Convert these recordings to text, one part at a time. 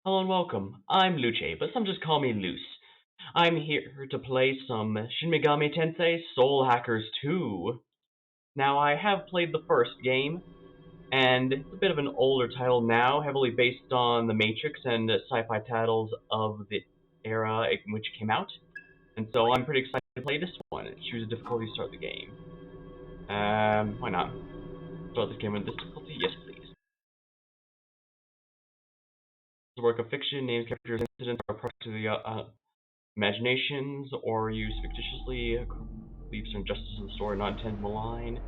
Hello and welcome. I'm Luce, but some just call me Luce. I'm here to play some Shin Megami Tensei Soul Hackers 2. Now, I have played the first game, and it's a bit of an older title now, heavily based on the Matrix and sci-fi titles of the era in which it came out. And so I'm pretty excited to play this one. Choose a difficulty to start the game. Why not? Start this game with this difficulty? Yes, please. The work of fiction, names, characters, incidents are part of the imaginations, or used fictitiously, beliefs or injustice of the story not intended to malign.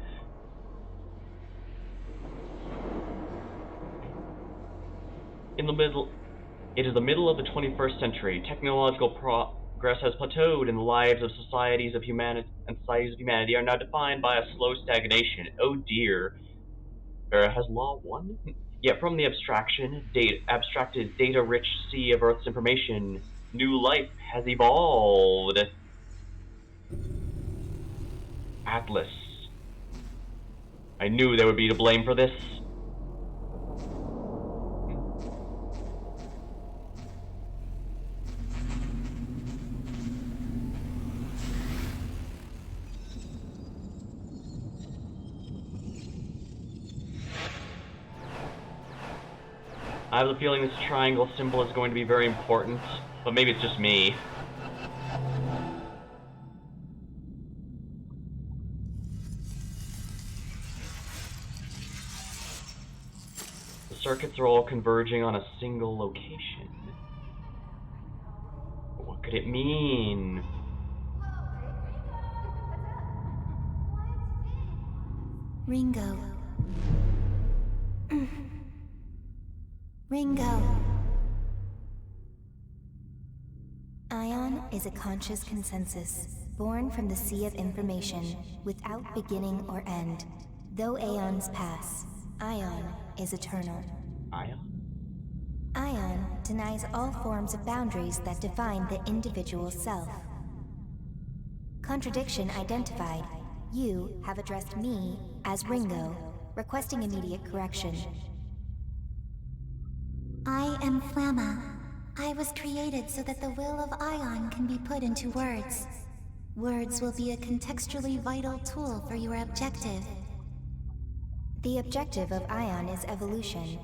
It is the middle of the 21st century. Technological progress has plateaued, and the lives of societies of humanity are now defined by a slow stagnation. Oh dear. Has law won? Yet from the abstracted, data-rich sea of Earth's information, new life has evolved. Atlas. I knew they would be to blame for this. I have the feeling this triangle symbol is going to be very important, but maybe it's just me. The circuits are all converging on a single location. But what could it mean? Ringo. Ringo. Ion is a conscious consensus, born from the sea of information, without beginning or end. Though aeons pass, Ion is eternal. Ion? Ion denies all forms of boundaries that define the individual self. Contradiction identified. You have addressed me as Ringo, requesting immediate correction. I am Flamma. I was created so that the will of Ion can be put into words. Words will be a contextually vital tool for your objective. The objective of Ion is evolution.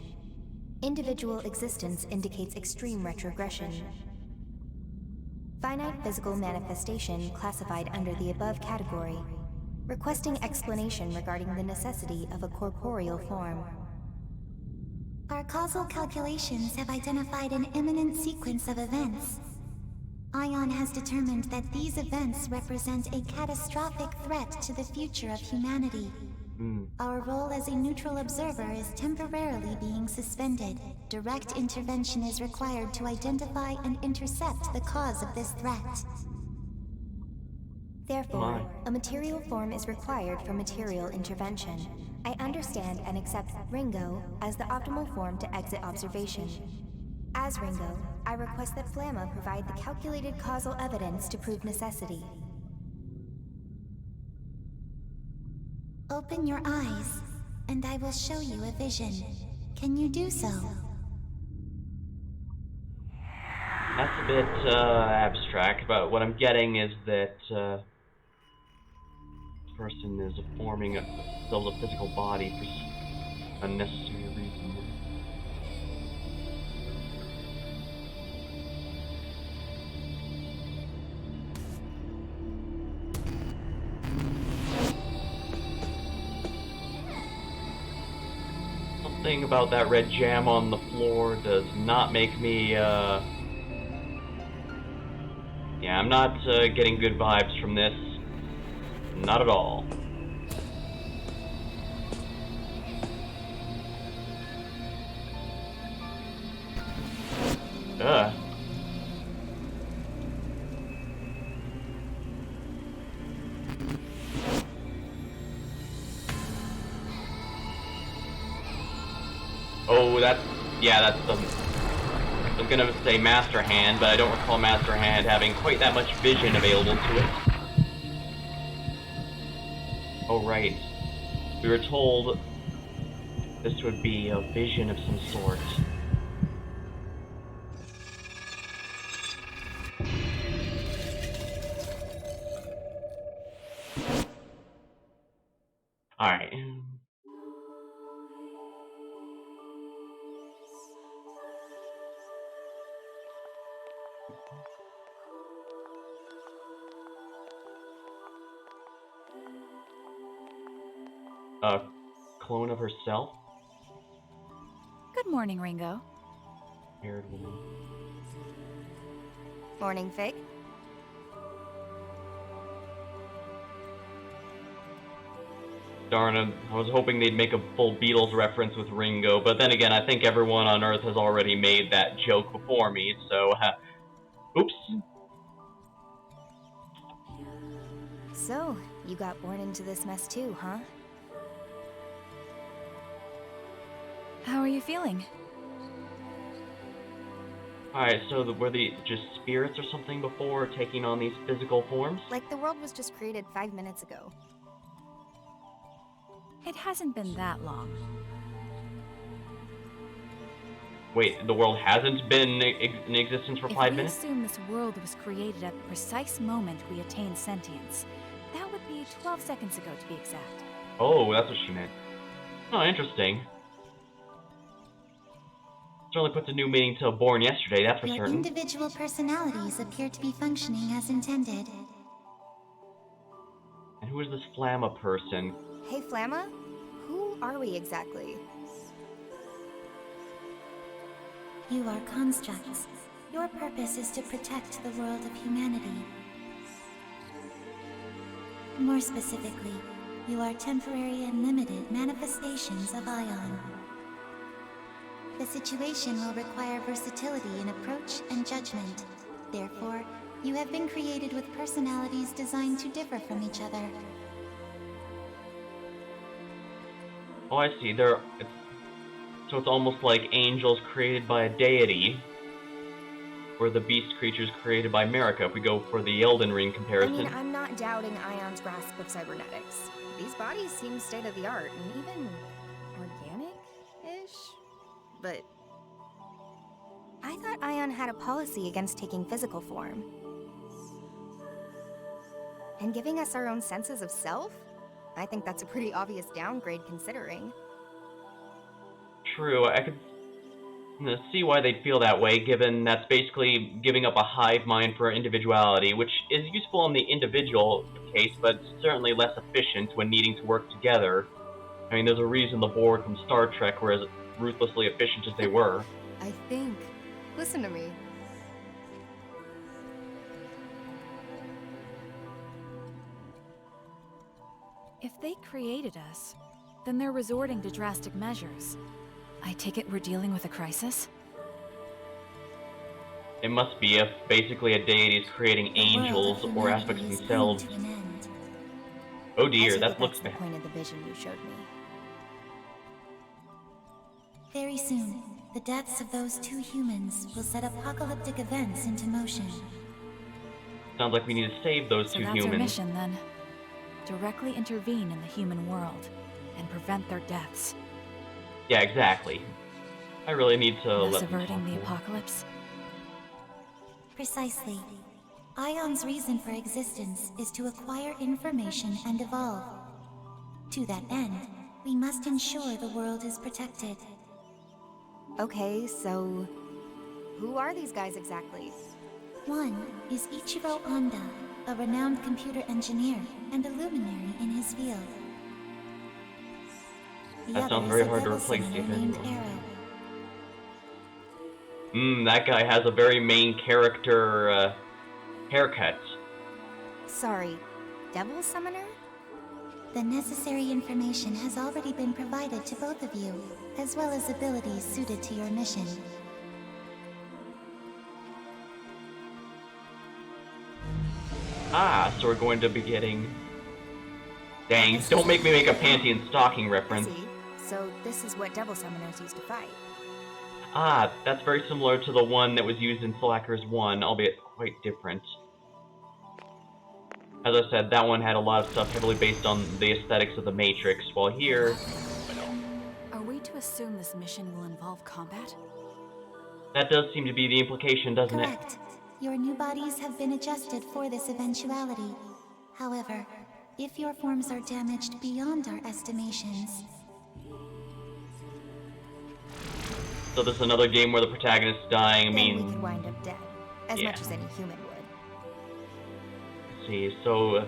Individual existence indicates extreme retrogression. Finite physical manifestation classified under the above category, requesting explanation regarding the necessity of a corporeal form. Our causal calculations have identified an imminent sequence of events. Ion has determined that these events represent a catastrophic threat to the future of humanity. Our role as a neutral observer is temporarily being suspended. Direct intervention is required to identify and intercept the cause of this threat. Therefore, a material form is required for material intervention. I understand and accept Ringo as the optimal form to exit observation. As Ringo, I request that Flamma provide the calculated causal evidence to prove necessity. Open your eyes, and I will show you a vision. Can you do so? That's a bit abstract, but what I'm getting is that this person is forming themselves a physical body for unnecessary reasons. Something about that red jam on the floor does not make me, yeah, I'm not getting good vibes from this. Not at all. Oh, that's the... I was gonna say Master Hand, but I don't recall Master Hand having quite that much vision available to it. Oh, right. We were told this would be a vision of some sort. Alright. A clone of herself? Good morning, Ringo. Haired woman. Morning, Fig. Darn it, I was hoping they'd make a full Beatles reference with Ringo, but then again, I think everyone on Earth has already made that joke before me, so, oops. So, you got born into this mess too, huh? How are you feeling? Alright, so were they just spirits or something before taking on these physical forms? Like the world was just created 5 minutes ago. It hasn't been that long. Wait, the world hasn't been in existence for 5 If we minutes? assume this world was created at the precise moment we attained sentience, that would be 12 seconds ago to be exact. Oh, that's what she meant. Oh, interesting. Certainly puts a new meaning to born yesterday, that's for Your certain. individual personalities appear to be functioning as intended. And who is this Flamma person? Hey, Flamma? Who are we exactly? You are constructs. Your purpose is to protect the world of humanity. More specifically, you are temporary and limited manifestations of Ion. The situation will require versatility in approach and judgment. Therefore, you have been created with personalities designed to differ from each other. Oh, I see. So it's almost like angels created by a deity, or the beast creatures created by America, if we go for the Elden Ring comparison. I mean, I'm not doubting Ion's grasp of cybernetics. These bodies seem state-of-the-art and even organic-ish? But I thought Ion had a policy against taking physical form. And giving us our own senses of self? I think that's a pretty obvious downgrade considering. True, I could see why they'd feel that way, given that's basically giving up a hive mind for individuality, which is useful in the individual case, but certainly less efficient when needing to work together. I mean, there's a reason the Borg from Star Trek were as ruthlessly efficient as they were. I think. Listen to me. If they created us, then they're resorting to drastic measures. I take it we're dealing with a crisis? It must be if basically a deity is creating The world angels of or aspects humanity of is themselves. coming to an end. Oh I dear, take that it looks that's the bad. point of the vision you showed me. Very soon, the deaths of those two humans will set apocalyptic events into motion. Sounds like we need to save those So two that's our humans. mission then. Directly intervene in the human world and prevent their deaths. Yeah, exactly. I really need to Thus let them averting the talk more. apocalypse. Precisely. Ion's reason for existence is to acquire information and evolve. To that end, we must ensure the world is protected. Okay, so who are these guys exactly? One is Ichiro Honda, a renowned computer engineer and a luminary in his field. The That other sounds is very a hard to devil replace, summoner if named anyone. Arrow. That guy has a very main character haircut. Sorry, Devil Summoner? The necessary information has already been provided to both of you, as well as abilities suited to your mission. Ah, so we're going to be getting... Dang, don't make me make a panty and stocking I reference. see. So this is what Devil Summoners used to fight. Ah, that's very similar to the one that was used in Soul Hackers 1, albeit quite different. As I said, that one had a lot of stuff heavily based on the aesthetics of the Matrix, while here, Are we to assume this mission will involve combat? that does seem to be the implication, doesn't it? Correct. Your new bodies have been adjusted for this eventuality. However, if your forms are damaged beyond our estimations. So this is another game where the protagonist is dying. I Then mean, we could wind up dead, as yeah. much as any human would. Let's see, so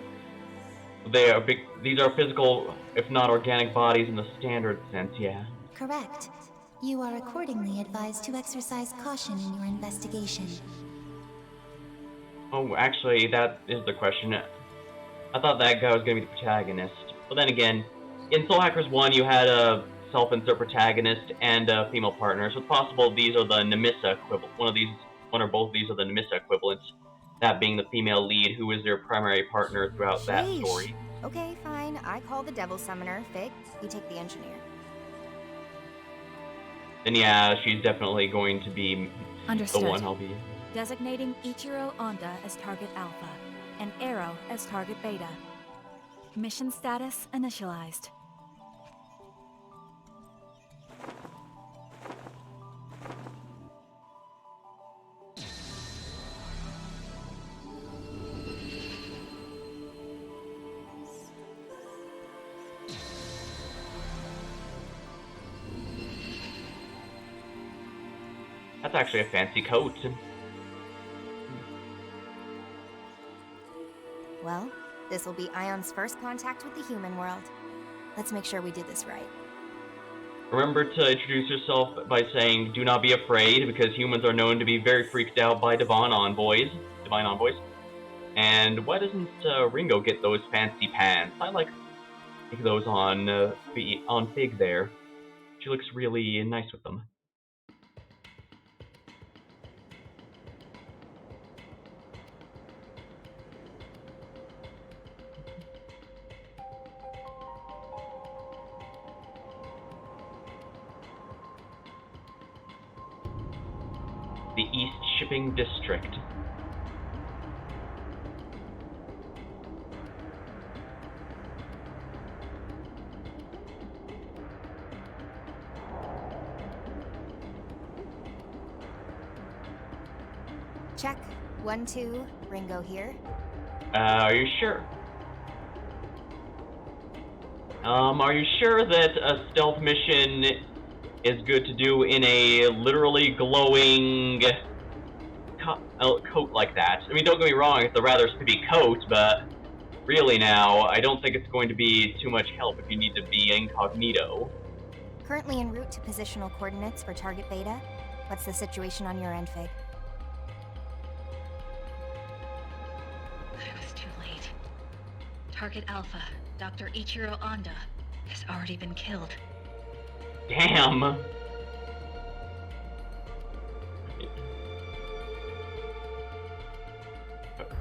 they are big. These are physical, if not organic, bodies in the standard sense. Yeah. Correct. You are accordingly advised to exercise caution in your investigation. Oh, actually, that is the question. I thought that guy was going to be the protagonist. But then again, in Soul Hackers 1, you had a self-insert protagonist and a female partner, so it's possible these are the Nemissa equivalent. One or both of these are the Nemissa equivalents. That being the female lead, who is their primary partner throughout that Sheesh. story. Okay, fine. I call the Devil Summoner. Fig, you take the Engineer. Then yeah, she's definitely going to be Understood. the one I'll be. Designating Ichiro Onda as target Alpha and Arrow as target Beta. Mission status initialized. That's actually a fancy coat. Well, this will be Ion's first contact with the human world. Let's make sure we do this right. Remember to introduce yourself by saying, "Do not be afraid," because humans are known to be very freaked out by divine envoys. And why doesn't Ringo get those fancy pants? I like those on Fig there. She looks really nice with them. The East Shipping District. Check. 1, 2, Ringo here. Are you sure? Are you sure that a stealth mission is good to do in a literally glowing coat like that? I mean, don't get me wrong, it's a rather spiffy coat, but really now, I don't think it's going to be too much help if you need to be incognito. Currently en route to positional coordinates for target Beta. What's the situation on your end, Fig? I was too late. Target Alpha, Dr. Ichiro Onda, has already been killed. Damn!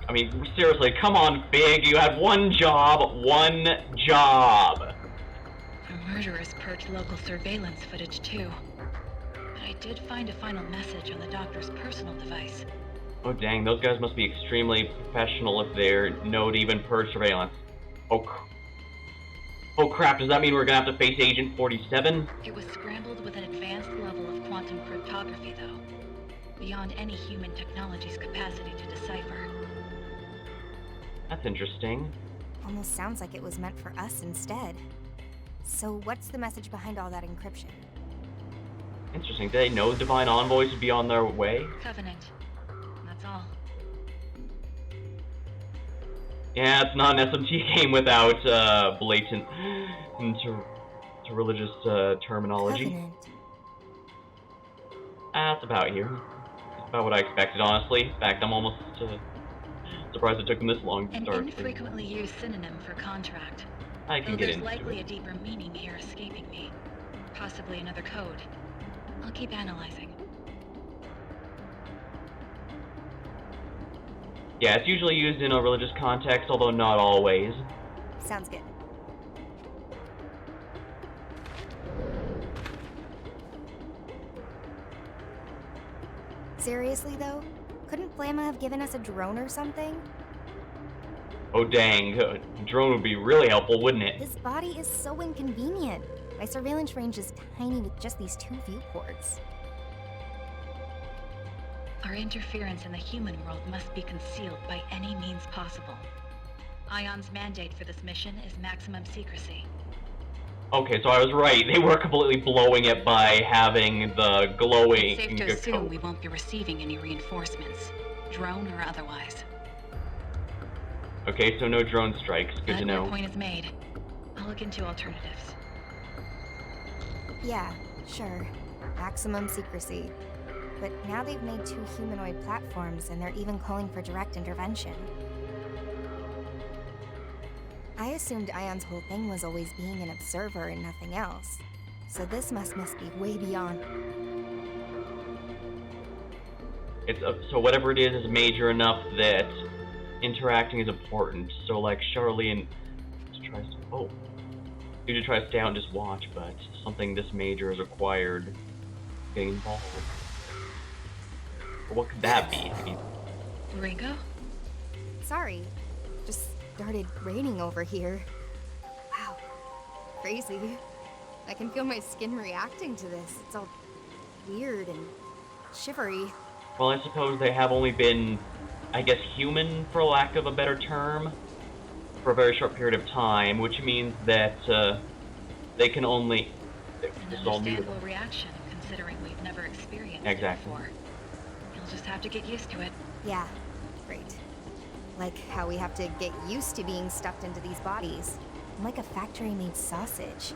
I mean, seriously, come on, Fig, you had one job! The murderers purged local surveillance footage too. But I did find a final message on the doctor's personal device. Oh dang, those guys must be extremely professional if they're know to even purge surveillance. Oh crap, does that mean we're gonna have to face Agent 47? It was scrambled with an advanced level of quantum cryptography, though. Beyond any human technology's capacity to decipher. That's interesting. Almost sounds like it was meant for us instead. So what's the message behind all that encryption? Interesting. Did they know Divine Envoys would be on their way? Covenant. That's all. Yeah, it's not an SMT game without blatant to religious terminology. Covenant. That's about here. That's about what I expected, honestly. In fact, I'm almost surprised it took them this long to An start. infrequently used synonym for contract. I can Though get there's into likely it. a deeper meaning here escaping me. Possibly another code. I'll keep analyzing. Yeah, it's usually used in a religious context, although not always. Sounds good. Seriously, though? Couldn't Flamma have given us a drone or something? Oh dang, a drone would be really helpful, wouldn't it? This body is so inconvenient. My surveillance range is tiny with just these 2 viewports. Our interference in the human world must be concealed by any means possible. Ion's mandate for this mission is maximum secrecy. Okay, so I was right. They were completely blowing it by having the glowing It's safe to assume code. we won't be receiving any reinforcements, drone or otherwise. Okay, so no drone strikes. Good But to know. your point is made. I'll look into alternatives. Yeah, sure. Maximum secrecy. But now they've made 2 humanoid platforms and they're even calling for direct intervention. I assumed Ion's whole thing was always being an observer and nothing else. So this must be way beyond. It's so whatever it is major enough that interacting is important. So like Charlene tries to you try to stay out and just watch, but something this major is required getting involved. But what could that be? I mean, Ringo? Sorry, just started raining over here. Wow, crazy. I can feel my skin reacting to this. It's all weird and shivery. well, I suppose they have only been, I guess, human, for lack of a better term, for a very short period of time, which means that they can only. An understandable reaction, considering we've never experienced it before. You'll just have to get used to it. Yeah, great. Like how we have to get used to being stuffed into these bodies. I'm like a factory-made sausage.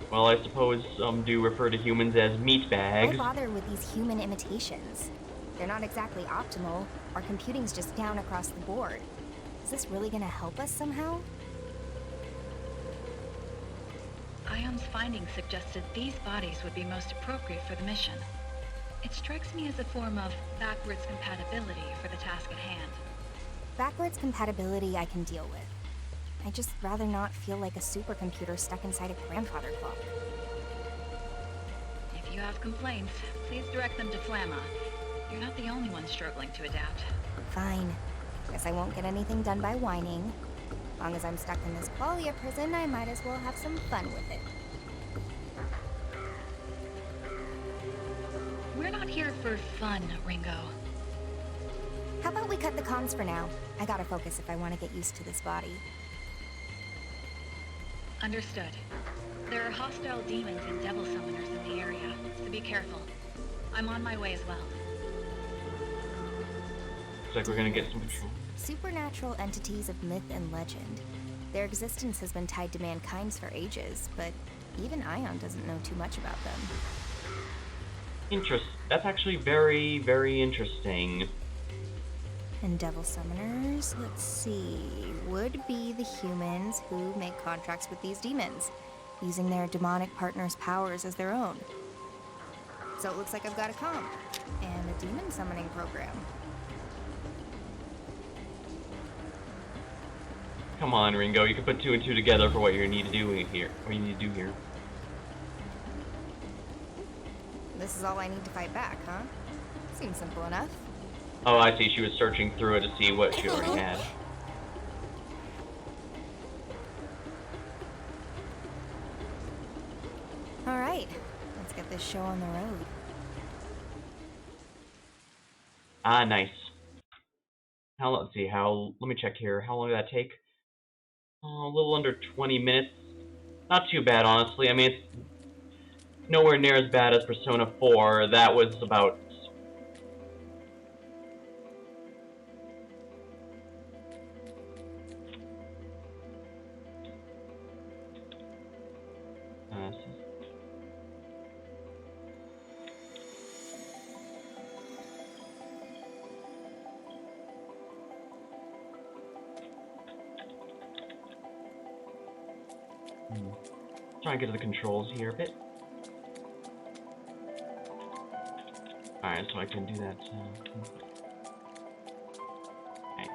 Well, I suppose some do refer to humans as meat bags. Why bother with these human imitations? They're not exactly optimal. Our computing's just down across the board. Is this really gonna help us somehow? Ion's findings suggested these bodies would be most appropriate for the mission. It strikes me as a form of backwards compatibility for the task at hand. Backwards compatibility I can deal with. I'd just rather not feel like a supercomputer stuck inside a grandfather clock. If you have complaints, please direct them to Flamma. You're not the only one struggling to adapt. Fine. Guess I won't get anything done by whining. As long as I'm stuck in this qualia prison, I might as well have some fun with it. We're not here for fun, Ringo. How about we cut the comms for now? I gotta focus if I want to get used to this body. Understood. There are hostile demons and devil summoners in the area, so be careful. I'm on my way as well. Looks like we're gonna get some control. Supernatural entities of myth and legend. Their existence has been tied to mankind's for ages, but even Ion doesn't know too much about them. That's actually very, very interesting. And devil summoners, let's see, would be the humans who make contracts with these demons, using their demonic partners' powers as their own. So it looks like I've got a comm and a demon summoning program. Come on, Ringo, you can put 2 and 2 together for what you need to do here. What you need to do here. This is all I need to fight back, huh? Seems simple enough. Oh, I see. She was searching through it to see what she already had. All right, let's get this show on the road. Ah, nice. Let's see. Let me check here. How long did that take? A little under 20 minutes. Not too bad, honestly. I mean, it's nowhere near as bad as Persona 4. That was about... Try and get to the controls here a bit. Alright, so I can do that. Okay.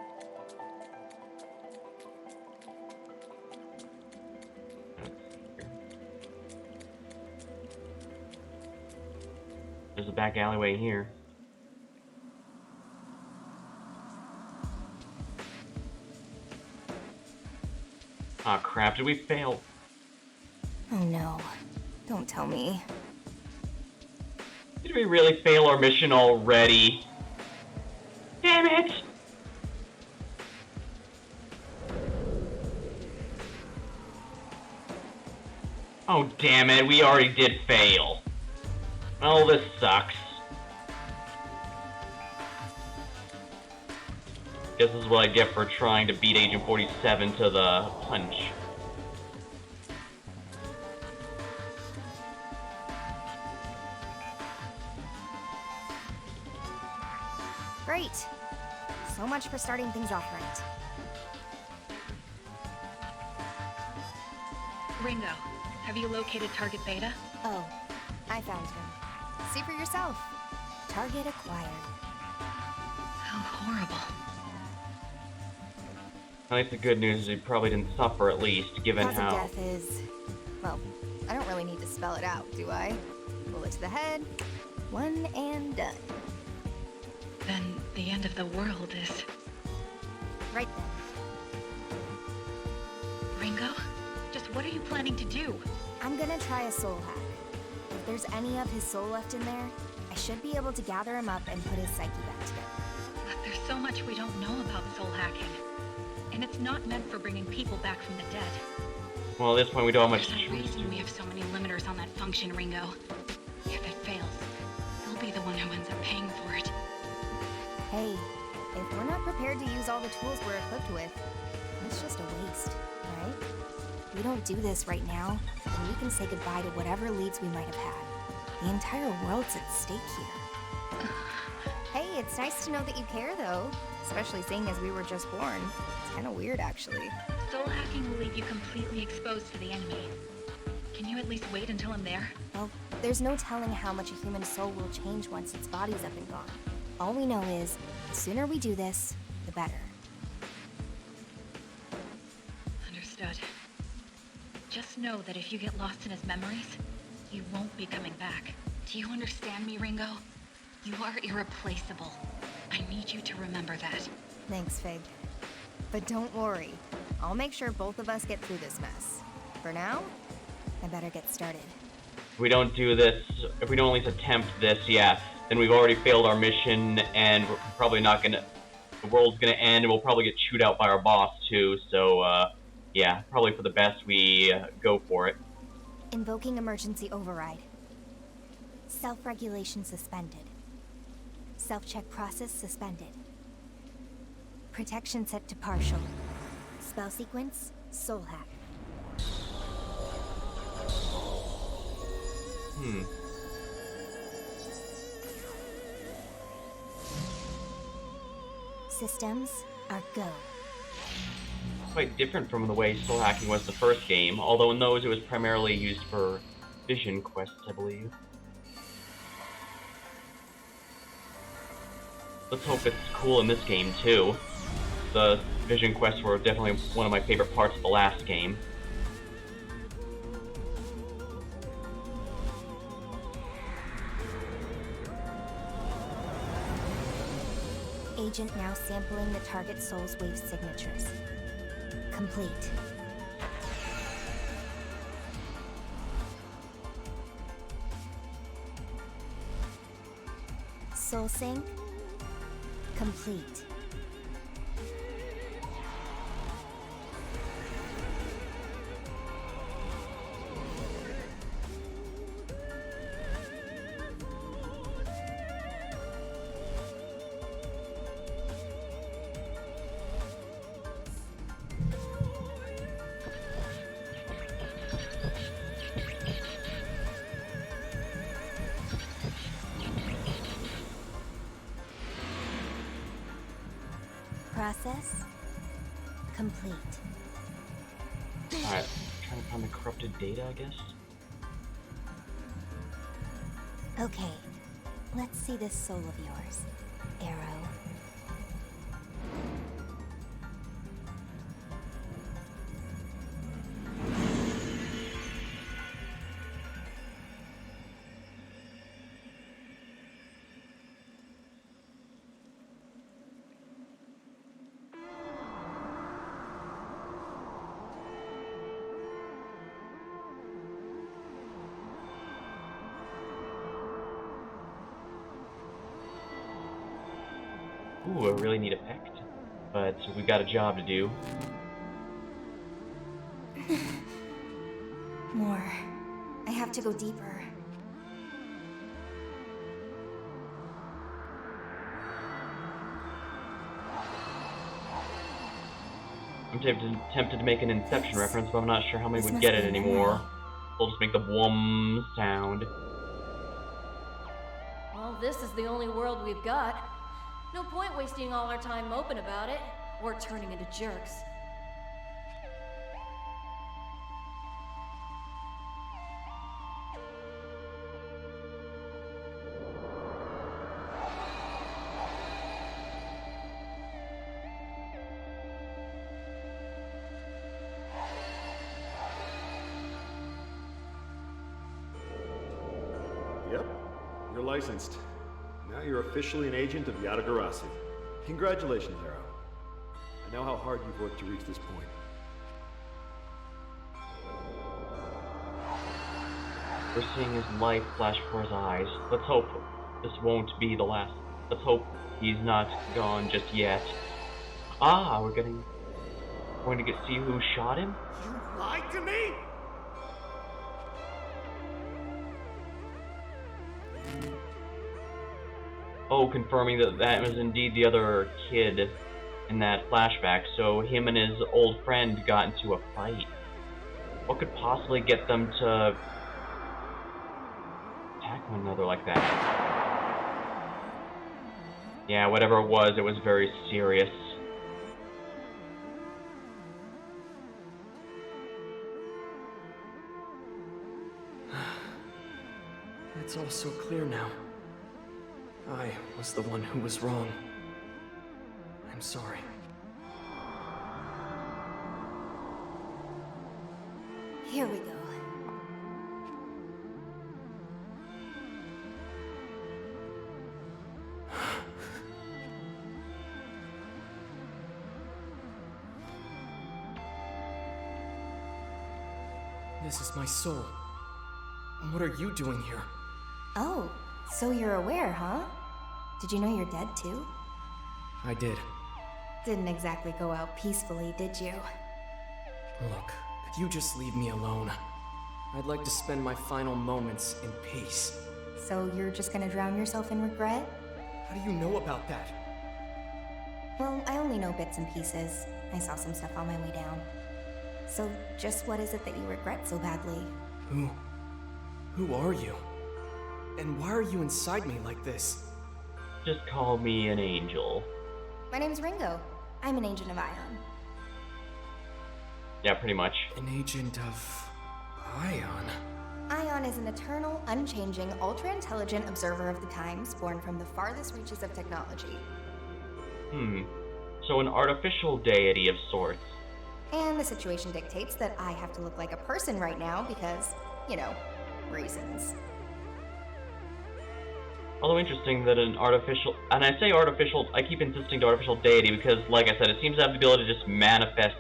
There's a back alleyway here. Aw, crap, did we fail? Oh no, don't tell me. Did we really fail our mission already? Damn it! Oh, damn it, we already did fail. Oh, this sucks. Guess this is what I get for trying to beat Agent 47 to the punch. Great. So much for starting things off right. Ringo, have you located Target Beta? Oh, I found him. See for yourself. Target acquired. How horrible. I think the good news is he probably didn't suffer, at least, given Cause how... of death is... Well, I don't really need to spell it out, do I? Bullet to the head, one and done. Then the end of the world is... Right then. Ringo? Just what are you planning to do? I'm gonna try a soul hack. If there's any of his soul left in there, I should be able to gather him up and put his psyche back together. But there's so much we don't know about soul hacking. And it's not meant for bringing people back from the dead. Well, at this point we don't have much There's a choice. reason we have so many limiters on that function, Ringo. If it fails, you'll be the one who ends up paying for it. Hey, if we're not prepared to use all the tools we're equipped with, it's just a waste, right? We don't do this right now, and we can say goodbye to whatever leads we might have had. The entire world's at stake here. Hey, it's nice to know that you care, though. Especially seeing as we were just born. It's kind of weird, actually. Soul hacking will leave you completely exposed to the enemy. Can you at least wait until I'm there? Well, there's no telling how much a human soul will change once its body's up and gone. All we know is, the sooner we do this, the better. Understood. Just know that if you get lost in his memories, you won't be coming back. Do you understand me, Ringo? You are irreplaceable. I need you to remember that. Thanks, Fig. But don't worry. I'll make sure both of us get through this mess. For now, I better get started. If we don't do this, if we don't at least attempt this, yeah, then we've already failed our mission, and we're probably not gonna... The world's gonna end, and we'll probably get chewed out by our boss, too, so, yeah, probably for the best we go for it. Invoking emergency override. Self-regulation suspended. Self-check process suspended. Protection set to partial. Spell sequence, soul hack. Systems are go. Quite different from the way soul hacking was the first game, although in those it was primarily used for vision quests, I believe. Let's hope it's cool in this game, too. The vision quests were definitely one of my favorite parts of the last game. Agent now sampling the target soul's wave signatures. Complete. Soul sync. Complete. Process complete. Alright, trying to find the corrupted data, I guess? Okay, let's see this soul of yours, Arrow. Ooh, a really neat effect. But we've got a job to do. More. to go deeper. I'm tempted to make an Inception reference, but I'm not sure how many This would must get be it a anymore. memory. They'll just make the whum sound. Well, this is the only world we've got. No point wasting all our time moping about it, or turning into jerks. Yep, you're licensed. Now you're officially an agent of Yadagarasi. Congratulations, Arrow. I know how hard you've worked to reach this point. We're seeing his life flash before his eyes. Let's hope this won't be the last. Let's hope he's not gone just yet. Ah, we're going to get see who shot him? You lied to me?! Oh, confirming that that was indeed the other kid in that flashback, so him and his old friend got into a fight. What could possibly get them to attack one another like that? Yeah, whatever it was very serious. It's all so clear now. I was the one who was wrong. I'm sorry. Here we go. This is my soul. What are you doing here? Oh, so you're aware, huh? Did you know you're dead too? I did. Didn't exactly go out peacefully, did you? Look, could you just leave me alone? I'd like to spend my final moments in peace. So you're just gonna drown yourself in regret? How do you know about that? Well, I only know bits and pieces. I saw some stuff on my way down. So just what is it that you regret so badly? Who are you? And why are you inside me like this? Just call me an angel. My name's Ringo. I'm an agent of Ion. Yeah, pretty much. An agent of Ion? Ion is an eternal, unchanging, ultra-intelligent observer of the times, born from the farthest reaches of technology. So an artificial deity of sorts. And the situation dictates that I have to look like a person right now because, you know, reasons. Although interesting that an artificial, and I say artificial, I keep insisting to artificial deity because, like I said, it seems to have the ability to just manifest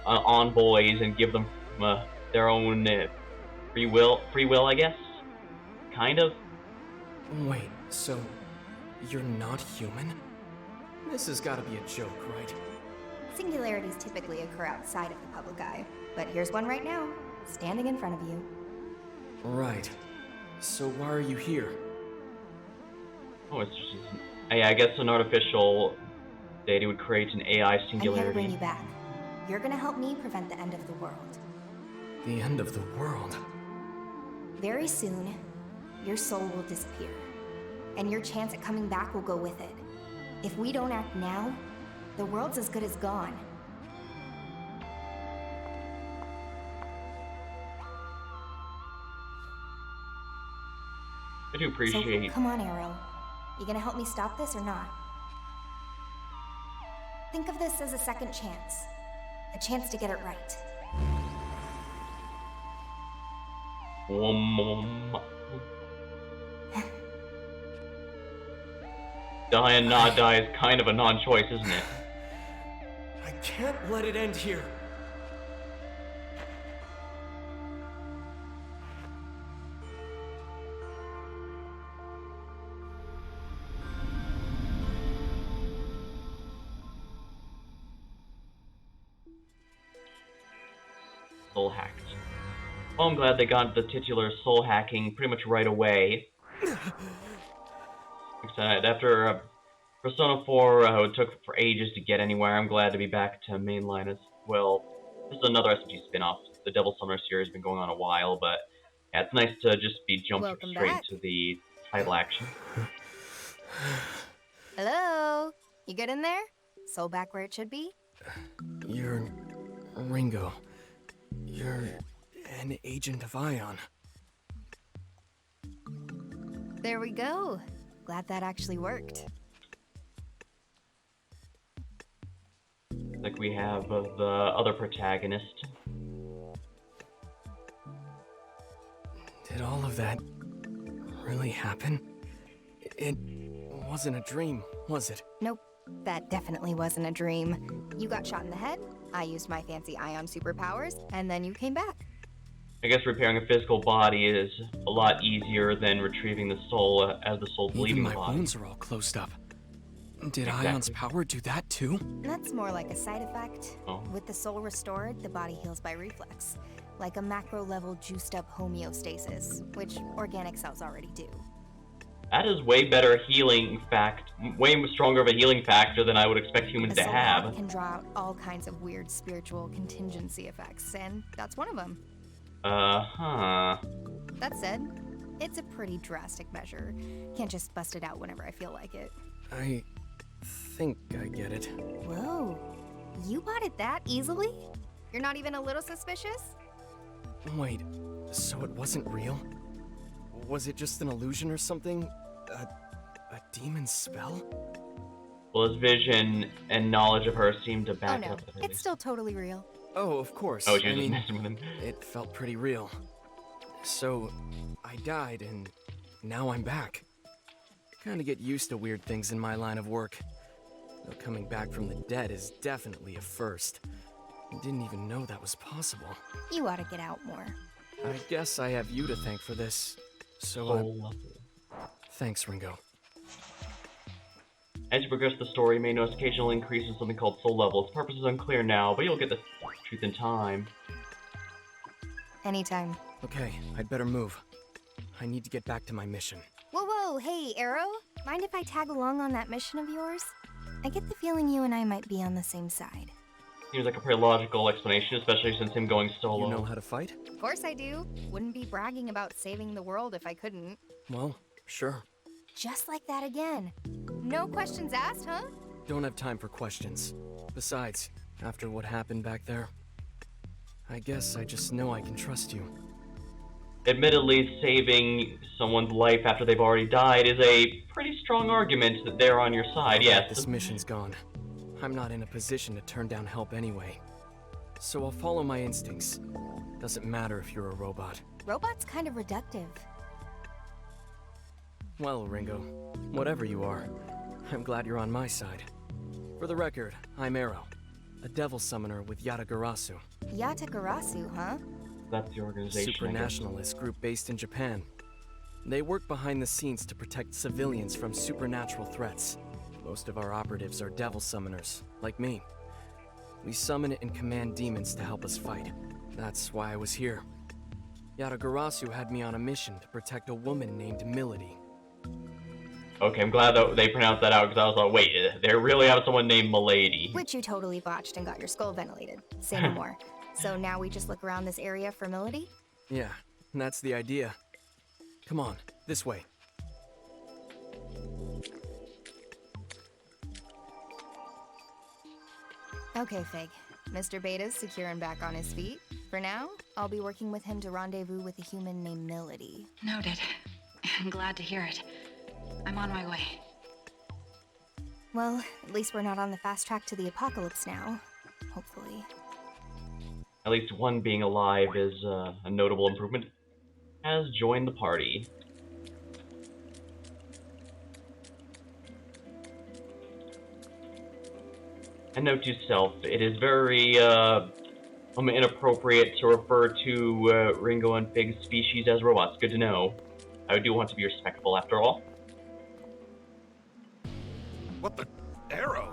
envoys and give them their own free will, I guess? Kind of? Wait, so you're not human? This has gotta be a joke, right? Singularities typically occur outside of the public eye, but here's one right now, standing in front of you. Right. So why are you here? Oh, it's just, I guess an artificial deity would create an AI I'm here to singularity. bring you back. You're gonna help me prevent the end of the world. The end of the world? Very soon, your soul will disappear, and your chance at coming back will go with it. If we don't act now, the world's as good as gone. I do appreciate. So, come on, Arrow. You gonna help me stop this or not? Think of this as a second chance. A chance to get it right. Die and not die is kind of a non-choice, isn't it? I can't let it end here. Soul hacked. Well, I'm glad they got the titular soul hacking pretty much right away. After Persona 4 it took for ages to get anywhere, I'm glad to be back to mainline as well. This is another SMT spin-off. The Devil Summoner series has been going on a while, but yeah, it's nice to just be jumped Welcome straight back. into the title action. Hello? You good in there? Soul back where it should be? You're... Ringo. You're an agent of Ion. There we go. Glad that actually worked. Like we have the other protagonist. Did all of that really happen? It wasn't a dream, was it? Nope, that definitely wasn't a dream. You got shot in the head, I used my fancy ion superpowers, and then you came back. I guess repairing a physical body is a lot easier than retrieving the soul as the soul's leaving the Even my body. wounds are all closed up. Did Exactly. Ion's power do that too? That's more like a side effect. Oh. With the soul restored, the body heals by reflex. Like a macro-level juiced-up homeostasis, which organic cells already do. That is way better healing way stronger of a healing factor than I would expect humans A to soul have. hack can draw out all kinds of weird spiritual contingency effects, and that's one of them. That said, it's a pretty drastic measure. Can't just bust it out whenever I feel like it. I think I get it. Whoa, you bought it that easily? You're not even a little suspicious? Wait, so it wasn't real? Was it just an illusion or something? A demon's spell? Well, his vision and knowledge of her seemed to Oh back it no, up. At the very it's least. still totally real. Oh, of course. Oh, she I was just mean, messing with him. it felt pretty real. So, I died and now I'm back. Kinda get used to weird things in my line of work. Though coming back from the dead is definitely a first. I didn't even know that was possible. You ought to get out more. I guess I have you to thank for this. So, Soul level. thanks, Ringo. As you progress the story, you may notice occasional increase in something called soul level. Its purpose is unclear now, but you'll get the truth in time. Anytime. Okay, I'd better move. I need to get back to my mission. Whoa, whoa, hey, Arrow? Mind if I tag along on that mission of yours? I get the feeling you and I might be on the same side. Seems like a pretty logical explanation, especially since him going solo. You know how to fight? Of course I do. Wouldn't be bragging about saving the world if I couldn't. Well, sure. Just like that again. No questions asked, huh? Don't have time for questions. Besides, after what happened back there, I guess I just know I can trust you. Admittedly, saving someone's life after they've already died is a pretty strong argument that they're on your side, yes. This mission's gone. I'm not in a position to turn down help anyway. So I'll follow my instincts. Doesn't matter if you're a robot. Robot's kind of reductive. Well, Ringo, whatever you are, I'm glad you're on my side. For the record, I'm Arrow, a devil summoner with Yatagarasu. Yatagarasu, huh? That's the organization. Supranationalist group based in Japan. They work behind the scenes to protect civilians from supernatural threats. Most of our operatives are devil summoners, like me. We summon and command demons to help us fight. That's why I was here. Yatagarasu had me on a mission to protect a woman named Milady. Okay, I'm glad that they pronounced that out, because I was like, wait, they really have someone named Milady. Which you totally botched and got your skull ventilated. Say no more. So now we just look around this area for Milady? Yeah, that's the idea. Come on, this way. Okay, Fig. Mr. Beta's secure and back on his feet. For now, I'll be working with him to rendezvous with a human named Milady. Noted. I'm glad to hear it. I'm on my way. Well, at least we're not on the fast track to the apocalypse now. Hopefully. At least one being alive is a notable improvement. Has joined the party. And note to self, it is very inappropriate to refer to Ringo and Fig's species as robots. Good to know. I do want to be respectful after all. What the? Arrow?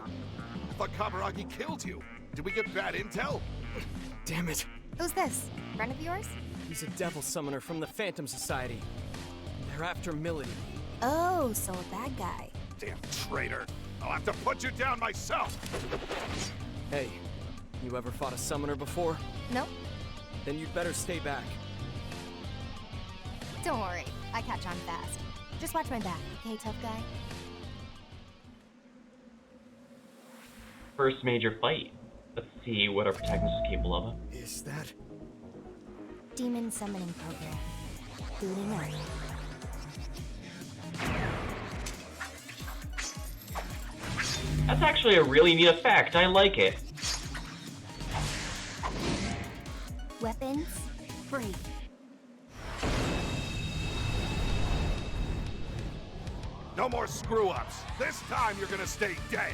I thought Kamaragi killed you. Did we get bad intel? Damn it. Who's this? Friend of yours? He's a devil summoner from the Phantom Society. They're after Milady. Oh, so a bad guy. Damn traitor. I'll have to put you down myself. Hey, you ever fought a summoner before? Nope. Then you'd better stay back. Don't worry, I catch on fast. Just watch my back, okay, tough guy? First major fight. Let's see what our protagonist is capable of. Is that... Demon summoning program. Booting up. That's actually a really neat effect. I like it. Weapons, free. No more screw-ups. This time you're gonna stay dead.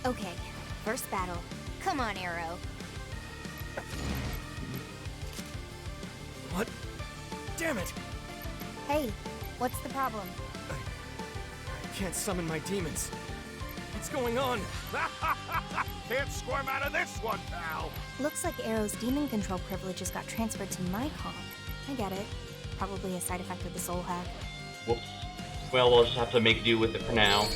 Okay, first battle. Come on, Arrow. What? Damn it! Hey, what's the problem? I can't summon my demons. What's going on? Can't squirm out of this one, pal. Looks like Arrow's demon control privileges got transferred to my comp. I get it. Probably a side effect of the soul hack. Whoops. Well, we'll just have to make do with it for now.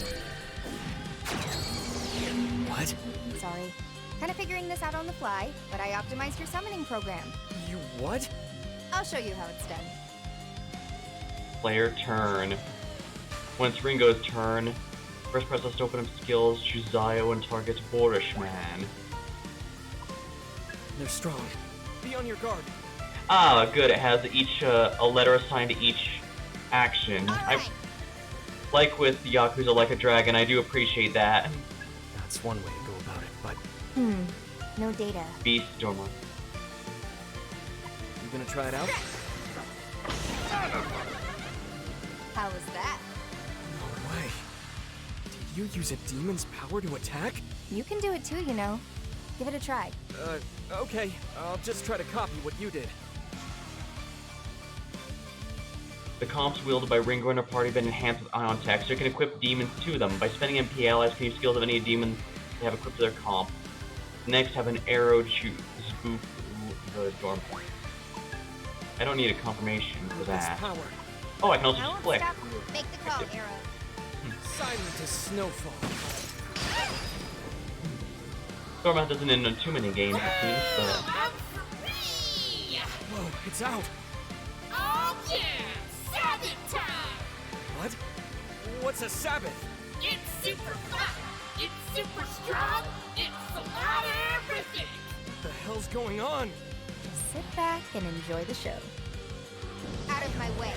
What? Sorry. Kinda figuring this out on the fly, but I optimized your summoning program. You what? I'll show you how it's done. Player turn. When it's Ringo's turn, first press us to open up skills, choose Zio and target Borishman. They're strong. Be on your guard. Ah, good. It has each a letter assigned to each action. Right. Like with Yakuza Like a Dragon, I do appreciate that. That's one way to go about it, but... No data. Beast Stormer. You gonna try it out? How was that? No way. Did you use a demon's power to attack? You can do it too, you know. Give it a try. Okay. I'll just try to copy what you did. The comps wielded by Ringo and her party have been enhanced with Ion Tech, so you can equip demons to them. By spending MP, allies can use skills of any demon they have equipped to their comp. Next, have an arrow choose spoof the dorm point. I don't need a confirmation for that. Power. Oh, I can also I just won't click. stop you. Make the call, Arrow. Silent as snowfall. Stormouth isn't in too many games, it seems, but... Whoa, it's out. Oh yeah! Sabbath time! What? What's a Sabbath? It's super fun! It's super strong! It's a lot of everything! What the hell's going on? Just sit back and enjoy the show. Out of my way.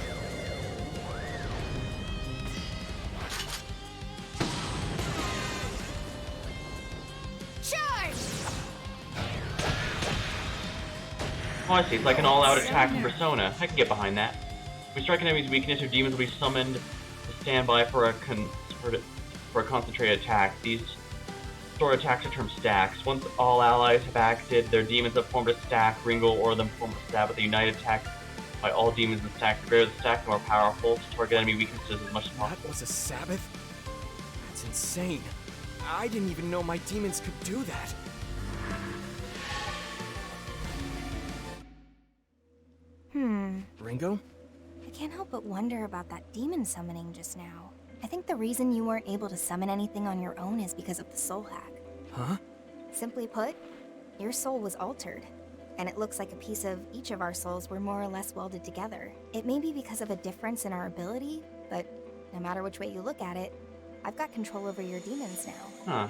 Charge! Oh, I see. It's like an all-out attack from Persona. I can get behind that. We strike an enemy's weakness, your demons will be summoned to stand by for a concentrated attack. These store attacks are termed stacks. Once all allies have acted, their demons have formed a stack. Ringo or them form a stab with a united attack by all demons in the stack. The greater the stack, the more powerful to target enemy weaknesses as much as possible. That was a Sabbath? That's insane. I didn't even know my demons could do that. Ringo? I can't help but wonder about that demon summoning just now. I think the reason you weren't able to summon anything on your own is because of the soul hack. Huh? Simply put, your soul was altered, and it looks like a piece of each of our souls were more or less welded together. It may be because of a difference in our ability, but no matter which way you look at it, I've got control over your demons now. Huh.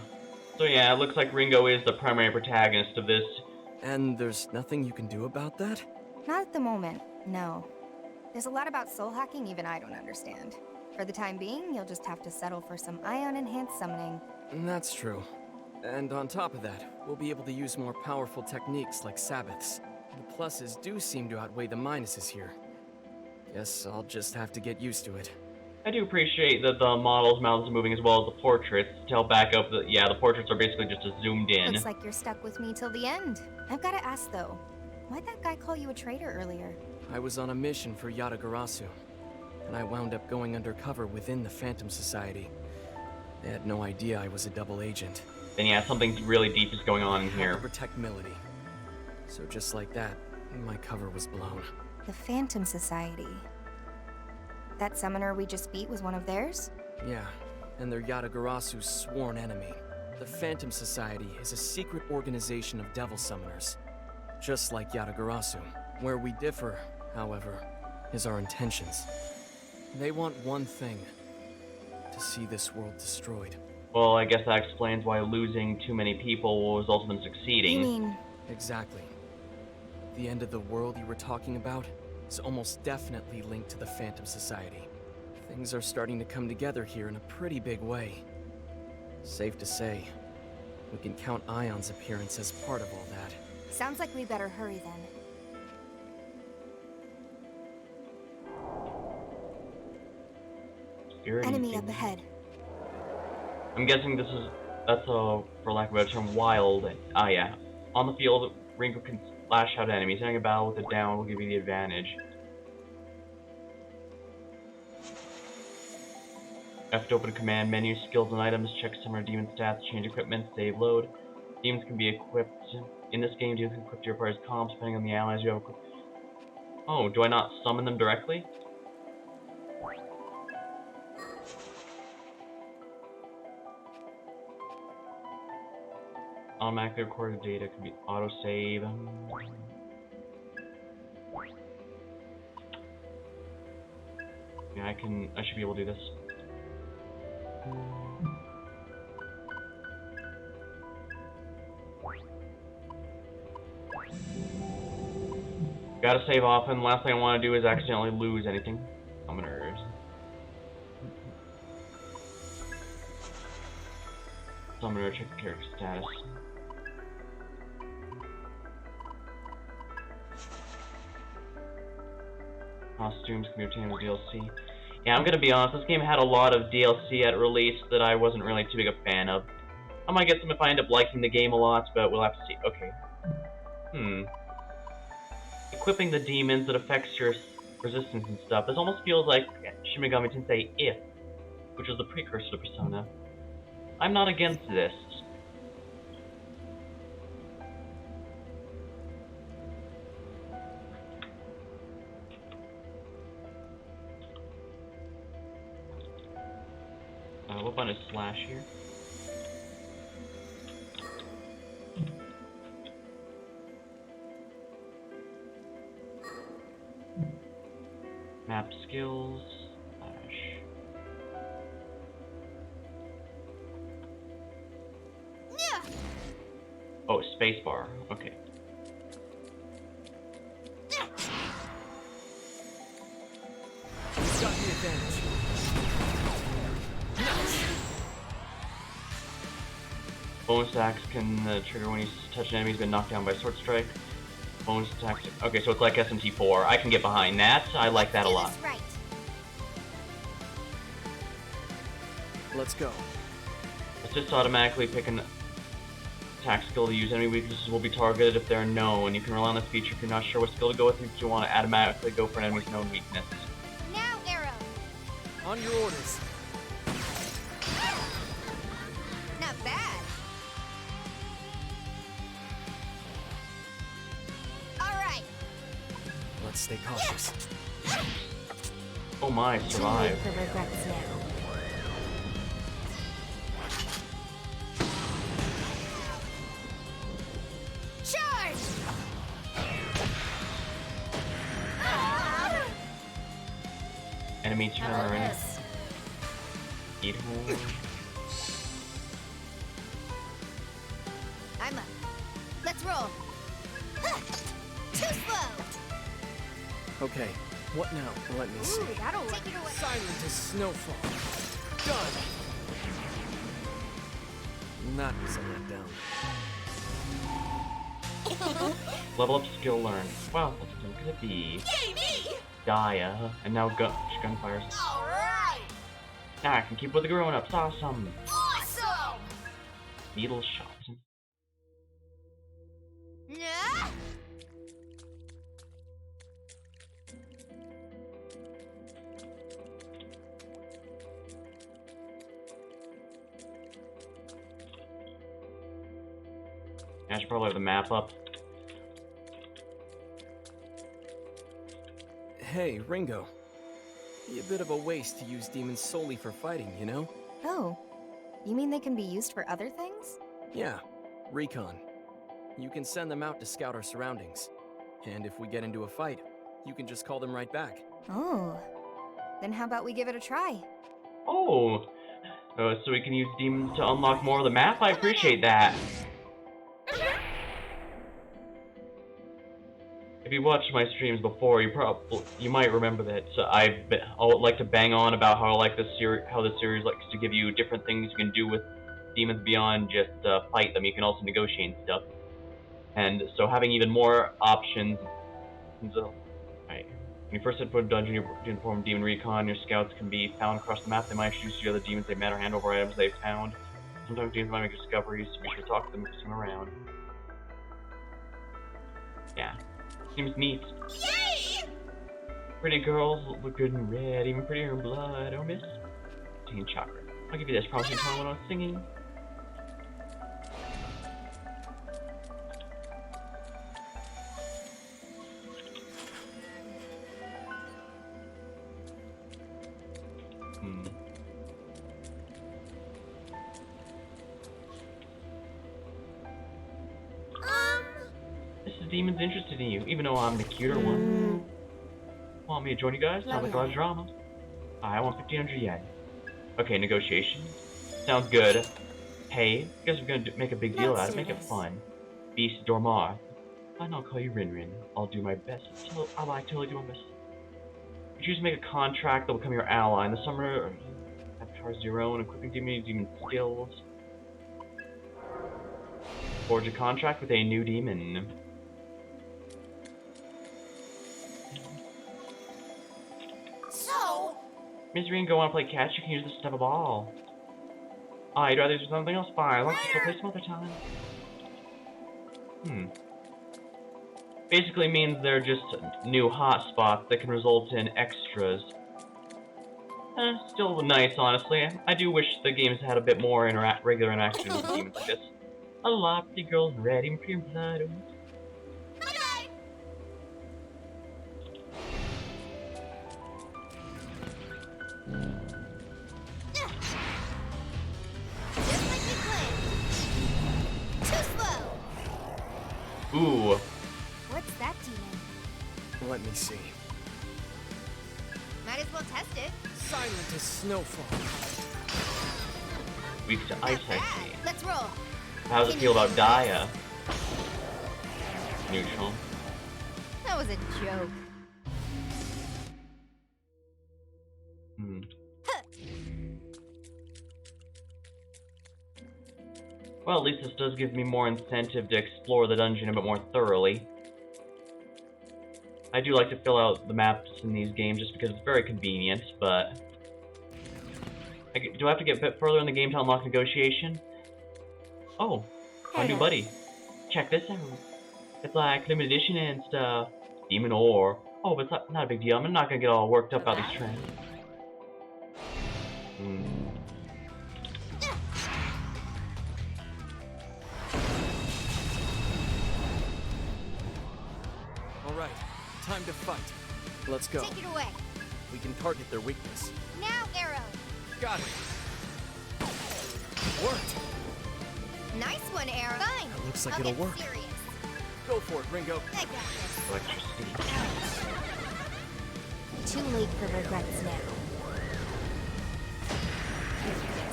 So yeah, it looks like Ringo is the primary protagonist of this. And there's nothing you can do about that? Not at the moment, no. There's a lot about soul hacking even I don't understand. For the time being, you'll just have to settle for some ion-enhanced summoning. That's true. And on top of that, we'll be able to use more powerful techniques like Sabbaths. The pluses do seem to outweigh the minuses here. Guess I'll just have to get used to it. I do appreciate that the models' mouths are moving as well as the portraits. To help back up, the portraits are basically just zoomed in. Looks like you're stuck with me till the end. I've got to ask though, Why'd that guy call you a traitor earlier? I was on a mission for Yatagarasu, and I wound up going undercover within the Phantom Society. They had no idea I was a double agent. Then yeah, something really deep is going on in I had here. to protect Milady. So just like that, my cover was blown. The Phantom Society. That summoner we just beat was one of theirs? Yeah, and they're Yatagarasu's sworn enemy. The Phantom Society is a secret organization of devil summoners, just like Yatagarasu. Where we differ, however, is our intentions. They want one thing: to see this world destroyed. Well, I guess that explains why losing too many people will result in them succeeding. You mean... Exactly. The end of the world you were talking about is almost definitely linked to the Phantom Society. Things are starting to come together here in a pretty big way. Safe to say, we can count Ion's appearance as part of all that. Sounds like we better hurry then. Enemy up ahead. I'm guessing that's a, for lack of a better term, wild. Ah, yeah. On the field, Ringo can lash out at enemies. Entering a battle with it down will give you the advantage. F to open a command menu, skills and items, check summoner demon stats, change equipment, save load. Demons can be equipped. In this game, demons can equip your party's comms depending on the allies you have equipped. Oh, do I not summon them directly? Automatically recorded data can be autosave. Yeah, I should be able to do this. Gotta save often. Last thing I want to do is accidentally lose anything. Summoners. Summoner, check the character status. Costumes can be obtained with DLC. Yeah, I'm gonna be honest, this game had a lot of DLC at release that I wasn't really too big a fan of. I might get some if I end up liking the game a lot, but we'll have to see. Okay. Equipping the demons that affects your resistance and stuff. This almost feels like Shin Megami Tensei If, which was the precursor to Persona. I'm not against this. What button is slash here? Map skills, slash. Oh, spacebar. Okay. Got the advantage. Bonus attacks can trigger when you touch an enemy who's been knocked down by sword strike. Bonus attacks. Okay, so it's like SMT 4. I can get behind that. I like that a lot. Right. Let's go. Let's just automatically pick an attack skill to use. Enemy weaknesses will be targeted if they're known. You can rely on this feature if you're not sure what skill to go with, if you want to automatically go for an enemy's known weakness. Now, arrow. On your orders. Not bad. All right. Let's stay cautious. Oh my, survive. For regrets now. Charge! Enemy turn. Eat hole. I'm up. Let's roll. Too slow. Okay, what now? Let me see. That'll take it away. Silent as snowfall. Done. That was a letdown. Level up skill learn. Wow, that's so could it be? Yay, me! Gaia, and now gunfires. Alright! Now I can keep with the grown-ups. Awesome. Awesome! Needle shots. Nah. I should probably have the map up. Hey, Ringo. Be a bit of a waste to use demons solely for fighting, you know? Oh, you mean they can be used for other things? Yeah, recon. You can send them out to scout our surroundings. And if we get into a fight, you can just call them right back. Oh, then how about we give it a try? Oh, so we can use demons to unlock more of the map? I appreciate that. If you watched my streams before, you might remember that I like to bang on about how I like the series likes to give you different things you can do with demons beyond just fight them. You can also negotiate and stuff, and so having even more options. So, right. When you first head for a dungeon, you perform demon recon. Your scouts can be found across the map. They might introduce you to other demons they met or hand over items they've found. Sometimes demons might make discoveries, so be sure to talk to them and swim around. Yeah. Seems neat. Yay! Pretty girls look good in red, even prettier in blood. Oh, miss. Teen chocolate. I'll give you this. Promise you tone when I was singing. This is demon's interested in you, even though I'm the cuter one. Want me to join you guys? Sounds like a lot of drama. I want 1,500 yen. Okay, negotiation. Sounds good. Hey, you guys are gonna make a big deal out of it. Make it fun. Beast Dormar. Fine, I'll call you Rin Rin. I'll do my best. I'll totally do my best. You choose to make a contract that will become your ally. In the summer, have powers of your own, equipping demon skills. Forge a contract with a new demon. So, Miss Ringo, wanna play catch? You can use this to have a ball. Oh, you'd rather do something else? Fine, I'll still play some other time. Basically means they're just new hotspots that can result in extras. Still nice, honestly. I do wish the games had a bit more regular interaction with demons like this. A lot pretty girls red, even pretty blood. bye-bye! Just like you planned. Too slow. Ooh. What's that demon? Let me see. Might as well test it. Silent as snowfall. Weak to ice, I see. Let's roll. How does it feel about Daya? Neutral. That was a joke. Well, at least this does give me more incentive to explore the dungeon a bit more thoroughly. I do like to fill out the maps in these games just because it's very convenient, but... do I have to get a bit further in the game to unlock negotiation? Oh, my new buddy. Check this out. It's like limited edition and stuff. Demon ore. Oh, but it's not a big deal. I'm not gonna get all worked up about these trends. Alright, time to fight. Let's go. Take it away. We can target their weakness. Now, arrow. Got it. Worked. Nice one, arrow. Fine. That looks like I'll it'll get work. serious. Go for it, Ringo. I got this. Electricity. Too late for regrets now.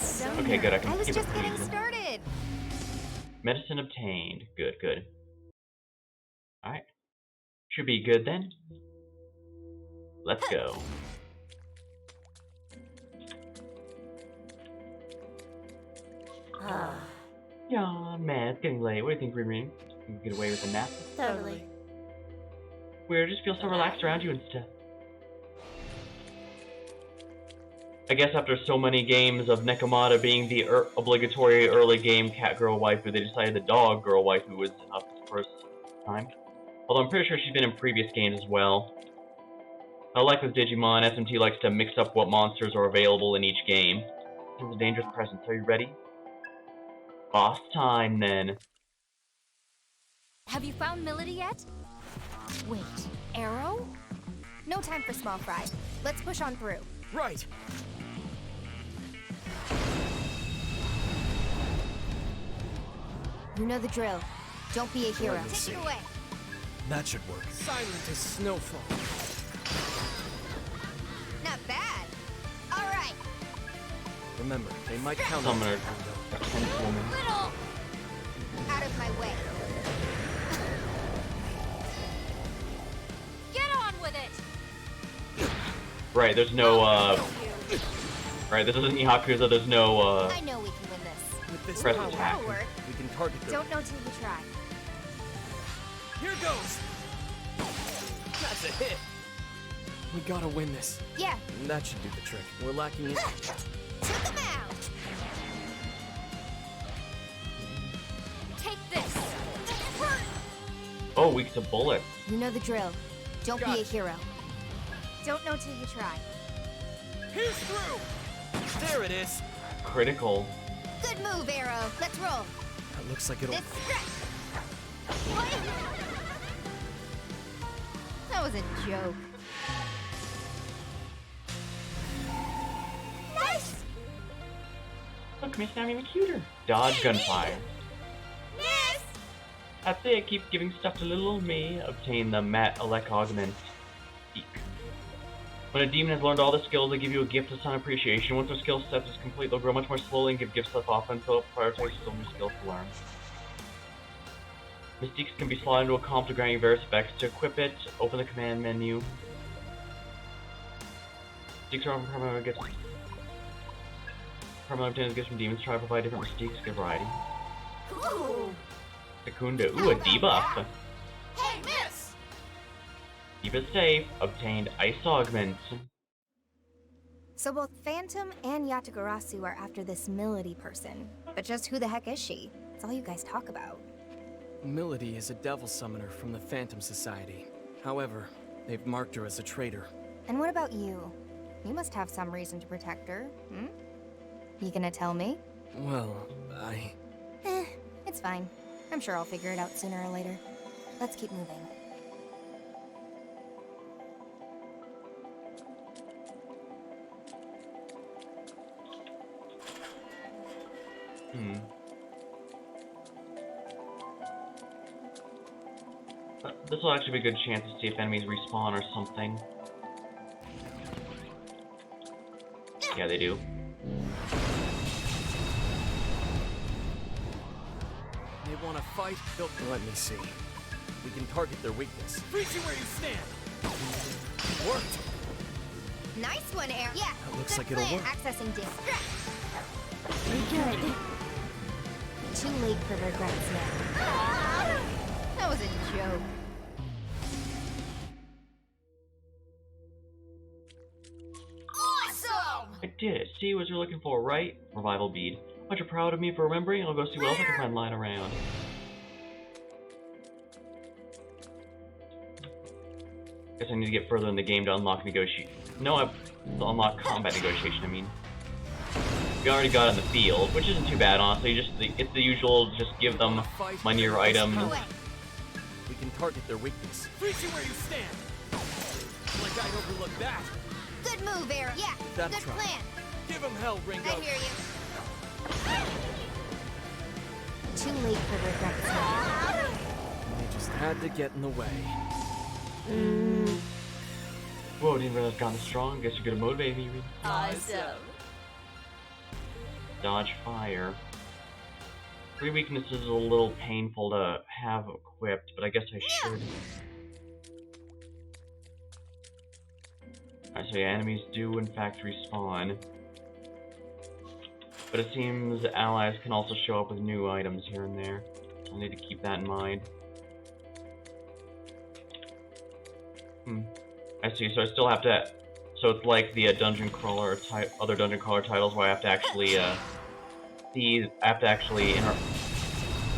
So Okay, good. I can I was keep just it getting pleasing. started. Medicine obtained. Good, good. Alright. Should be good then. Let's go. Yeah, man, it's getting late. What do you think, Rin? You can get away with a nap? Totally. Weird, just feel so relaxed around you and stuff. I guess after so many games of Nekomata being the obligatory early game cat girl waifu, they decided the dog girl waifu was up first time. Although I'm pretty sure she's been in previous games as well. Like with Digimon, SMT likes to mix up what monsters are available in each game. It's a dangerous presence. Are you ready? Boss time, then. Have you found Milady yet? Wait, Arrow? No time for small fry. Let's push on through. Right! You know the drill. Don't be a hero. Let me see. Take it away. That should work. Silent as snowfall. Not bad. All right. Remember, they might count on Summoner. that. Woman. Little. Out of my way. Get on with it! Right, there's no, Right, this isn't Yakuza, there's no, I know we can win this. With this press power, attack. That'll work. we can target them. Don't know till you try. Here goes! That's a hit! We gotta win this. Yeah, That should do the trick. We're lacking it. took him out. Take this! oh, weak to bullets. You know the drill. Don't Got be a it. hero. Don't know till you try. Here's through! There it is! Critical. Good move, Arrow. Let's roll. That looks like it'll... This stretch. What? That was a joke. Nice. Look, Miss Sammy McCuter. Dodge gunfire. Miss. That's it, keep giving stuff to little old me. Obtain the Mat Alec Augment. Eek. When a demon has learned all the skills, they give you a gift of sun appreciation. Once their skill set is complete, they'll grow much more slowly and give gifts of offense, so prioritize some new skills to learn. Mystiques can be slotted into a comp to grant you various effects. To equip it, open the command menu. Mystiques are often permanent gifts. Permanent obtained gifts from demons try to provide different mystiques, give variety. Cool. Secunda, ooh, a debuff. Hey, miss! Diva safe, obtained ice augments. So both Phantom and Yatagarasu are after this Milady person. But just who the heck is she? It's all you guys talk about. Milady is a devil summoner from the Phantom Society. However, they've marked her as a traitor. And what about you? You must have some reason to protect her, hmm? You gonna tell me? Well, It's fine. I'm sure I'll figure it out sooner or later. Let's keep moving. This will actually be a good chance to see if enemies respawn or something. Yeah, they do. they want to fight, they'll... Let me see. We can target their weakness. Freeze you where you stand! Worked! Nice one, Air. Yeah. That looks good like it'll plan. work. Accessing disc. Very good. Too late for regrets now. That was a joke. Awesome! I did it. See what you're looking for, right? Revival bead. Aren't you proud of me for remembering? I'll go see what else I can find lying around. Guess I need to get further in the game to unlock negotiation. No, I've to unlock combat negotiation, I mean. We already got it in the field, which isn't too bad, honestly. It's the usual, just give them money or items. We can target their weakness. Freeze you where you stand! Like I'd overlook that! Good move, Air. Yeah. That's good right. plan. Give him hell, Ringo! I hear you. Too late for regrets now. They just had to get in the way. Whoa, didn't realize I've gotten strong. Guess you're gonna motivate me. Awesome. Dodge fire. 3 weaknesses is a little painful to have equipped, but I guess I should. Alright, so yeah, enemies do in fact respawn. But it seems allies can also show up with new items here and there. I'll need to keep that in mind. I see, so I still have to... So it's like the dungeon crawler other dungeon crawler titles where I have to actually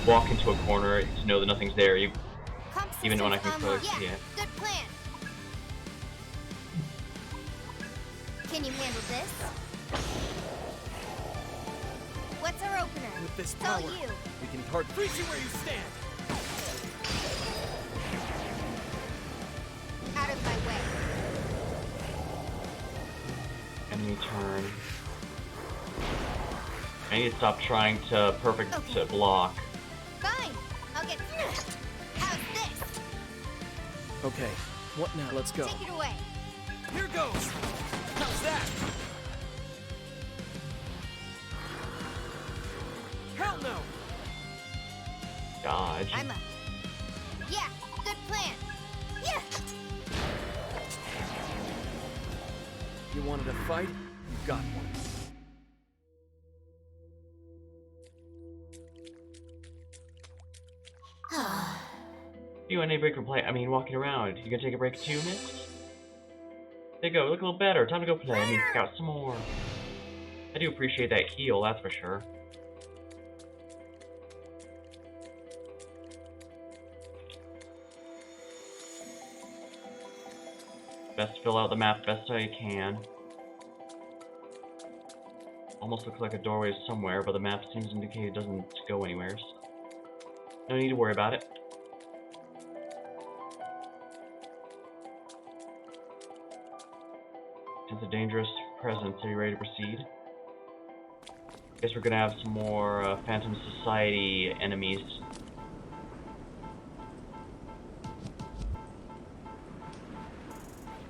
walk into a corner to know that nothing's there, even when I can clearly see it. Good plan. Can you handle this? What's our opener? With this It's all power, you. we can target... Freeze you where you stand! me turn. I need to stop trying to to block. Fine. I'll get through it. How's this? Okay, what now? Let's go. Take it away. Here goes! How's that? Hell no! Dodge. I'm up. Yeah, good plan. Yeah. You wanted a fight? You got one. You want any break from play? I mean, walking around. You gonna take a break too, miss? There you go, look a little better. Time to go play. I mean, scout some more. I do appreciate that heal, that's for sure. Best fill out the map best I can. Almost looks like a doorway somewhere, but the map seems to indicate it doesn't go anywhere. No need to worry about it. It's a dangerous presence. Are you ready to proceed? Guess we're gonna have some more Phantom Society enemies.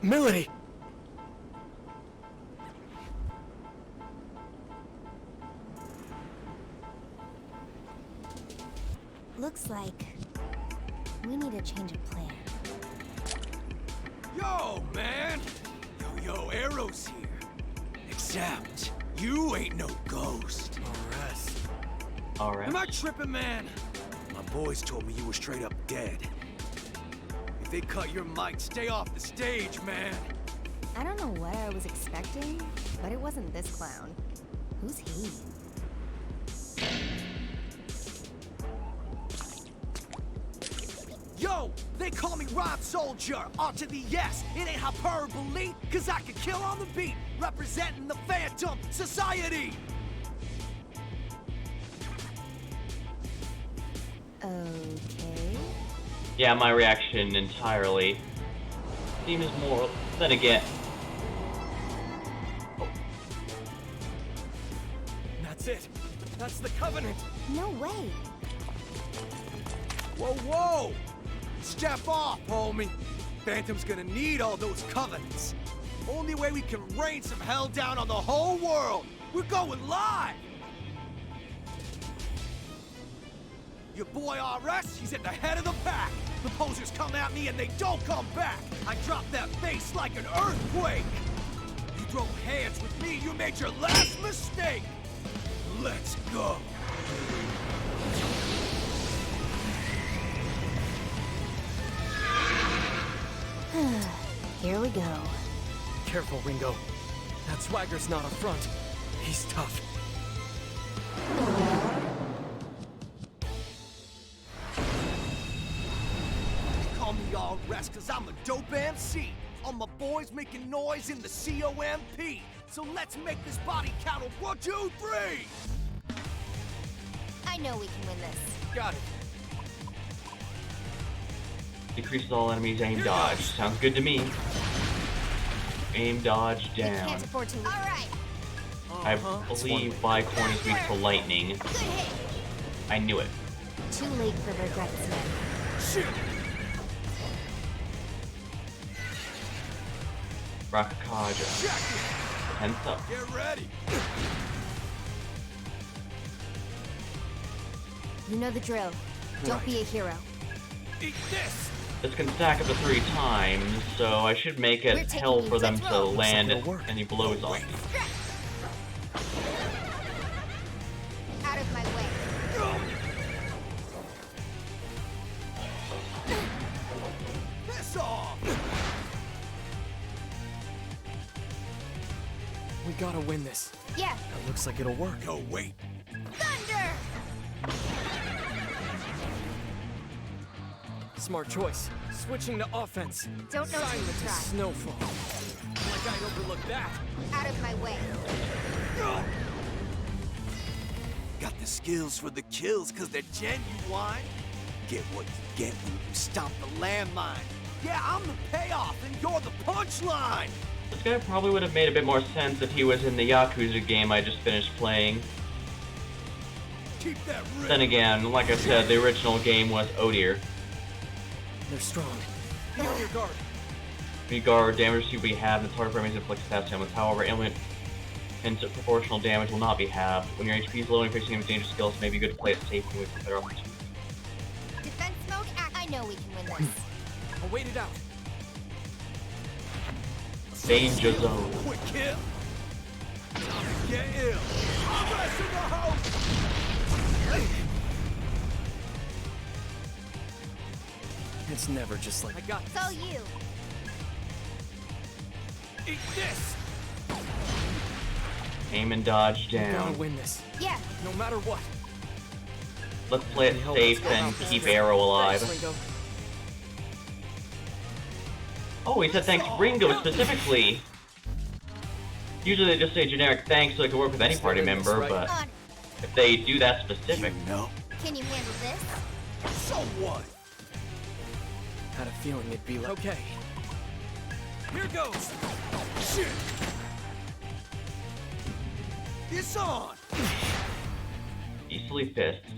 Melody! Looks like we need a change of plan. Yo, man! Yo, Arrow's here. Except, you ain't no ghost. Alright. Am I tripping, man? My boys told me you were straight up dead. If they cut your mic, stay off the stage, man. I don't know what I was expecting, but it wasn't this clown. Who's he? Yo, they call me Rod Soldier, R to the S. It ain't hyperbole, cause I can kill on the beat, representing the Phantom Society. Okay. Yeah, my reaction entirely seems more. Then again. Oh. That's it. That's the Covenant. No way. Whoa, whoa! Step off, homie. Phantom's gonna need all those Covenants. Only way we can rain some hell down on the whole world. We're going live! Your boy RS, he's at the head of the pack. The posers come at me and they don't come back. I drop that bass like an earthquake. You throw hands with me, you made your last mistake. Let's go. Here we go. Careful, Ringo. That swagger's not a front. He's tough. Call me RS cause I'm a dope MC. All my boys making noise in the COMP. So let's make this body count of 1, 2, 3. I know we can win this. Got it. Decreases all enemies aim dodge. Sounds good to me. Aim dodge We down. can't afford to lose. All right. I believe Bicorn is weak to lightning. Good hit. I knew it. Too late for regrets now. Shit. Rakakaja. Check it. Tense up. Get ready. You know the drill. Don't be a hero. Eat this. This can stack up to 3 times, so I should make it We're taking hell you. for them Let's to roll. land Looks like it'll work. any blows on me. Out of my way. Piss off. We gotta win this. Yeah. That looks like it'll work. Yo, wait. Thunder! Smart choice. Switching to offense. Don't know till you Silent as try. snowfall. Like I overlooked that. Out of my way. Got the skills for the kills cause they're genuine. Get what you get when you stomp the landmine. Yeah, I'm the payoff and you're the punchline. This guy probably would have made a bit more sense if he was in the Yakuza game I just finished playing. Keep that real. Then again, like I said, the original game was oh dear. They're strong. Be on your guard. Regard damage to be halved, and target enemies inflict fast damage. However, ailment and proportional damage will not be halved. When your HP is low and facing with dangerous skills, it may be good to play it safe and wait for better opportunities. Defense mode act. I know we can win this. I'll wait it out. Danger zone. Quick kill. Time to get ill. Press in the house. It's never just like... I got It's all you. Eat this. Aim and dodge We gotta down. win this. Yeah. No matter what. Let's play it safe and keep Arrow alive. Thanks, Ringo. Oh, he said thanks Ringo specifically. Usually they just say generic thanks so they can work with any party member, but On. if they do that specific, No. Can you handle this? So what? Had a feeling it'd be like... Okay. Here goes. Shit. It's on. easily fists.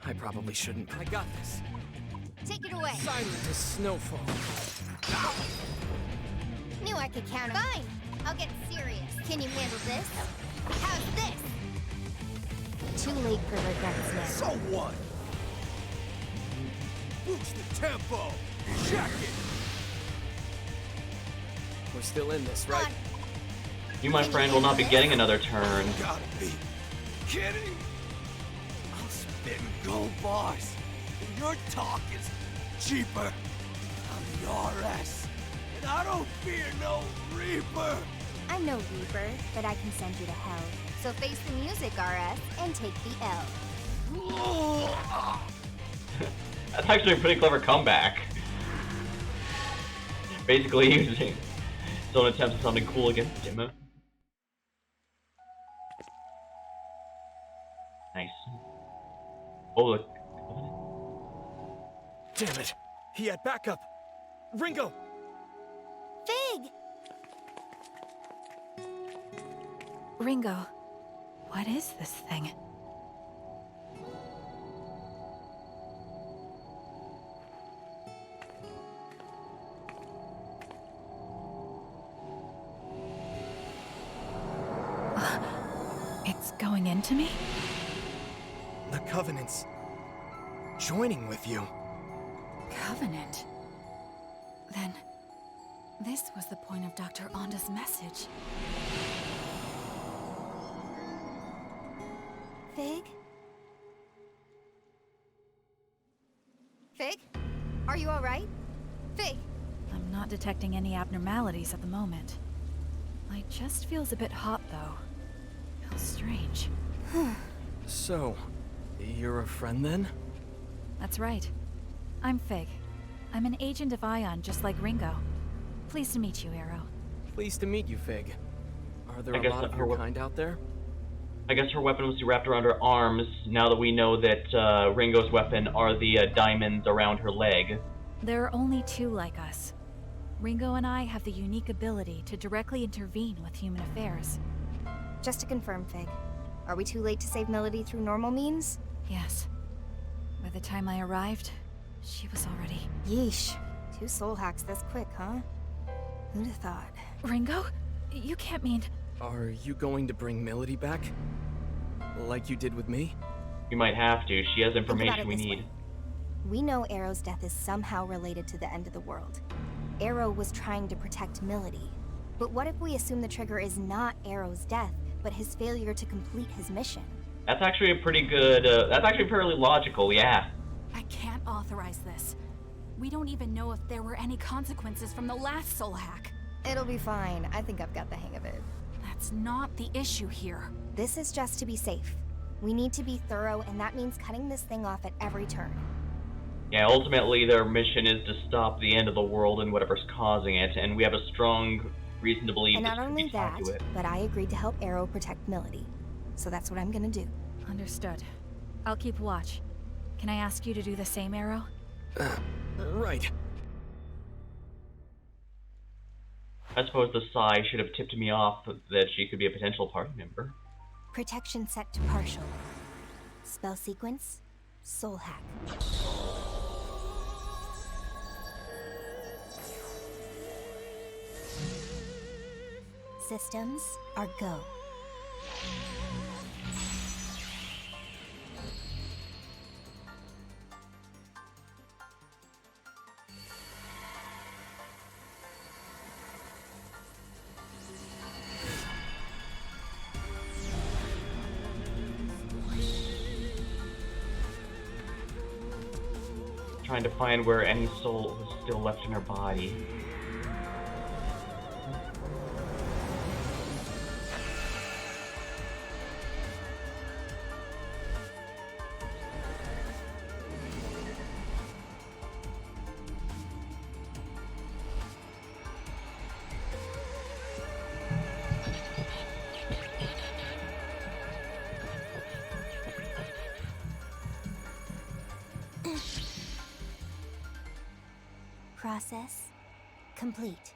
I probably shouldn't. I got this. Take it away. Silent as snowfall. Knew I could count on. Fine. I'll get serious. Can you handle this? How's this? Too late for regrets now. So what? Boost the tempo. Check it. We're still in this, right? You, my friend, will not be getting another turn. Gotta be kidding. I'm spitting gold bars. And your talk is cheaper. I'm the RS. And I don't fear no Reaper. I'm no Reaper, but I can send you to hell. So face the music, RS, and take the L. That's actually a pretty clever comeback. Basically using his own attempts at something cool against him. Nice. Oh, look. Damn it. He had backup. Ringo! Fig! Ringo, what is this thing? It's going into me? The Covenant's joining with you. Covenant? Then, this was the point of Dr. Onda's message. Fig? Fig? Are you alright? Fig! I'm not detecting any abnormalities at the moment. Light just feels a bit hot, though. Feels strange. So, you're a friend then? That's right. I'm Fig. I'm an agent of Ion, just like Ringo. Pleased to meet you, Arrow. Pleased to meet you, Fig. Are there I a guess lot of that your her kind out there? I guess her weapon was wrapped around her arms, now that we know that Ringo's weapon are the diamonds around her leg. There are only two like us. Ringo and I have the unique ability to directly intervene with human affairs. Just to confirm, Fig, are we too late to save Melody through normal means? Yes. By the time I arrived, she was already... Yeesh. 2 soul hacks this quick, huh? Who'd have thought? Ringo? You can't mean... Are you going to bring Melody back? Like you did with me? We might have to. She has Think about information it we this need. way. We know Arrow's death is somehow related to the end of the world. Arrow was trying to protect Melody. But what if we assume the trigger is not Arrow's death, but his failure to complete his mission? That's actually a pretty good, that's actually fairly logical, yeah. I can't authorize this. We don't even know if there were any consequences from the last soul hack. It'll be fine. I think I've got the hang of it. That's not the issue here. This is just to be safe. We need to be thorough, and that means cutting this thing off at every turn. Yeah, ultimately their mission is to stop the end of the world and whatever's causing it, and we have a strong reason to believe And this not could only be tied that, to it. but I agreed to help Arrow protect Melody. So that's what I'm gonna do. Understood. I'll keep watch. Can I ask you to do the same, Arrow? Right. I suppose the sigh should have tipped me off that she could be a potential party member. Protection set to partial. Spell sequence, Soul Hack. Systems are go. Trying to find where any soul is still left in her body. Process complete.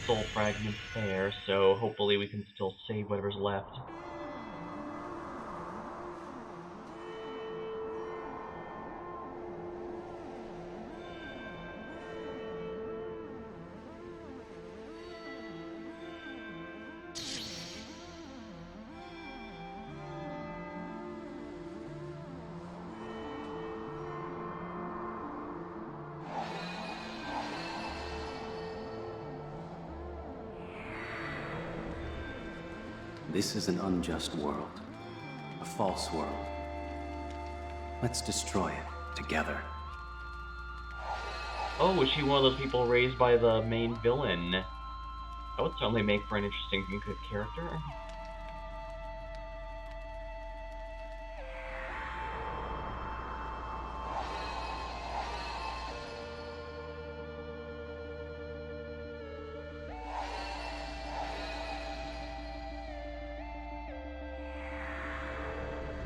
Soul fragments there, so hopefully we can still save whatever's left. This is an unjust world. A false world. Let's destroy it together. Oh, is she one of those people raised by the main villain? That would certainly make for an interesting and good character.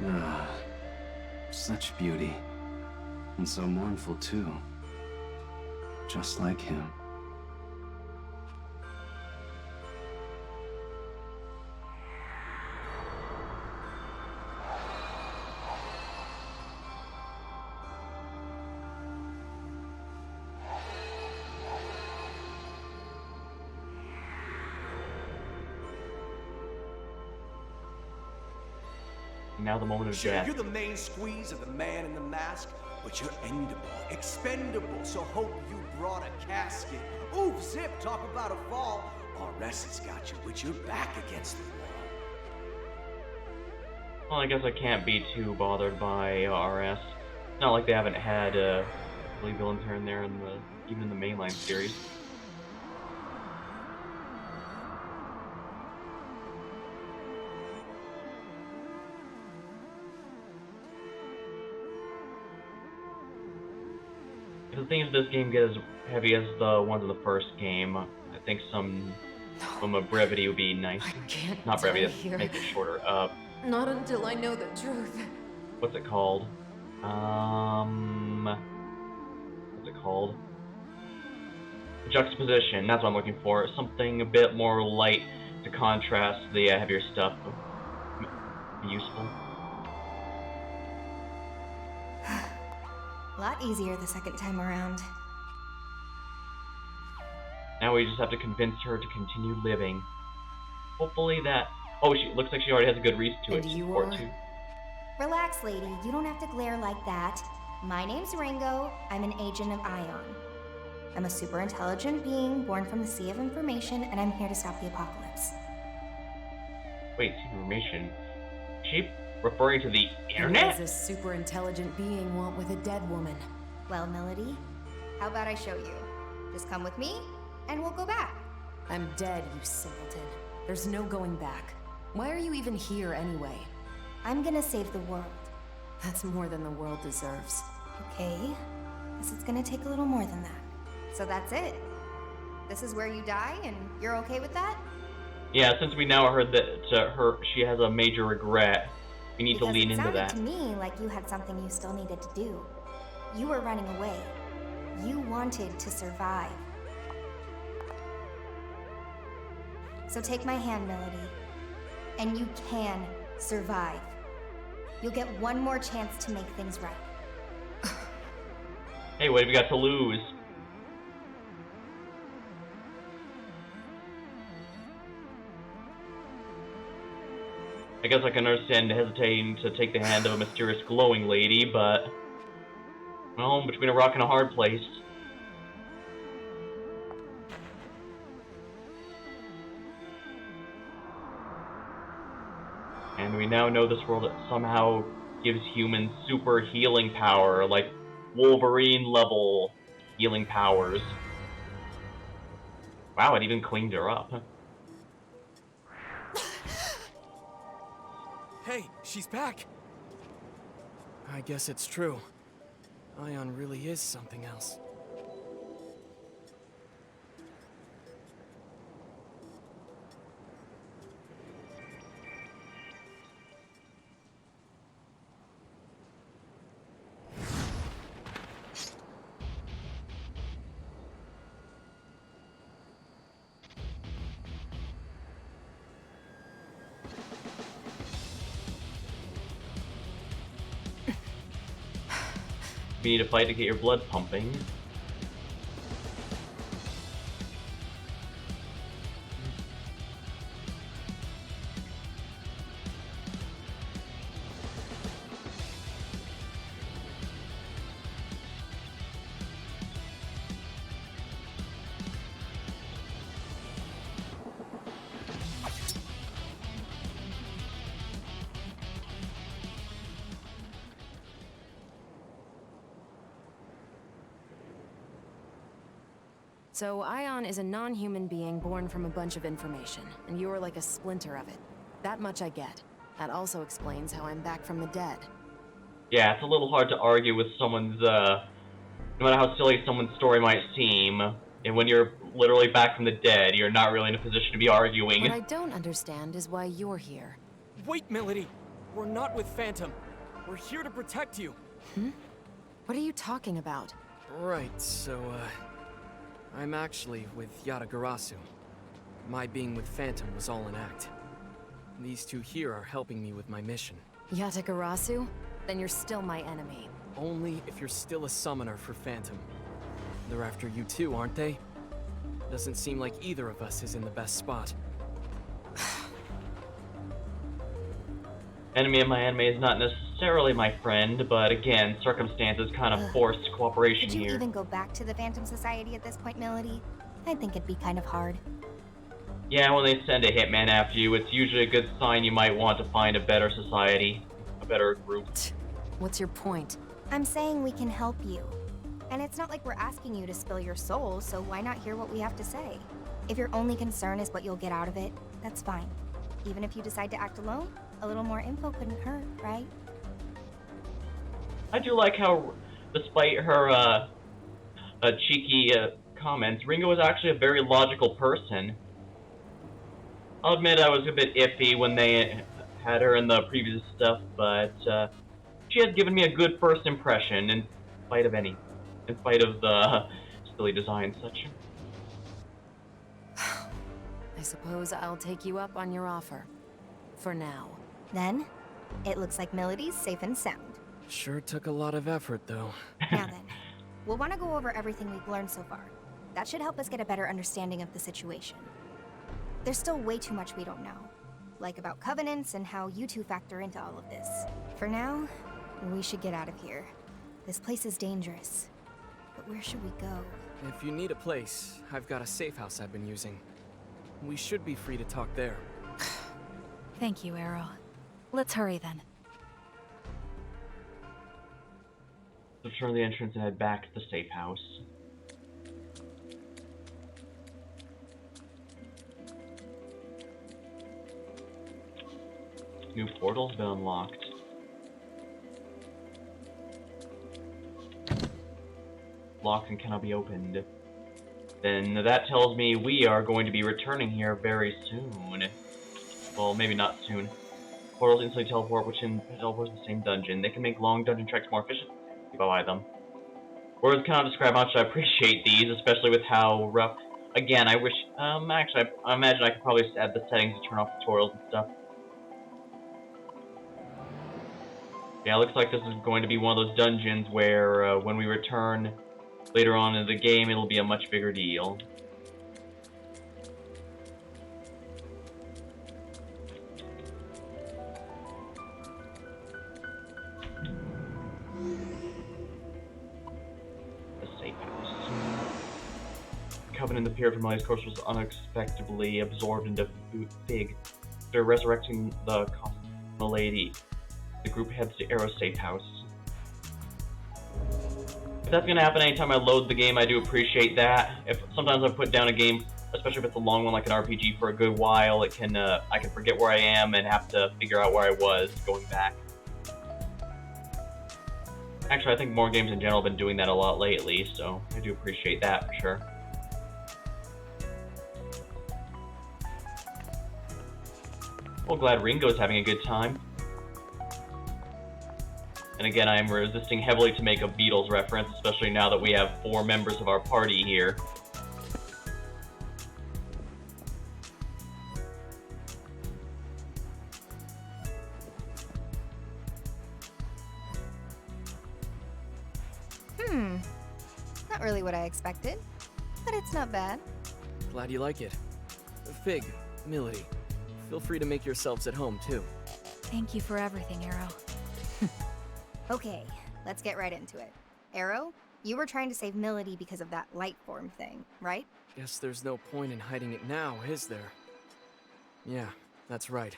Ah, such beauty. And so mournful, too. Just like him. Now the moment of Sure, death. you're the main squeeze of the man in the mask, but you're endable, expendable, so hope you brought a casket. Oof, zip, talk about a fall. RS has got you with your back against the wall. Well, I guess I can't be too bothered by RS. Not like they haven't had silly villains here and there in even in the mainline series. The thing is, this game gets as heavy as the ones in the first game. I think some brevity would be nice. I can't Not brevity, here. make it shorter. Not until I know the truth. What's it called? What's it called? Juxtaposition, that's what I'm looking for. Something a bit more light to contrast the heavier stuff. Be useful. A lot easier the second time around. Now we just have to convince her to continue living. Hopefully that... Oh, she looks like she already has a good reason to it. And you Support are? too. Relax, lady. You don't have to glare like that. My name's Ringo. I'm an agent of Ion. I'm a super intelligent being born from the sea of information, and I'm here to stop the apocalypse. Wait, information? Is she referring to the What internet? does a super intelligent being want with a dead woman? Well, Melody, how about I show you? Just come with me, and we'll go back. I'm dead, you simpleton. There's no going back. Why are you even here anyway? I'm gonna save the world. That's more than the world deserves. Okay, guess it's gonna take a little more than that. So that's it. This is where you die, and you're okay with that? Yeah, since we now heard that she has a major regret, we need to lean into that. It sounded to me like you had something you still needed to do. You were running away. You wanted to survive. So take my hand, Melody. And you can survive. You'll get one more chance to make things right. Hey, what have you got to lose? I guess I can understand hesitating to take the hand of a mysterious glowing lady, but... well, between a rock and a hard place. And we now know this world somehow gives humans super healing power, like Wolverine-level healing powers. Wow, it even cleaned her up. Hey, she's back! I guess it's true. Ion really is something else. You need to fight to get your blood pumping. So, Ion is a non-human being born from a bunch of information, and you're like a splinter of it. That much I get. That also explains how I'm back from the dead. Yeah, it's a little hard to argue with someone's, no matter how silly someone's story might seem, and when you're literally back from the dead, you're not really in a position to be arguing. What I don't understand is why you're here. Wait, Melody! We're not with Phantom. We're here to protect you. Hmm? What are you talking about? Right, so, I'm actually with Yatagarasu. My being with Phantom was all an act. These two here are helping me with my mission. Yatagarasu? Then you're still my enemy. Only if you're still a summoner for Phantom. They're after you too, aren't they? Doesn't seem like either of us is in the best spot. Enemy of my enemy is not necessarily my friend, but again, circumstances kind of forced cooperation Could you here. even go back to the Phantom Society at this point, Melody? I think it'd be kind of hard. Yeah, when they send a hitman after you, it's usually a good sign you might want to find a better society, a better group. What's your point? I'm saying we can help you. And it's not like we're asking you to spill your soul, so why not hear what we have to say? If your only concern is what you'll get out of it, that's fine. Even if you decide to act alone, a little more info couldn't hurt, right? I do like how, despite her cheeky comments, Ringo is actually a very logical person. I'll admit I was a bit iffy when they had her in the previous stuff, but she has given me a good first impression in spite of the silly design and such. I suppose I'll take you up on your offer. For now. Then, it looks like Melody's safe and sound. Sure took a lot of effort, though. Now then, we'll want to go over everything we've learned so far. That should help us get a better understanding of the situation. There's still way too much we don't know. Like about covenants and how you two factor into all of this. For now, we should get out of here. This place is dangerous. But where should we go? If you need a place, I've got a safe house I've been using. We should be free to talk there. Thank you, Arrow. Let's hurry then. Let's turn the entrance and head back to the safe house. New portal's been unlocked. Locked and cannot be opened. Then that tells me we are going to be returning here very soon. Well, maybe not soon. Portals instantly teleport, which teleports in the same dungeon. They can make long dungeon treks more efficient. Keep by them. Words cannot describe how much I appreciate these, especially with how rough again, I wish, actually, I imagine I could probably just add the settings to turn off tutorials and stuff. Yeah, it looks like this is going to be one of those dungeons where, when we return later on in the game, it'll be a much bigger deal. Covenant appeared from all these course was unexpectedly absorbed into Fig. After resurrecting the Cosmo Lady, the group heads to Arrow's safe house. If that's gonna happen anytime I load the game, I do appreciate that. If sometimes I put down a game, especially if it's a long one like an RPG for a good while, it can I can forget where I am and have to figure out where I was going back. Actually, I think more games in general have been doing that a lot lately, so I do appreciate that for sure. Well, glad Ringo's having a good time. And again, I am resisting heavily to make a Beatles reference, especially now that we have 4 members of our party here. Not really what I expected, but it's not bad. Glad you like it. Fig, Milady, feel free to make yourselves at home, too. Thank you for everything, Arrow. Okay, let's get right into it. Arrow, you were trying to save Milady because of that light form thing, right? Guess there's no point in hiding it now, is there? Yeah, that's right.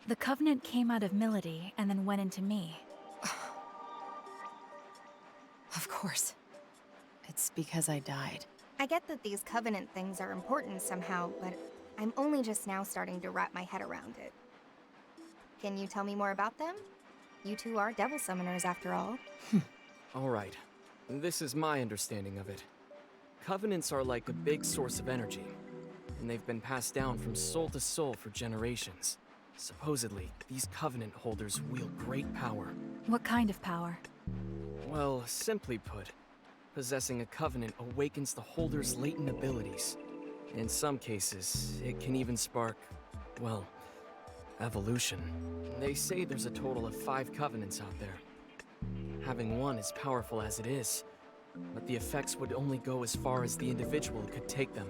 The Covenant came out of Milady and then went into me. Of course. It's because I died. I get that these Covenant things are important somehow, but I'm only just now starting to wrap my head around it. Can you tell me more about them? You two are devil summoners after all. Alright, this is my understanding of it. Covenants are like a big source of energy, and they've been passed down from soul to soul for generations. Supposedly, these Covenant holders wield great power. What kind of power? Well, simply put, possessing a Covenant awakens the holder's latent abilities. In some cases, it can even spark, well, evolution. They say there's a total of 5 Covenants out there. Having one is powerful as it is, but the effects would only go as far as the individual could take them.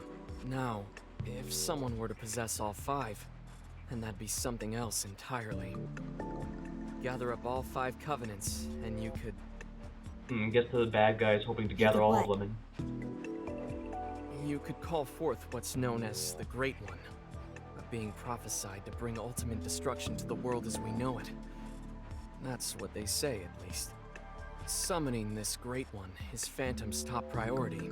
Now, if someone were to possess all 5, then that'd be something else entirely. Gather up all 5 Covenants, and you could... Guess the bad guy's hoping to gather all of them You could call forth what's known as the Great One, a being prophesied to bring ultimate destruction to the world as we know it. That's what they say, at least. Summoning this Great One is Phantom's top priority.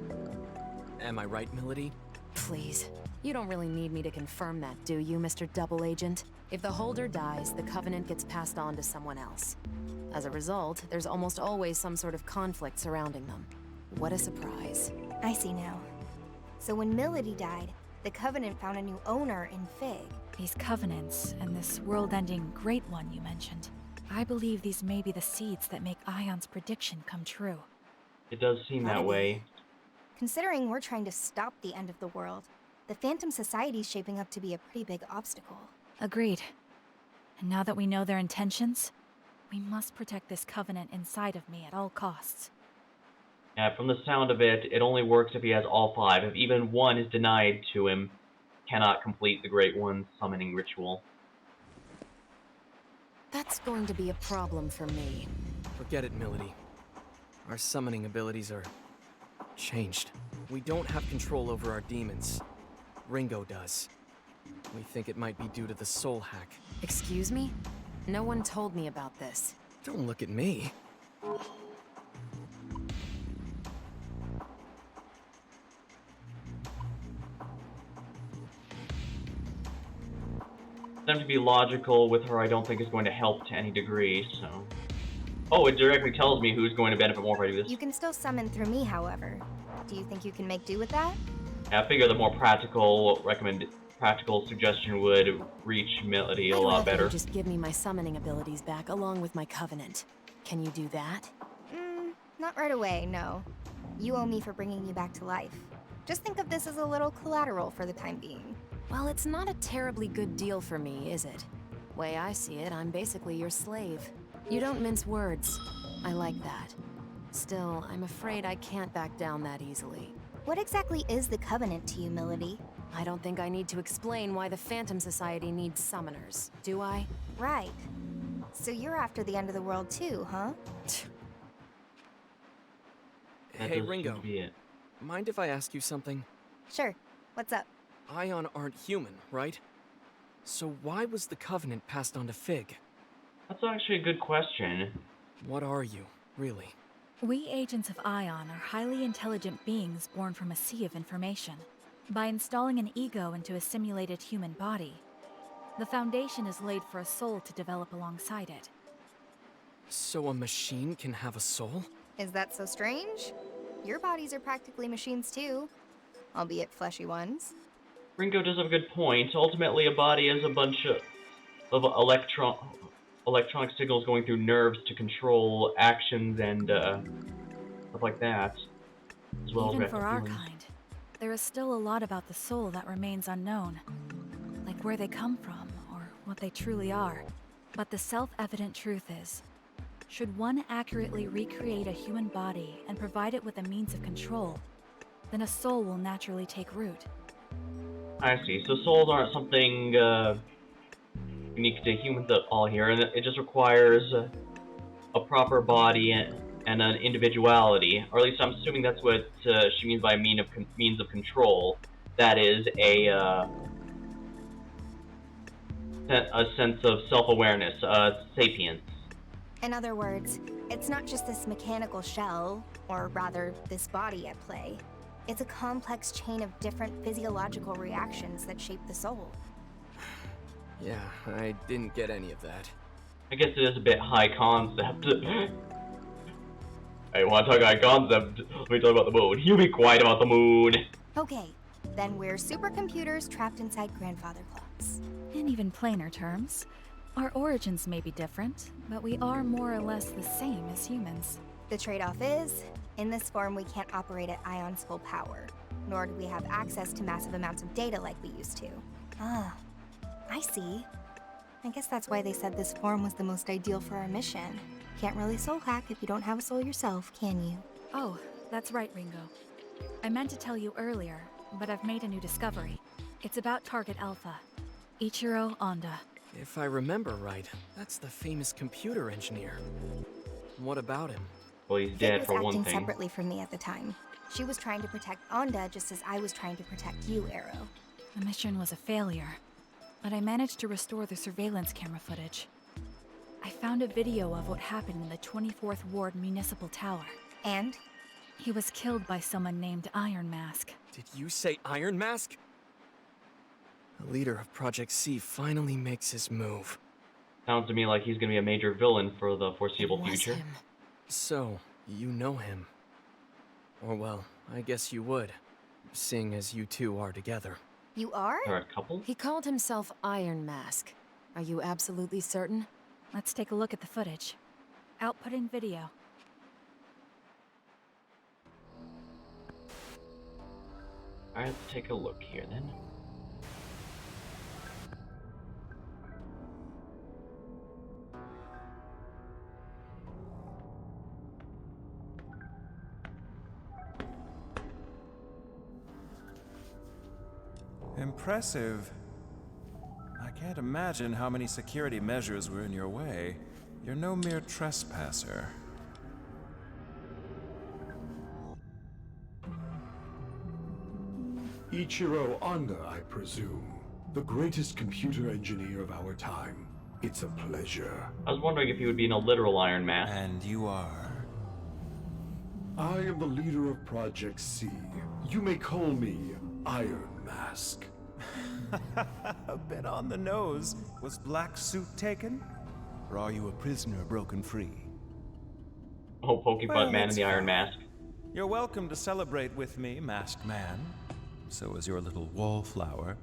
Am I right, Milady? Please. You don't really need me to confirm that, do you, Mr. Double Agent? If the holder dies, the Covenant gets passed on to someone else. As a result, there's almost always some sort of conflict surrounding them. What a surprise. I see now. So when Milady died, the Covenant found a new owner in Fig. These Covenants and this world-ending Great One you mentioned. I believe these may be the seeds that make Ion's prediction come true. It does seem that way. Considering we're trying to stop the end of the world, the Phantom Society's shaping up to be a pretty big obstacle. Agreed. And now that we know their intentions, we must protect this Covenant inside of me at all costs. Yeah, from the sound of it, it only works if he has all 5. If even one is denied to him, cannot complete the Great One's summoning ritual. That's going to be a problem for me. Forget it, Milady. Our summoning abilities are... changed. We don't have control over our demons. Ringo does. We think it might be due to the soul hack. Excuse me? No one told me about this. Don't look at me. For them to be logical with her, I don't think is going to help to any degree, so... Oh, it directly tells me who's going to benefit more if I do this. You can still summon through me, however. Do you think you can make do with that? Yeah, I figure the more practical suggestion would reach Milady a lot better. You just give me my summoning abilities back along with my Covenant. Can you do that? Not right away, no. You owe me for bringing you back to life. Just think of this as a little collateral for the time being. Well, it's not a terribly good deal for me, is it? Way I see it, I'm basically your slave. You don't mince words. I like that. Still, I'm afraid I can't back down that easily. What exactly is the Covenant to you, Milady? I don't think I need to explain why the Phantom Society needs summoners, do I? Right. So you're after the end of the world too, huh? Hey, Ringo. Mind if I ask you something? Sure. What's up? Ion aren't human, right? So why was the Covenant passed on to Fig? That's actually a good question. What are you, really? We agents of Ion are highly intelligent beings born from a sea of information. By installing an ego into a simulated human body, the foundation is laid for a soul to develop alongside it. So a machine can have a soul? Is that so strange? Your bodies are practically machines too, albeit fleshy ones. Ringo does have a good point. Ultimately, a body is a bunch of electronic signals going through nerves to control actions and stuff like that. As well Even as for our kind, there is still a lot about the soul that remains unknown. Like where they come from, or what they truly are. But the self-evident truth is, should one accurately recreate a human body and provide it with a means of control, then a soul will naturally take root. I see. So souls aren't something unique to humans at all here, and it just requires a proper body and an individuality, or at least I'm assuming that's what she means by means of control. That is a sense of self-awareness, sapience. In other words, it's not just this mechanical shell, or rather, this body at play. It's a complex chain of different physiological reactions that shape the soul. Yeah, I didn't get any of that. I guess it is a bit high concept. Hey, wanna talk high concept? Let me talk about the moon. You be quiet about the moon! Okay, then we're supercomputers trapped inside grandfather clocks. In even plainer terms, our origins may be different, but we are more or less the same as humans. The trade-off is, in this form we can't operate at Ion's full power, nor do we have access to massive amounts of data like we used to. Ah, I see. I guess that's why they said this form was the most ideal for our mission. Can't really soul hack if you don't have a soul yourself, can you? Oh, that's right, Ringo. I meant to tell you earlier, but I've made a new discovery. It's about Target Alpha, Ichiro Honda. If I remember right, that's the famous computer engineer. What about him? Well, he's dead for one thing. Fig was acting separately from me at the time. She was trying to protect Onda just as I was trying to protect you, Arrow. The mission was a failure, but I managed to restore the surveillance camera footage. I found a video of what happened in the 24th Ward Municipal Tower. And? He was killed by someone named Iron Mask. Did you say Iron Mask? The leader of Project C finally makes his move. Sounds to me like he's gonna be a major villain for the foreseeable future. Him. So, you know him. Or well, I guess you would, seeing as you two are together. You are? They're a couple? He called himself Iron Mask. Are you absolutely certain? Let's take a look at the footage. Outputting video. Alright, let's take a look here then. Impressive. I can't imagine how many security measures were in your way. You're no mere trespasser. Ichiro Honda, I presume. The greatest computer engineer of our time. It's a pleasure. I was wondering if he would be in a literal Iron Mask. And you are? I am the leader of Project C. You may call me Iron Mask. A bit on the nose. Was Black Suit taken? Or are you a prisoner broken free? Oh, Pokey Butt Man in the Iron Mask. You're welcome to celebrate with me, Masked Man. So is your little wallflower.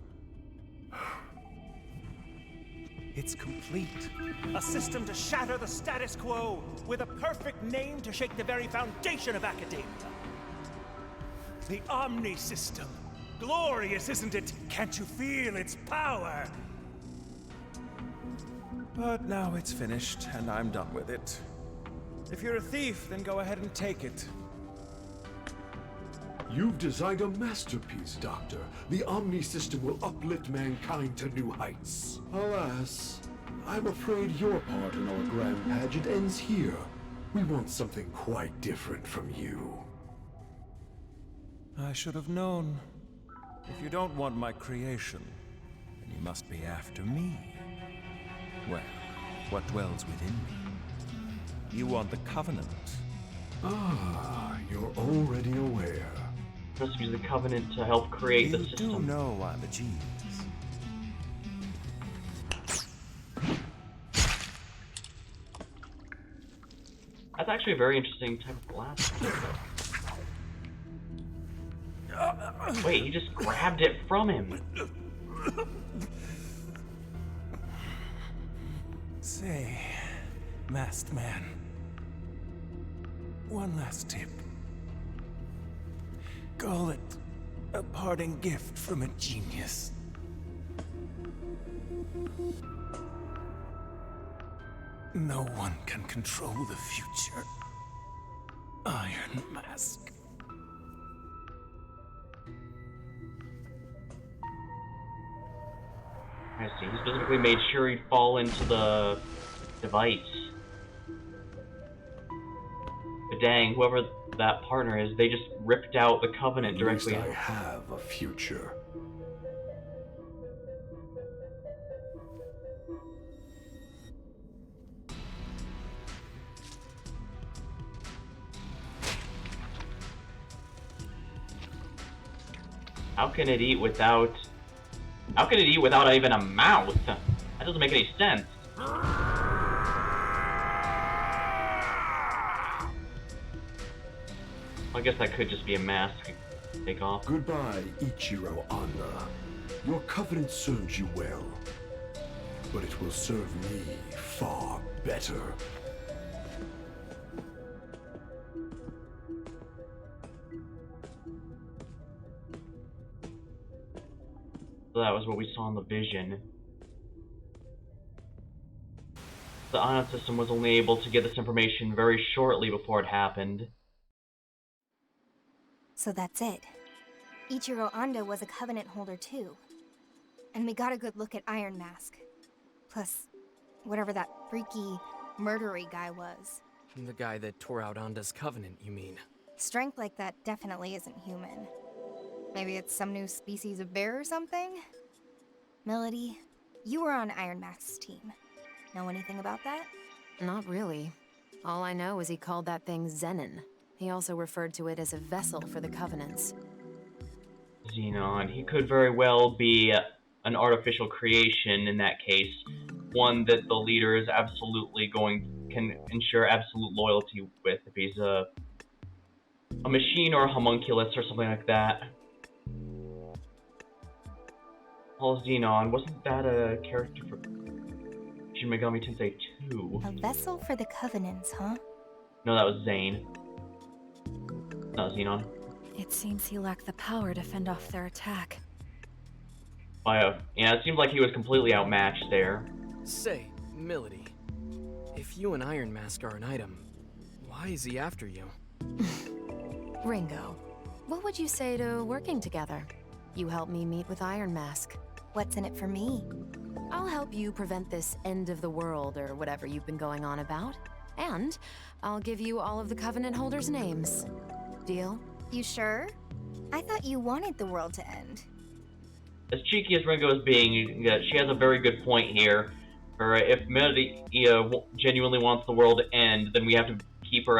It's complete. A system to shatter the status quo, with a perfect name to shake the very foundation of academia. The Omni System. Glorious, isn't it? Can't you feel its power? But now it's finished, and I'm done with it. If you're a thief, then go ahead and take it. You've designed a masterpiece, Doctor. The Omni System will uplift mankind to new heights. Alas, I'm afraid your part in our grand pageant ends here. We want something quite different from you. I should have known. If you don't want my creation, then you must be after me. Well, what dwells within me? You want the Covenant. Ah, you're already aware. Must use the Covenant to help create the You system. do know I'm a genius. That's actually a very interesting type of blast. Wait, he just grabbed it from him. Say, masked man, one last tip. Call it a parting gift from a genius. No one can control the future. Iron Mask. I see. He specifically made sure he'd fall into the device. But dang, whoever that partner is, they just ripped out the Covenant directly. At least I have a future. How can it eat without... How can it eat without even a mouth? That doesn't make any sense. I guess that could just be a mask. Take off. Goodbye, Ichiro Anda. Your Covenant serves you well, but it will serve me far better. So that was what we saw in the vision. The Ion system was only able to get this information very shortly before it happened. So that's it. Ichiro Anda was a Covenant holder too. And we got a good look at Iron Mask. Plus, whatever that freaky, murdery guy was. The guy that tore out Anda's Covenant, you mean? Strength like that definitely isn't human. Maybe it's some new species of bear or something? Melody, you were on Iron Mask's team. Know anything about that? Not really. All I know is he called that thing Zenon. He also referred to it as a vessel for the Covenants. Xenon, he could very well be an artificial creation in that case. One that the leader is absolutely can ensure absolute loyalty with if he's a machine or a homunculus or something like that. Paul Xenon, wasn't that a character for Shin Megami Tensei 2? A vessel for the Covenants, huh? No, that was Zane. Not Xenon. It seems he lacked the power to fend off their attack. Yeah, it seems like he was completely outmatched there. Say, Melody, if you and Iron Mask are an item, why is he after you? Ringo, what would you say to working together? You help me meet with Iron Mask. What's in it for me? I'll help you prevent this end of the world or whatever you've been going on about. And I'll give you all of the Covenant holders' names. Deal? You sure? I thought you wanted the world to end. As cheeky as Ringo is being, she has a very good point here. Or if Melody genuinely wants the world to end, then we have to keep her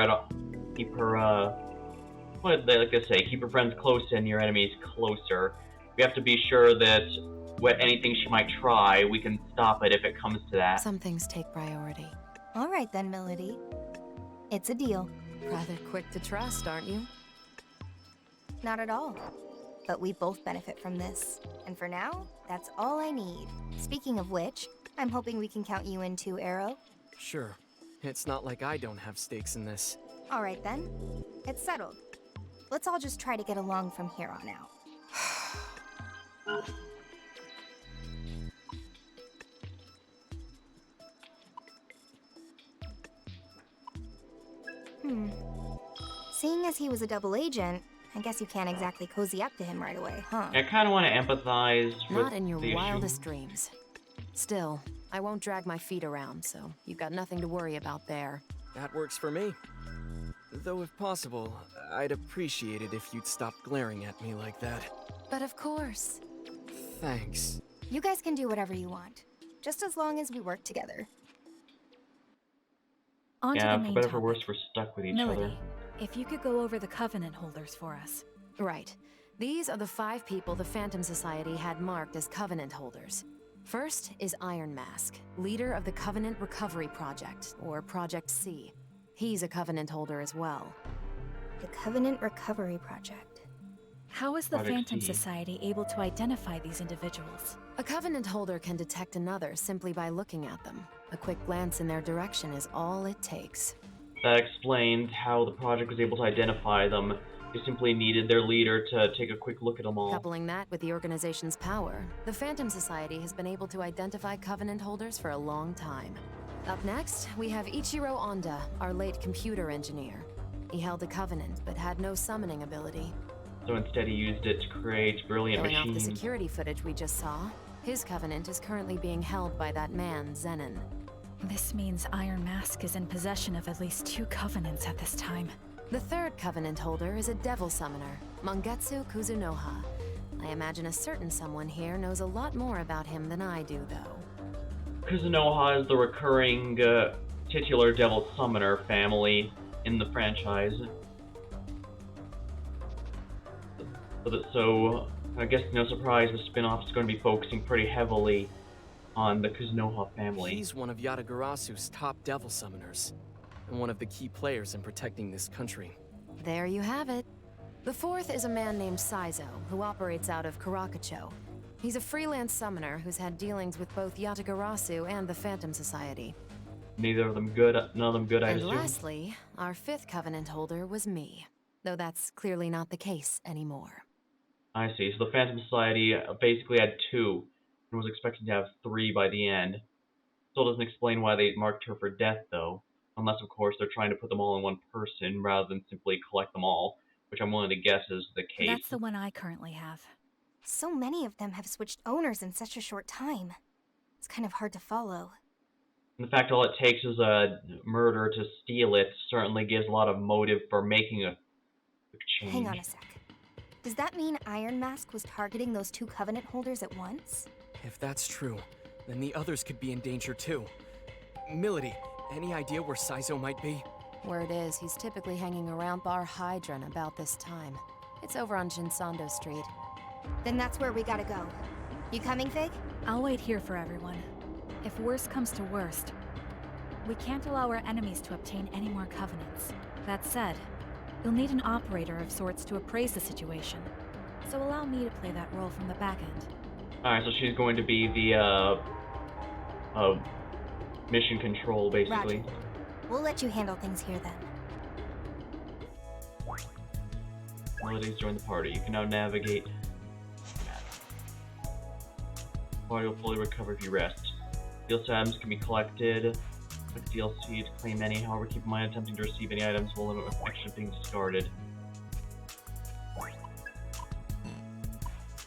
what they like to say, keep your friends close and your enemies closer. We have to be sure that anything she might try, we can stop it if it comes to that. Some things take priority. All right then, Melody. It's a deal. Rather quick to trust, aren't you? Not at all. But we both benefit from this. And for now, that's all I need. Speaking of which, I'm hoping we can count you in too, Arrow. Sure. It's not like I don't have stakes in this. All right then. It's settled. Let's all just try to get along from here on out. Seeing as he was a double agent, I guess you can't exactly cozy up to him right away, huh? I kind of want to empathize with Not in your the wildest issue. dreams. Still, I won't drag my feet around, so you've got nothing to worry about there. That works for me. Though if possible, I'd appreciate it if you'd stop glaring at me like that. But of course. Thanks. You guys can do whatever you want, just as long as we work together. On to Yeah, the for main better or topic. for worse, we're stuck with each Melody, other. if you could go over the Covenant holders for us. Right. These are the 5 people the Phantom Society had marked as Covenant holders. First is Iron Mask, leader of the Covenant Recovery Project, or Project C. He's a Covenant holder as well. The Covenant Recovery Project. How is the Project Phantom C. Society able to identify these individuals? A Covenant holder can detect another simply by looking at them. A quick glance in their direction is all it takes. That explains how the project was able to identify them. They simply needed their leader to take a quick look at them all. Coupling that with the organization's power, the Phantom Society has been able to identify Covenant holders for a long time. Up next, we have Ichiro Onda, our late computer engineer. He held a Covenant, but had no summoning ability. So instead he used it to create brilliant Going off the machines. security footage we just saw, his Covenant is currently being held by that man, Zenon. This means Iron Mask is in possession of at least 2 Covenants at this time. The third Covenant holder is a Devil Summoner, Mangetsu Kuzunoha. I imagine a certain someone here knows a lot more about him than I do, though. Kuzunoha is the recurring titular Devil Summoner family in the franchise. So I guess no surprise the spin-off is going to be focusing pretty heavily on the Kuzunoha family. He's one of Yatagarasu's top devil summoners, and one of the key players in protecting this country. There you have it. The fourth is a man named Saizo, who operates out of Karakacho. He's a freelance summoner who's had dealings with both Yatagarasu and the Phantom Society. Neither of them good, none of them good, I And assume. lastly, our 5th Covenant holder was me, though that's clearly not the case anymore. I see. So the Phantom Society basically had 2, and was expecting to have 3 by the end. Still doesn't explain why they marked her for death, though. Unless, of course, they're trying to put them all in one person rather than simply collect them all, which I'm willing to guess is the case. That's the one I currently have. So many of them have switched owners in such a short time. It's kind of hard to follow. And the fact all it takes is a murder to steal it certainly gives a lot of motive for making a quick change. Hang on a sec. Does that mean Iron Mask was targeting those 2 Covenant holders at once? If that's true, then the others could be in danger too. Milady, any idea where Saizo might be? Word is, he's typically hanging around Bar Hydron about this time. It's over on Shinsando Street. Then that's where we gotta go. You coming, Fig? I'll wait here for everyone. If worst comes to worst, we can't allow our enemies to obtain any more Covenants. That said, you'll need an operator of sorts to appraise the situation. So allow me to play that role from the back end. Alright, so she's going to be the, mission control, basically. Roger. We'll let you handle things here then. Melody's joined the party. You can now navigate. Body will fully recover if you rest. DLC items can be collected. Click DLC to claim any. However, keep in mind attempting to receive any items will limit extra being discarded.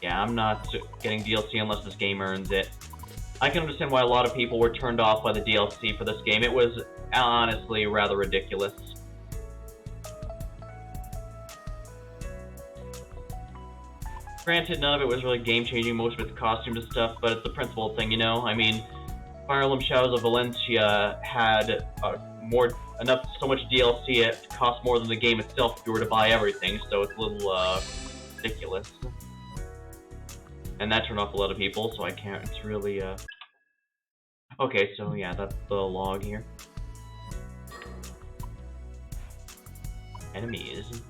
Yeah, I'm not getting DLC unless this game earns it. I can understand why a lot of people were turned off by the DLC for this game. It was honestly rather ridiculous. Granted, none of it was really game-changing, most of it's costumes and stuff, but it's the principle thing, you know? I mean, Fire Emblem Shadows of Valencia had so much DLC it cost more than the game itself if you were to buy everything, so it's a little ridiculous. And that turned off a lot of people, so I can't, it's really, Okay, so yeah, that's the log here. Enemies.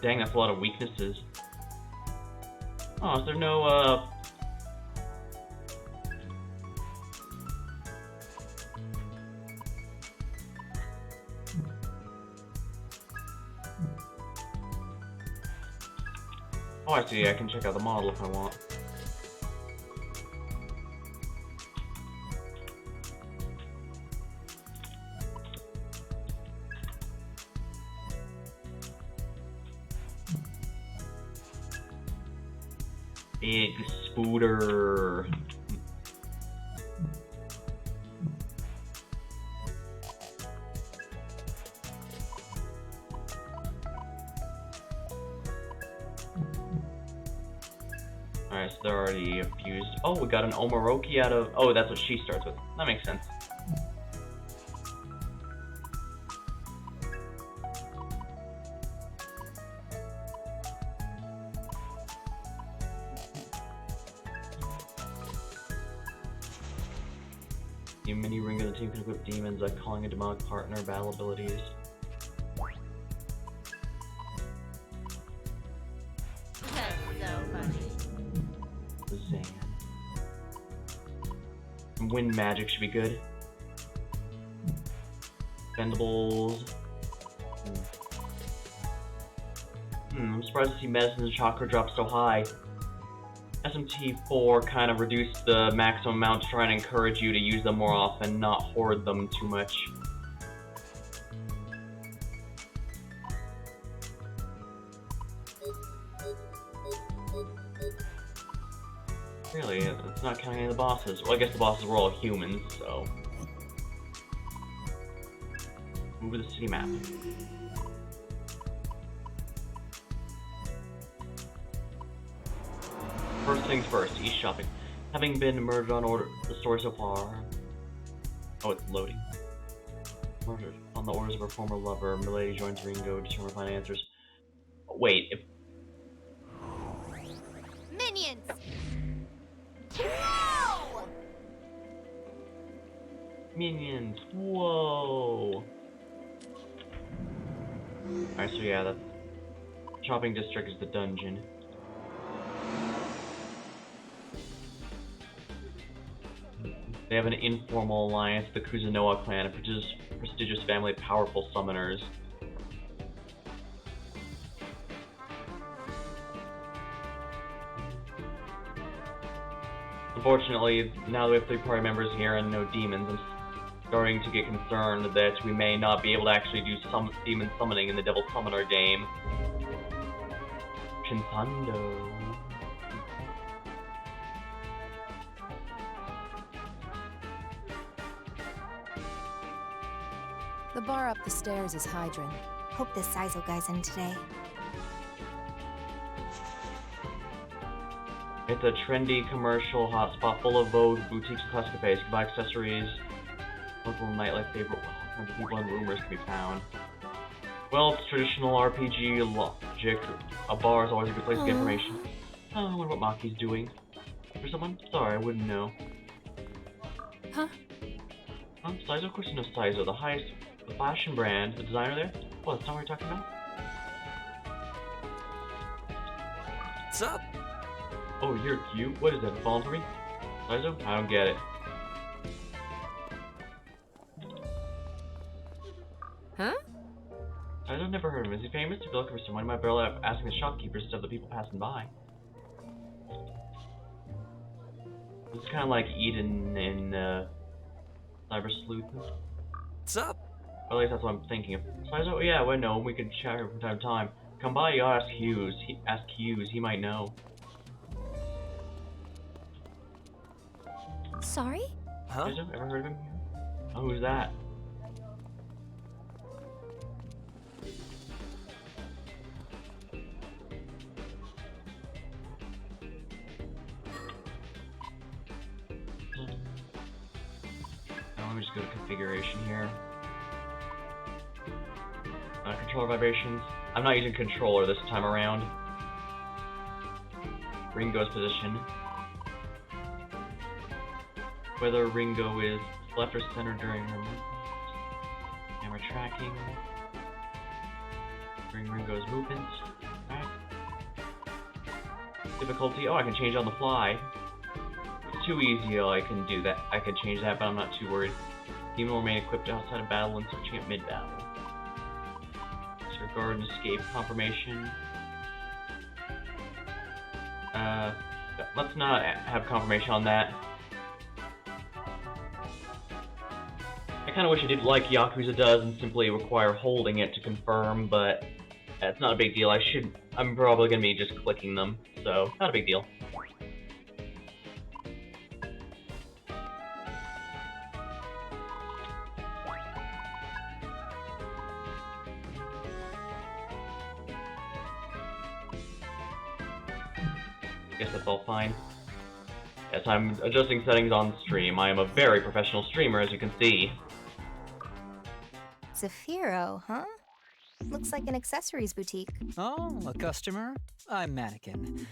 Dang, that's a lot of weaknesses. Oh, is there no, Oh, I see. I can check out the model if I want. Big Spooter. Alright, so they're already fused. Oh, we got an Omaroki out of... Oh, that's what she starts with. That makes sense. The mini ring of the team can equip demons by calling a demonic partner, battle abilities. That's so funny. Zan. Wind magic should be good. Bendables. I'm surprised to see medicine and chakra drop so high. SMT 4 kind of reduced the maximum amount to try and encourage you to use them more often, not hoard them too much. Really, it's not counting any of the bosses. Well, I guess the bosses were all humans, so... Move to the city map. First things first, East shopping. Having been murdered on the story so far... Oh, it's loading. Murdered on the orders of her former lover, Milady joins Ringo to determine find answers. Wait, if... Minions! Whoa! Minions, whoa! Alright, so yeah, the shopping district is the dungeon. They have an informal alliance, the Kuzunoa clan, a prestigious family of powerful summoners. Unfortunately, now that we have 3 party members here and no demons, I'm starting to get concerned that we may not be able to actually do some demon summoning in the Devil Summoner game. Shinsando. The bar up the stairs is Hydran. Hope this Saizo guy's in today. It's a trendy commercial hotspot full of vogue boutiques and classic cafes. You can buy accessories, local nightlife favorite, all kinds of people and rumors can be found. Well, it's traditional RPG logic. A bar is always a good place to get information. Oh, I wonder what Maki's doing. For someone? Sorry, I wouldn't know. Huh? Saizo? Of course you know Saizo, the fashion brand, the designer there? Oh, that's not what you're talking about? What's up? Oh, you're cute. What is that, falling for me? Saizo? I don't get it. Huh? I've never heard of him. Is he famous? If you're looking for someone, you might be asking the shopkeepers instead of the people passing by. This is kind of like Eden in Cyber Sleuth. What's up? Or at least that's what I'm thinking of. Saizo? Oh, yeah, well, no, we can chat here from time to time. Come by, you ask Hughes. Ask Hughes, he might know. Sorry? Huh? Saizo? Ever heard of him? Oh, who's that? Let me just go to configuration here. Controller vibrations. I'm not using controller this time around. Ringo's position. Whether Ringo is left or center during her movement. Camera tracking. During Ringo's movements. Right. Difficulty. Oh, I can change on the fly. It's too easy. I can do that. I can change that, but I'm not too worried. Demon will remain equipped outside of battle and switching at mid-battle. Disregard and escape confirmation. Let's not have confirmation on that. I kind of wish I did like Yakuza does and simply require holding it to confirm, but it's not a big deal. I'm probably gonna be just clicking them, so not a big deal. Guess that's all fine. Yes, I'm adjusting settings on stream. I am a very professional streamer, as you can see. Zafiro, huh? Looks like an accessories boutique. Oh, a customer? I'm Mannequin.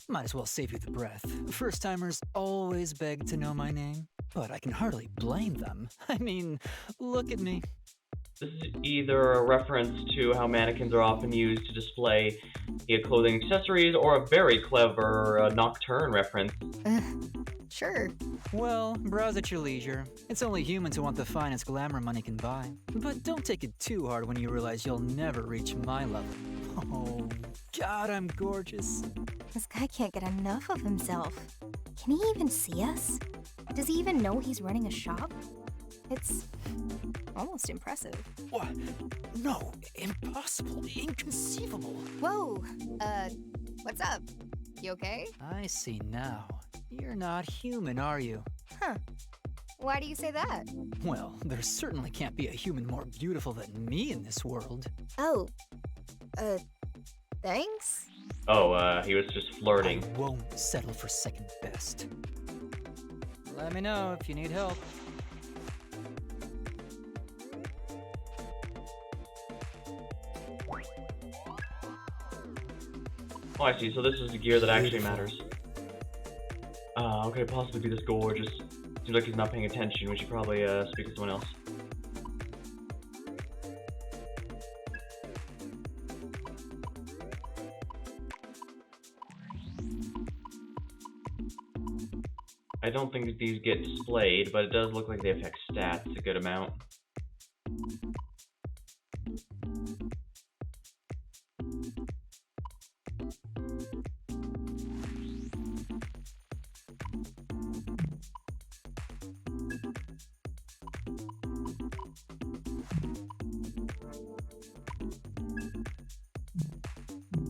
Might as well save you the breath. First-timers always beg to know my name, but I can hardly blame them. I mean, look at me. This is either a reference to how mannequins are often used to display clothing accessories, or a very clever Nocturne reference. Sure. Well, browse at your leisure. It's only humans who want the finest glamour money can buy. But don't take it too hard when you realize you'll never reach my level. Oh, God, I'm gorgeous. This guy can't get enough of himself. Can he even see us? Does he even know he's running a shop? It's almost impressive. What? No, impossible, inconceivable. Whoa, what's up? You okay? I see now. You're not human, are you? Huh. Why do you say that? Well, there certainly can't be a human more beautiful than me in this world. Oh, thanks? Oh, he was just flirting. I won't settle for second best. Let me know if you need help. Oh, I see. So this is the gear that actually matters. How could it possibly be this gorgeous? Seems like he's not paying attention. We should probably speak to someone else. I don't think these get displayed, but it does look like they affect stats a good amount.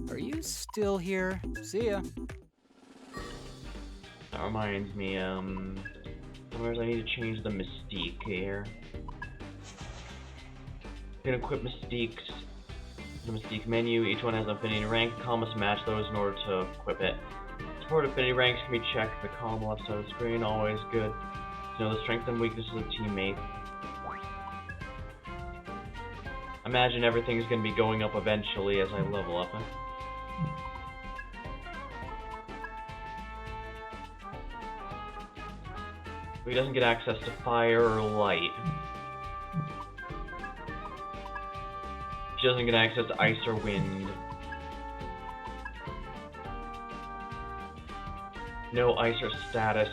Are you still here? See ya. That reminds me, somewhere I need to change the Mystique here. You can equip Mystiques. The Mystique menu, each one has an affinity rank. The column must match those in order to equip it. Support affinity ranks can be checked in the column left side of the screen, always good to know the strengths and weaknesses of teammates. Imagine everything's going to be going up eventually as I level up. He doesn't get access to fire or light. He doesn't get access to ice or wind. No ice or status.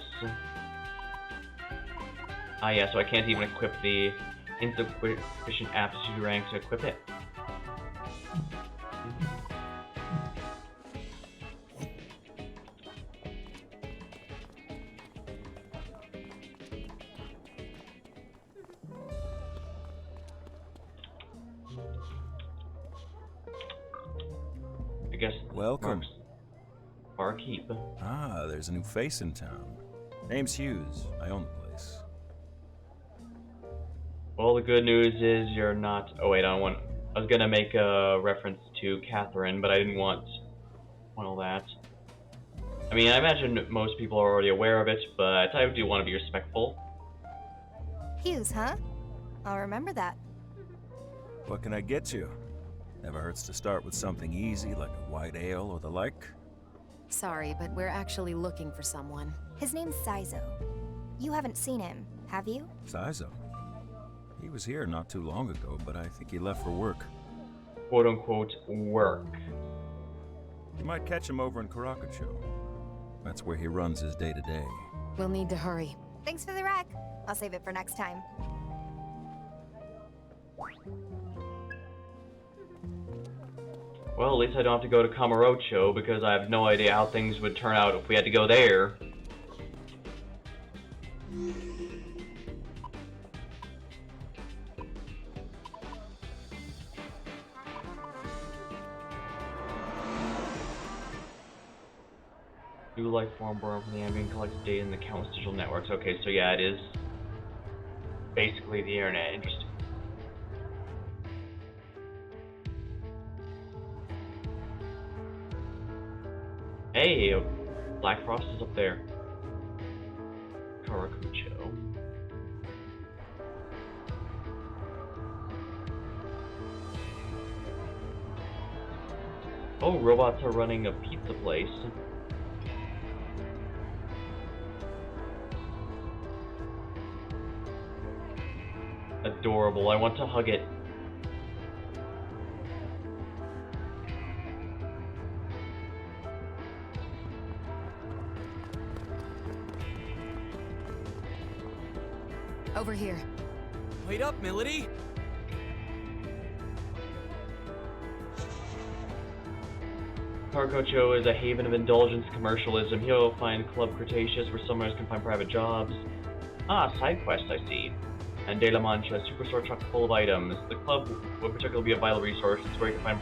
Ah yeah, so I can't even equip the insufficient aptitude rank to equip it. I guess. Welcome. Barkeep. Ah, there's a new face in town. Name's Hughes. I own the place. Well, the good news is you're not. Oh wait, I was gonna make a reference to Catherine, but I didn't want all that. I mean, I imagine most people are already aware of it, but I do want to be respectful. Hughes, huh? I'll remember that. What can I get you? Never hurts to start with something easy like a white ale or the like. Sorry, but we're actually looking for someone. His name's Saizo. You haven't seen him, have you? Saizo? He was here not too long ago, but I think he left for work. Quote-unquote work. You might catch him over in Karakacho. That's where he runs his day-to-day. We'll need to hurry. Thanks for the rec. I'll save it for next time. Well, at least I don't have to go to Kamurocho because I have no idea how things would turn out if we had to go there. New life form born from the ambient collects data in the countless digital networks. Okay, so yeah, it is basically the internet. Interesting. Hey, Black Frost is up there. Karakucho. Oh, robots are running a pizza place. Adorable. I want to hug it. Over here. Wait up, Milady! Karakucho is a haven of indulgence commercialism. Here you'll find Club Cretaceous, where summoners can find private jobs. Ah, side quests, I see. And De La Mancha, a superstore chock full of items. The club would particularly be a vital resource. It's where you can find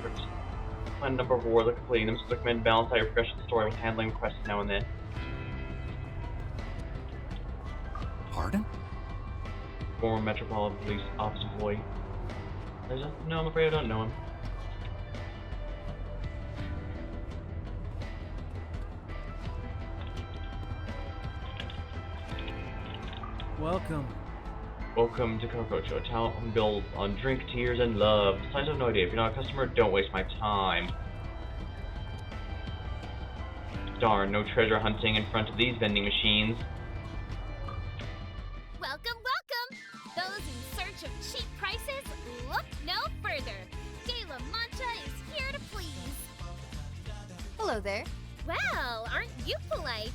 a number of rewards like completing them, so recommend balance out your progression story with handling quests now and then. Pardon? Former Metropolitan Police Office employee. No, I'm afraid I don't know him. Welcome. Welcome to Karakucho, a town built on drink, tears, and love. Besides, I have no idea. If you're not a customer, don't waste my time. Darn, no treasure hunting in front of these vending machines. Welcome, welcome! Those in search of cheap prices, look no further. De La Mancha is here to please. Hello there. Well, aren't you polite?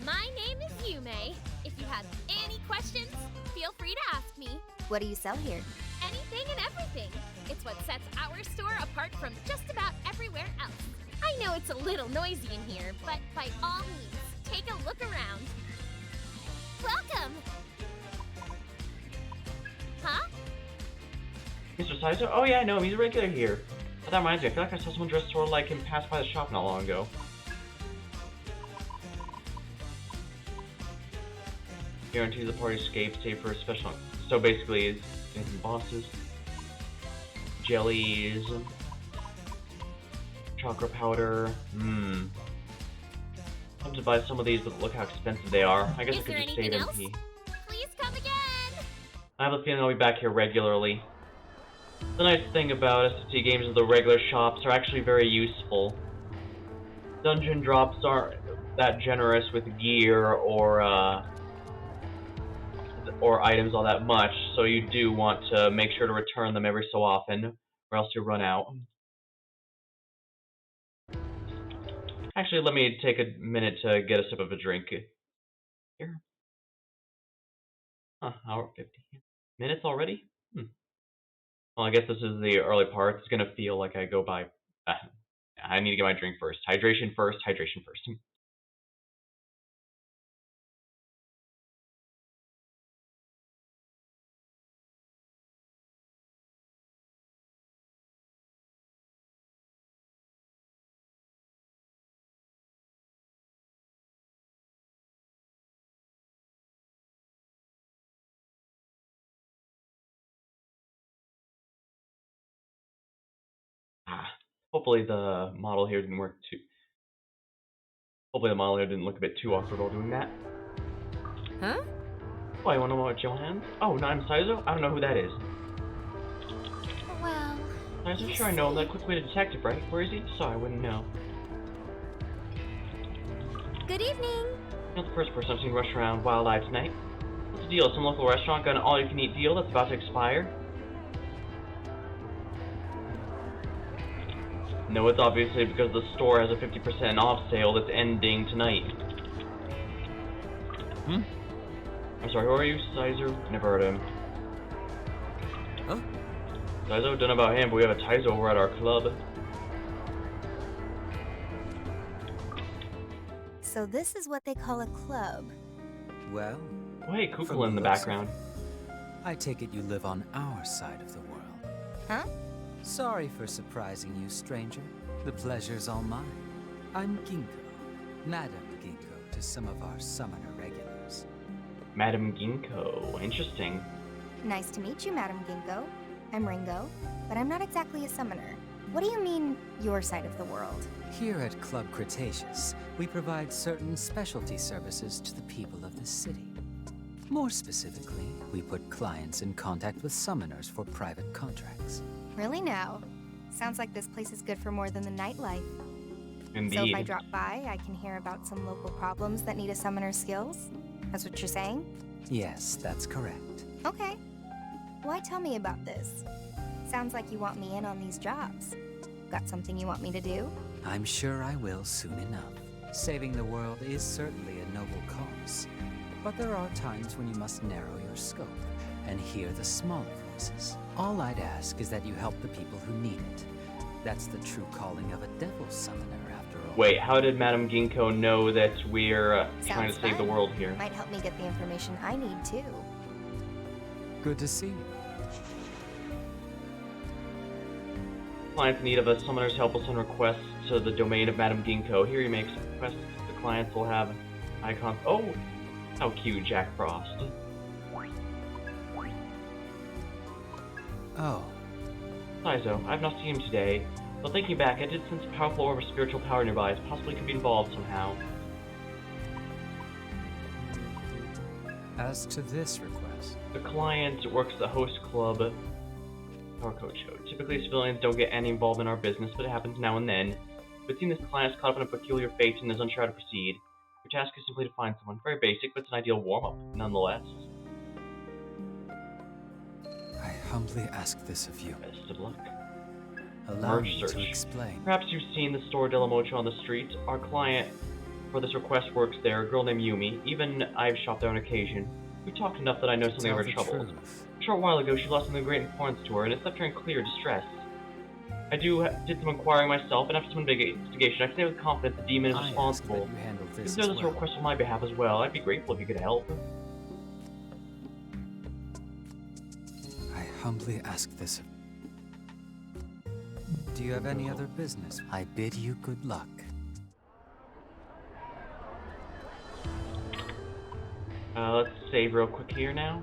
My name is Yume. If you have any questions, feel free to ask me. What do you sell here? Anything and everything. It's what sets our store apart from just about everywhere else. I know it's a little noisy in here, but by all means, take a look around. Welcome! Huh? Mr. Saizo? Oh yeah, I know him. He's a regular here. But that reminds me, I feel like I saw someone dressed sort of like him pass by the shop not long ago. Guarantees the party escape, save for a special. So basically, it's bosses, jellies, chocolate powder. I'm to buy some of these, but look how expensive they are. I guess I could just save MP. Please come again! I have a feeling I'll be back here regularly. The nice thing about SMT games is the regular shops are actually very useful. Dungeon drops aren't that generous with gear or items all that much, so you do want to make sure to return them every so often, or else you run out. Actually, let me take a minute to get a sip of a drink. Here. Huh, hour 50 minutes already? Well, I guess this is the early part. It's gonna feel like I go by... I need to get my drink first. Hydration first, hydration first. Hopefully the model here didn't work too... Hopefully the model here didn't look a bit too awkward while doing that. Huh? Oh, you wanna know about Johannes? Oh, no, I'm Saizo? I don't know who that is. Well... I'm sure I know him. That quick-witted detective, right? Where is he? Sorry, I wouldn't know. Good evening! You're not the first person I've seen rush around wild-eyed tonight. What's the deal? Some local restaurant got an all-you-can-eat deal that's about to expire? No, it's obviously because the store has a 50% off sale that's ending tonight. Hmm? I'm sorry, who are you? Sizer? Never heard of him. Huh? Taizo, don't know about him, but we have a Taizo over at our club. So this is what they call a club. Well, Oh, hey, from Kukla in the looks of background. it, I take it you live on our side of the world. Huh? Sorry for surprising you, stranger. The pleasure's all mine. I'm Ginkgo, Madam Ginkgo to some of our summoner regulars. Madam Ginkgo. Interesting. Nice to meet you, Madam Ginkgo. I'm Ringo, but I'm not exactly a summoner. What do you mean, your side of the world? Here at Club Cretaceous, we provide certain specialty services to the people of this city. More specifically, we put clients in contact with summoners for private contracts. Really now? Sounds like this place is good for more than the nightlife. Indeed. So if I drop by, I can hear about some local problems that need a summoner's skills? That's what you're saying? Yes, that's correct. Okay. Why tell me about this? Sounds like you want me in on these jobs. Got something you want me to do? I'm sure I will soon enough. Saving the world is certainly a noble cause. But there are times when you must narrow your scope and hear the smaller voices. All I'd ask is that you help the people who need it. That's the true calling of a devil summoner, after all. Wait, how did Madam Ginkgo know that we're trying to Sounds save the fun. world here? Might help me get the information I need, too. Good to see you. Clients in need of a summoner's help will send requests to the domain of Madam Ginkgo. Here he makes requests. The clients will have icons. Oh, how cute, Jack Frost. Oh. Taizo, I've not seen him today, but thinking back, I did sense a powerful orb of spiritual power nearby. It possibly could be involved somehow. As to this request, The client works at the host club Power Coach Show. Typically, civilians don't get any involvement in our business, but it happens now and then. But seeing this client is caught up in a peculiar fate and is unsure how to proceed. Your task is simply to find someone. Very basic, but it's an ideal warm-up, nonetheless. I humbly ask this of you. Best of luck. Allow Merge me search. to explain. Perhaps you've seen the store Della Mocha on the street. Our client for this request works there, a girl named Yumi. Even I've shopped there on occasion. We talked enough that I know something of her troubles. A short while ago, she lost something of great importance to her, and it's left her in clear distress. I did some inquiring myself, and after some investigation, I can say with confidence the demon is responsible. Consider this a request on my behalf as well. I'd be grateful if you could help. I humbly ask this of Do you have any other business? I bid you good luck. Let's save real quick here now.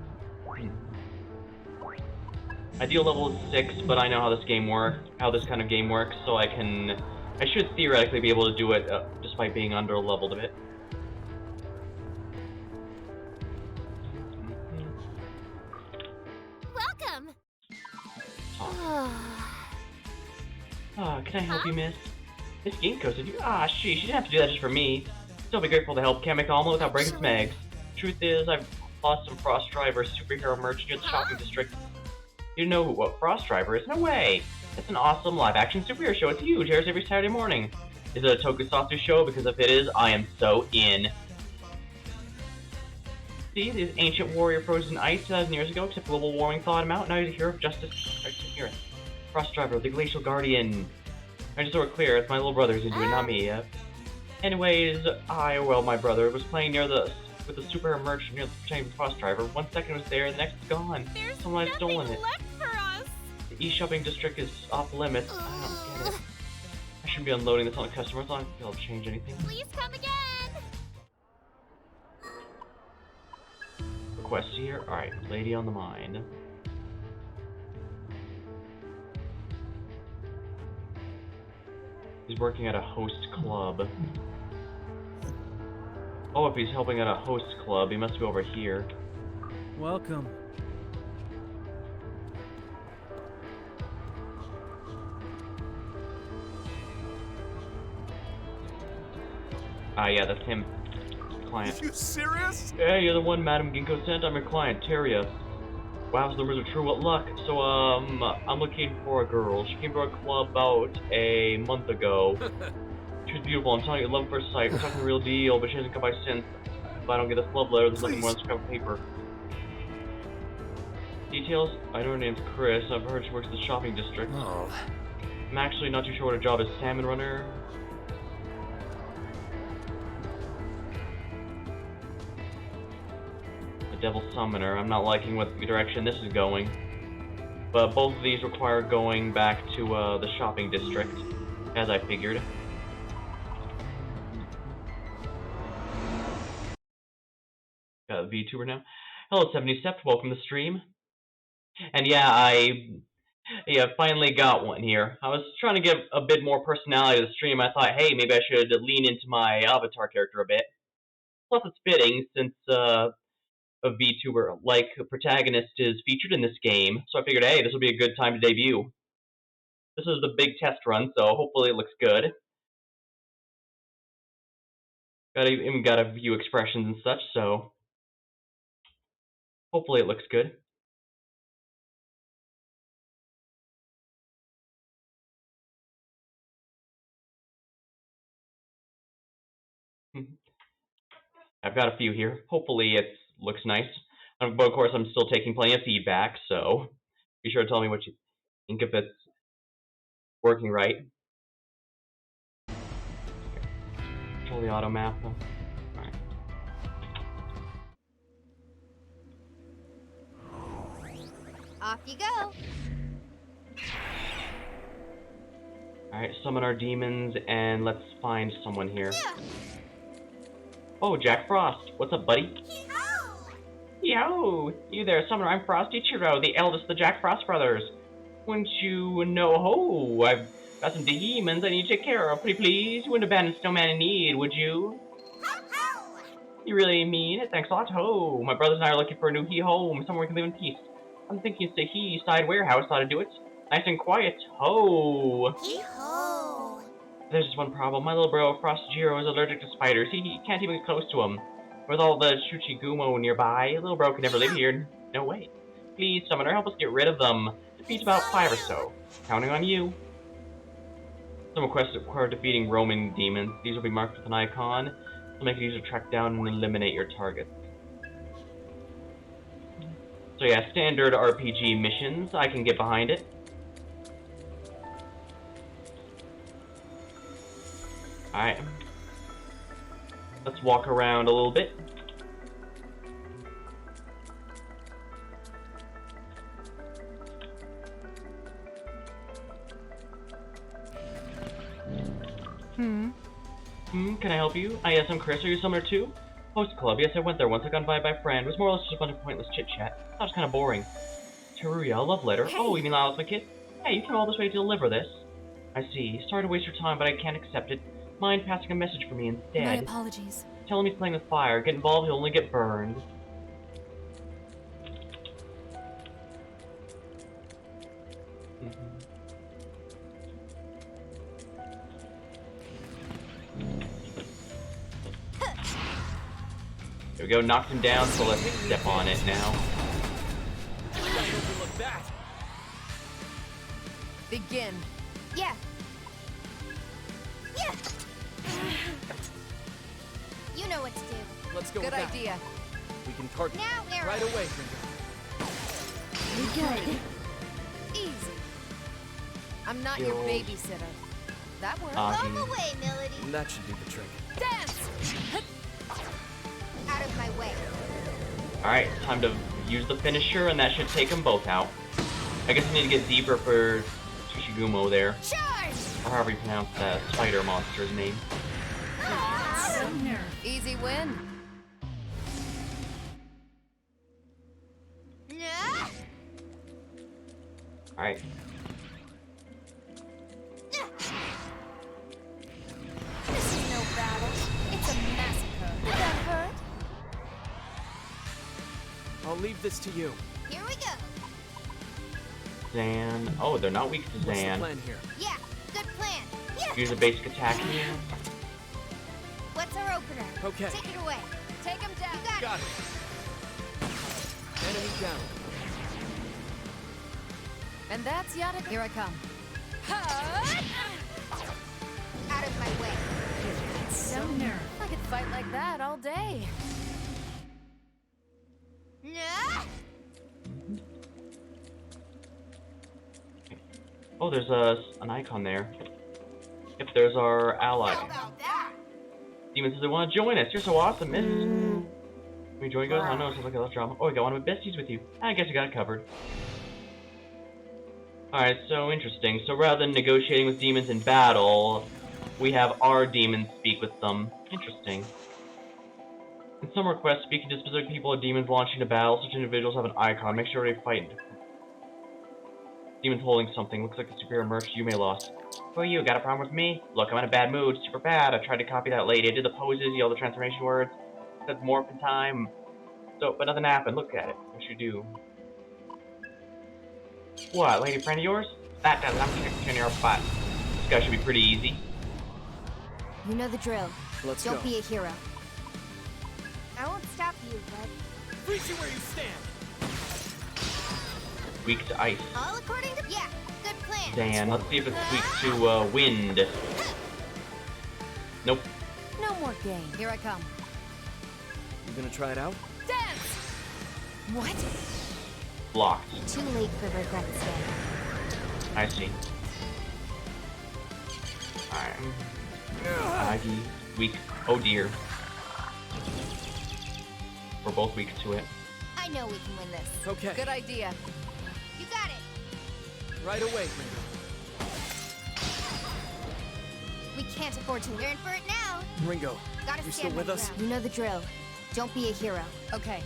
Ideal level is 6, but I know how this kind of game works, so I should theoretically be able to do it despite being under-leveled a bit. Welcome! Can I help you, miss? Miss Ginkgo, did you? She didn't have to do that just for me. Still be grateful to help. Can't make omelet without breaking some eggs. Truth is, I've bought some Frost Driver superhero merch near the shopping district. You know what Frost Driver is? No way! It's an awesome live-action superhero show. It's huge. Airs every Saturday morning. Is it a tokusatsu show? Because if it is, I am so in. See, this ancient warrior frozen in ice 2,000 years ago, except global warming thawed him out. Now he's a hero of justice. Here, Frost Driver, the glacial guardian. I just so we're clear, it's my little brother's into it, not me. Anyways, my brother was playing with the superhero merch near the pretending Frost Driver. 1 second it was there, the next it's gone. Someone has stolen it. Left for us. The e-shopping district is off limits. I don't get it. I shouldn't be unloading this on the customers. I don't think I'll change anything. Please come again. Request here. Alright, lady on the mind. He's working at a host club. Oh, if he's helping at a host club, he must be over here. Welcome. Yeah, that's him. Client. You serious? Hey, you're the one Madam Ginkgo sent? I'm your client, Teria. Wow, the rumors are true, what luck. So, I'm looking for a girl. She came to our club about a month ago. She was beautiful, I'm telling you, love at first sight. We're talking the real deal, but she hasn't come by since. if I don't get this love letter, there's nothing more than scrap paper. Details, I know her name's Chris. I've heard she works at the shopping district. Oh. I'm actually not too sure what her job is. Salmon runner? The devil summoner. I'm not liking what direction this is going. But both of these require going back to the shopping district, as I figured. Got a VTuber now. Hello, 70 Sept. Welcome to the stream. And yeah, I finally got one here. I was trying to give a bit more personality to the stream. I thought, hey, maybe I should lean into my avatar character a bit. Plus, it's fitting since a VTuber-like protagonist is featured in this game. So I figured, hey, this will be a good time to debut. This is the big test run, so hopefully it looks good. Even got a few expressions and such, so hopefully it looks good. I've got a few here. Hopefully it looks nice. But of course, I'm still taking plenty of feedback, so be sure to tell me what you think if it's working right. Control the auto map. Alright. Off you go. Alright, summon our demons, and let's find someone here. Oh, Jack Frost. What's up, buddy? Yo! You there, Summoner. I'm Frosty Churro, the eldest of the Jack Frost brothers. Wouldn't you know, ho, I've got some demons I need to take care of. Pretty please, you wouldn't abandon Snowman in need, would you? You really mean it? Thanks a lot, ho. My brothers and I are looking for a new home, somewhere we can live in peace. I'm thinking it's a side warehouse ought to do it. Nice and quiet, ho. Hee-ho! There's just one problem. My little bro, Frostjiro, is allergic to spiders. He can't even get close to them. With all the Chuchigumo nearby, little bro can never live here. No way. Please, Summoner, help us get rid of them. Defeat about 5 or so. Counting on you. Some requests require defeating roaming demons. These will be marked with an icon. It'll make it easier to track down and eliminate your targets. So yeah, standard RPG missions. I can get behind it. Alright. Let's walk around a little bit. Can I help you? Yes, I'm Chris. Are you Summoner too? Host Club. Yes, I went there once. I got invited by a friend. It was more or less just a bunch of pointless chit-chat. That was kind of boring. Teruya, a love letter. Hey. Oh, you mean Lyle's my kid? Hey, you came all this way to deliver this. I see. Sorry to waste your time, but I can't accept it. Mind passing a message for me instead? My apologies. Tell him he's playing with fire. Get involved, he'll only get burned. There we go, knocked him down, so let's step on it now. Begin. Yeah. Yeah. You know what to do. Let's go. Good with idea. That. We can target Now, Arrow. right away. Good. Easy. I'm not your babysitter. That works. Love away, Melody. That should do the trick. Dance! Out of my way. Alright, time to use the finisher, and that should take them both out. I guess I need to get deeper for Chuchigumo there. Charge! Or however you pronounce that spider monster's name. Easy win. Alright. This is no battle. It's a massacre. Did that hurt? I'll leave this to you. Here we go. Zan. Oh, they're not weak to What's Zan. the plan here? Yeah, good plan. Yeah. Use a basic attack here. What's our opener? Okay. Take it away. Take him down. You got it. Enemy down. And that's Yada. Here I come. Out of my way. So nerve. I could fight like that all day. Oh, there's an icon there. Yep, there's our ally. Demon says they want to join us. You're so awesome, miss. Can we join you guys? I don't know, it sounds like a lot of drama. Oh, we got one of my besties with you. I guess you got it covered. Alright, so interesting. So rather than negotiating with demons in battle, we have our demons speak with them. Interesting. In some requests, speaking to specific people or demons launching to battle, such individuals have an icon. Make sure they fight. Demons holding something. Looks like a superior merch you may lost. Who are you? Got a problem with me? Look, I'm in a bad mood. Super bad. I tried to copy that lady. I did the poses, yelled the transformation words. Said morphin' time. So, but nothing happened. Look at it. What should you do? What, lady friend of yours? That does. I'm kicking your butt. This guy should be pretty easy. You know the drill. Let's Don't go. be a hero. I won't stop you, bud. Freeze you where you stand! Weak to ice. All according to... Yeah, good plan. Dan, let's see if it's weak to wind. Nope. No more game. Here I come. You gonna try it out? Dance! What? Blocked. Too late for regrets then. I see. Alright. Aggie. Weak. Oh dear. We're both weak to it. I know we can win this. Okay. Good idea. You got it. Right away, Ringo. We can't afford to You're in for it now. Ringo, Gotta you stand still my with us? ground. You know the drill. Don't be a hero. Okay.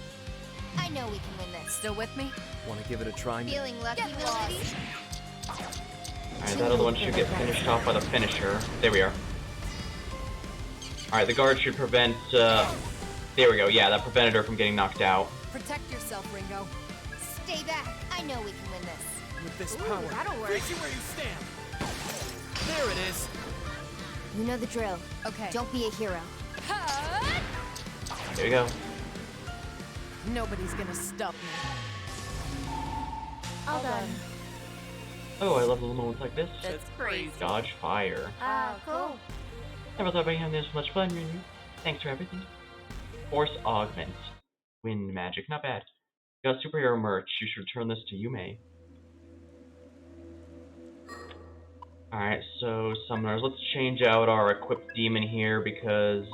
I know we can win this. Still with me? Want to give it a try? Feeling lucky, Get Willoughby? Alright, that other one should get finished off by the finisher. There we are. Alright, the guard should prevent, there we go. Yeah, that prevented her from getting knocked out. Protect yourself, Ringo. Stay back. I know we can win this. With this Ooh, power. that'll work. Freeze you where you stand! There it is! You know the drill. Okay. Don't be a hero. There we go. Nobody's gonna stop me. All done. Oh, I love little moments like this. That's crazy. Dodge fire. Cool. Never thought about having this much fun, Rinu. Thanks for everything. Force augment. Wind magic. Not bad. Got superhero merch. You should return this to Yume. Alright, so summoners. Let's change out our equipped demon here because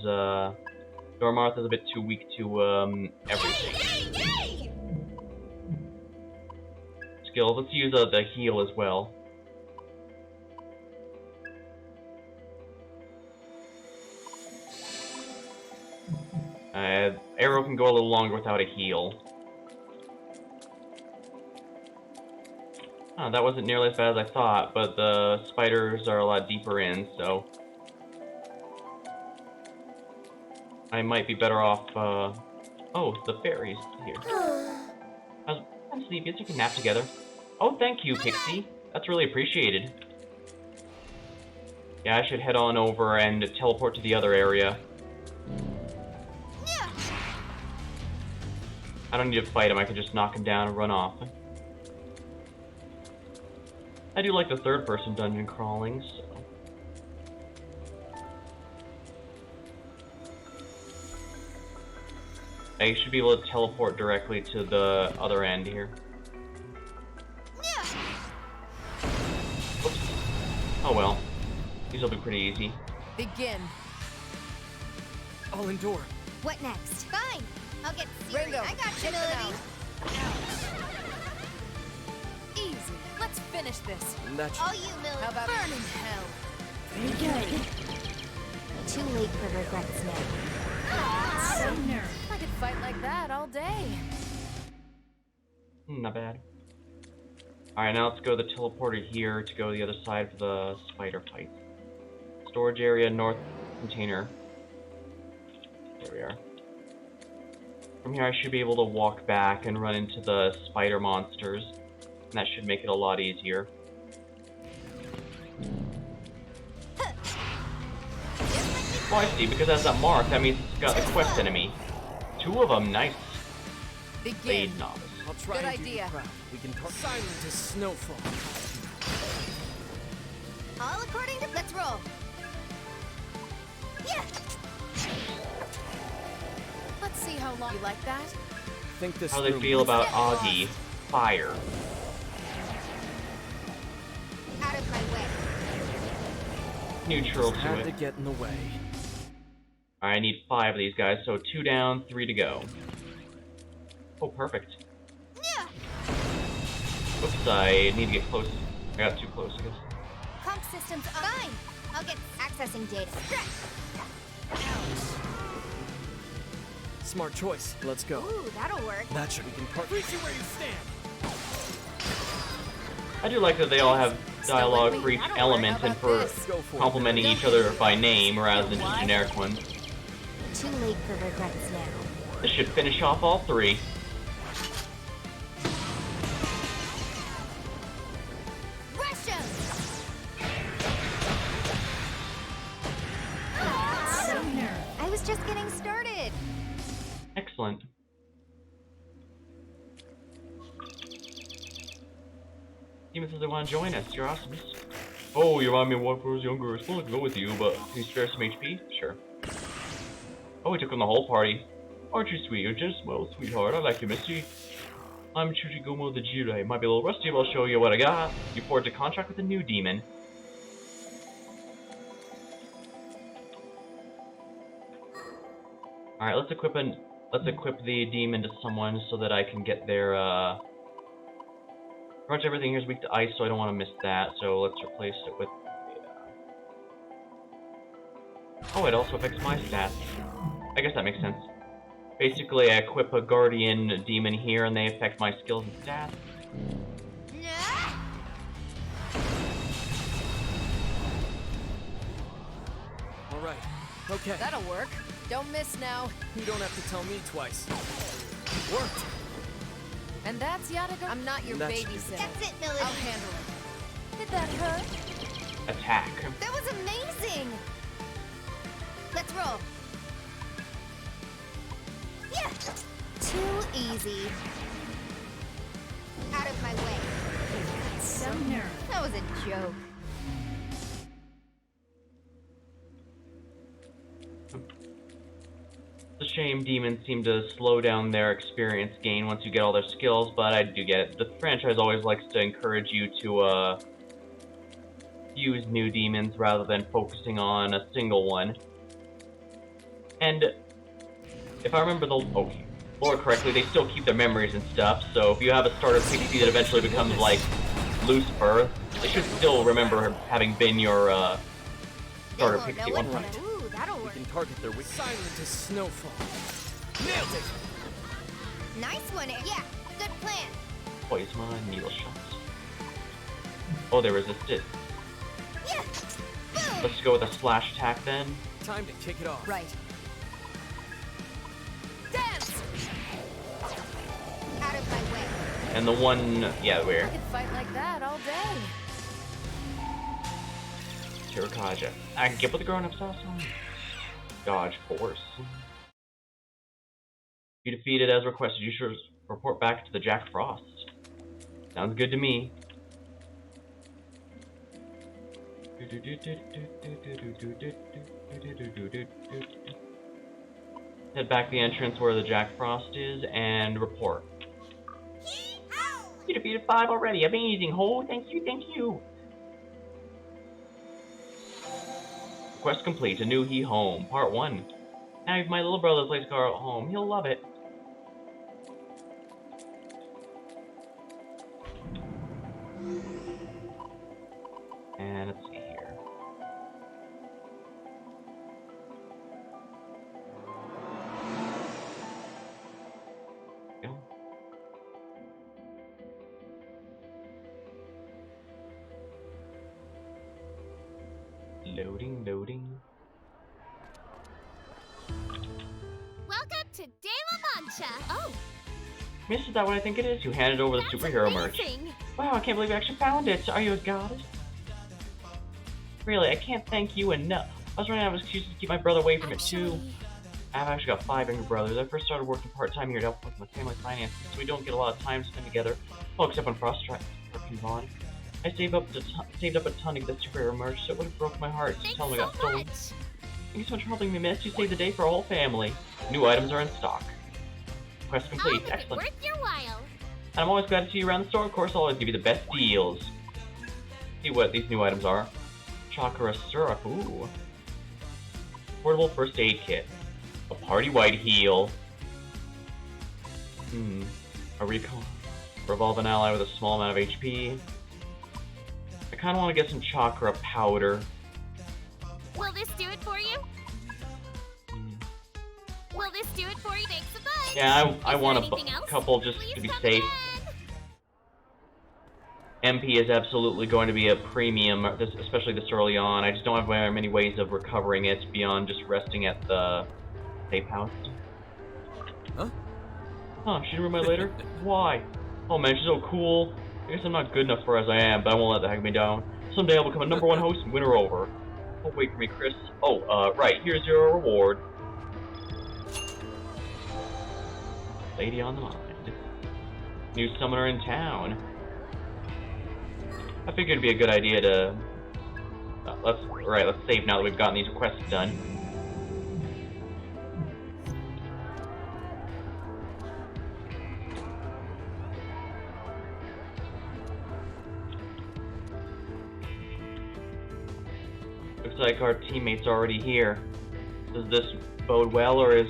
Dormartha's a bit too weak to everything. Yay! Skills. Let's use the heal as well. Arrow can go a little longer without a heal. Oh, that wasn't nearly as bad as I thought, but the spiders are a lot deeper in, so I might be better off, oh, the fairies here. I'm sleepy, let's take a nap together. Oh, thank you, Pixie. That's really appreciated. Yeah, I should head on over and teleport to the other area. I don't need to fight him, I can just knock him down and run off. I do like the third-person dungeon crawling, so... I should be able to teleport directly to the other end here. Oops. Oh well. These will be pretty easy. Begin. I'll endure. What next? Fine. I'll get serious. Ringo, I got you, check them Melody. Easy. Let's finish this. That's All you, Millie. How about Burn in hell. Too late for regrets now. so nerve? I could fight like that all day. Not bad. Alright, now let's go to the teleporter here to go to the other side for the spider fight. Storage area, north container. There we are. From here I should be able to walk back and run into the spider monsters. And that should make it a lot easier. Oh, I see, because that's that mark, that means it's got the quest enemy. 2 of them, nice. Begin. Blade novice. I'll try Good and do idea. you proud. We can talk silent as snowfall. All according to... Let's roll. Yeah. Let's see how long you like that. Think this How they through. feel about Augie. Fire. Out neutral Just to had it. to get in the way. I need 5 of these guys, so 2 down, 3 to go. Oh, perfect. Oops, I need to get close. I got too close, I guess. Comp systems on. Fine. I'll get accessing data. Smart choice. Let's go. Ooh, that'll work. That should we can park. Reach you where you stand. I do like that they all have dialogue for each element and for complimenting each other by name rather than just generic ones. Too late for regrets now. This should finish off all 3. Russia! I was just getting started. Excellent. Demon says they want to join us. You're awesome. Oh, you remind me of when I was younger. I still like to go with you, but can you spare some HP? Sure. Oh, we took on the whole party. Aren't you sweet? You're just, well, sweetheart. I like you, Missy. I'm Chuchigomo the Jirai. Might be a little rusty, but I'll show you what I got. You forged a contract with a new demon. Alright, let's equip the demon to someone so that I can get their, pretty much everything here is weak to ice, so I don't want to miss that, so let's replace it with... Oh, it also affects my stats. I guess that makes sense. Basically, I equip a guardian demon here, and they affect my skills and stats. Alright, okay. That'll work. Don't miss now. You don't have to tell me twice. Worked. And that's Yadaga. I'm not your babysitter. That's it, Melody. I'll handle it. Did that hurt? Attack. That was amazing! Let's roll. Yeah! Too easy. Out of my way. So nerve. That was a joke. It's a shame demons seem to slow down their experience gain once you get all their skills, but I do get it. The franchise always likes to encourage you to, use new demons rather than focusing on a single one. And if I remember the lore correctly, they still keep their memories and stuff, so if you have a starter pixie that eventually becomes like Lucifer, they should still remember having been your starter pixie at one point. Ooh, that'll work. We can target their weak. Silent as snowfall. Nailed it! Nice one. Yeah, good plan. Poison needle shots. Oh, they resisted. Yeah. Boom. Let's go with a splash attack then. Time to kick it off. Right. Dance! Out of my way. And the one, yeah, I where? could fight like that all day. Tirakaja. I can get with the grown-ups also. Dodge force. You defeated as requested. You should report back to the Jack Frost. Sounds good to me. Head back to the entrance where the Jack Frost is and report. You defeated 5 already. Amazing. Oh, thank you, thank you. Quest complete. A new He Home. Part 1. Now if my little brother's place to go home. He'll love it. And let's see here. Go. Loading, loading. Welcome to De La Mancha. Oh, Miss, is that what I think it is? You handed over the superhero merch. amazing. Wow, I can't believe you actually found it. Are you a goddess? Really, I can't thank you enough. I was running out of excuses to keep my brother away from it too. I've actually got 5 younger brothers. I first started working part-time here to help with my family finances, so we don't get a lot of time to spend together. Well, except when Frost comes on. I saved up a ton to get the superhero merch, so it would have broken my heart to tell them I got stolen. Thank you so much for helping me, Miss. You saved the day for our whole family. New items are in stock. Quest complete. Excellent. Worth your while. And I'm always glad to see you around the store. Of course, I'll always give you the best deals. See what these new items are. chakra syrup. Ooh. Portable first aid kit. A party-wide heal. A recall. Revolve an ally with a small amount of HP. I kind of want to get some chakra powder. Will this do it for you? Will this do it for you? Thanks a bunch. Yeah, I want a couple just to be safe. MP is absolutely going to be a premium, especially this early on. I just don't have very many ways of recovering it beyond just resting at the safe house. Huh? Huh, she didn't remember later? Why? Oh man, she's so cool. I guess I'm not good enough for as I am, but I won't let that hang me down. Someday I'll become a #1 host and win her over. Oh, wait for me, Chris. Oh, right, here's your reward. Lady on the mind. New summoner in town. I figured it'd be a good idea to... let's save now that we've gotten these requests done. Looks like our teammate's already here. Does this bode well, or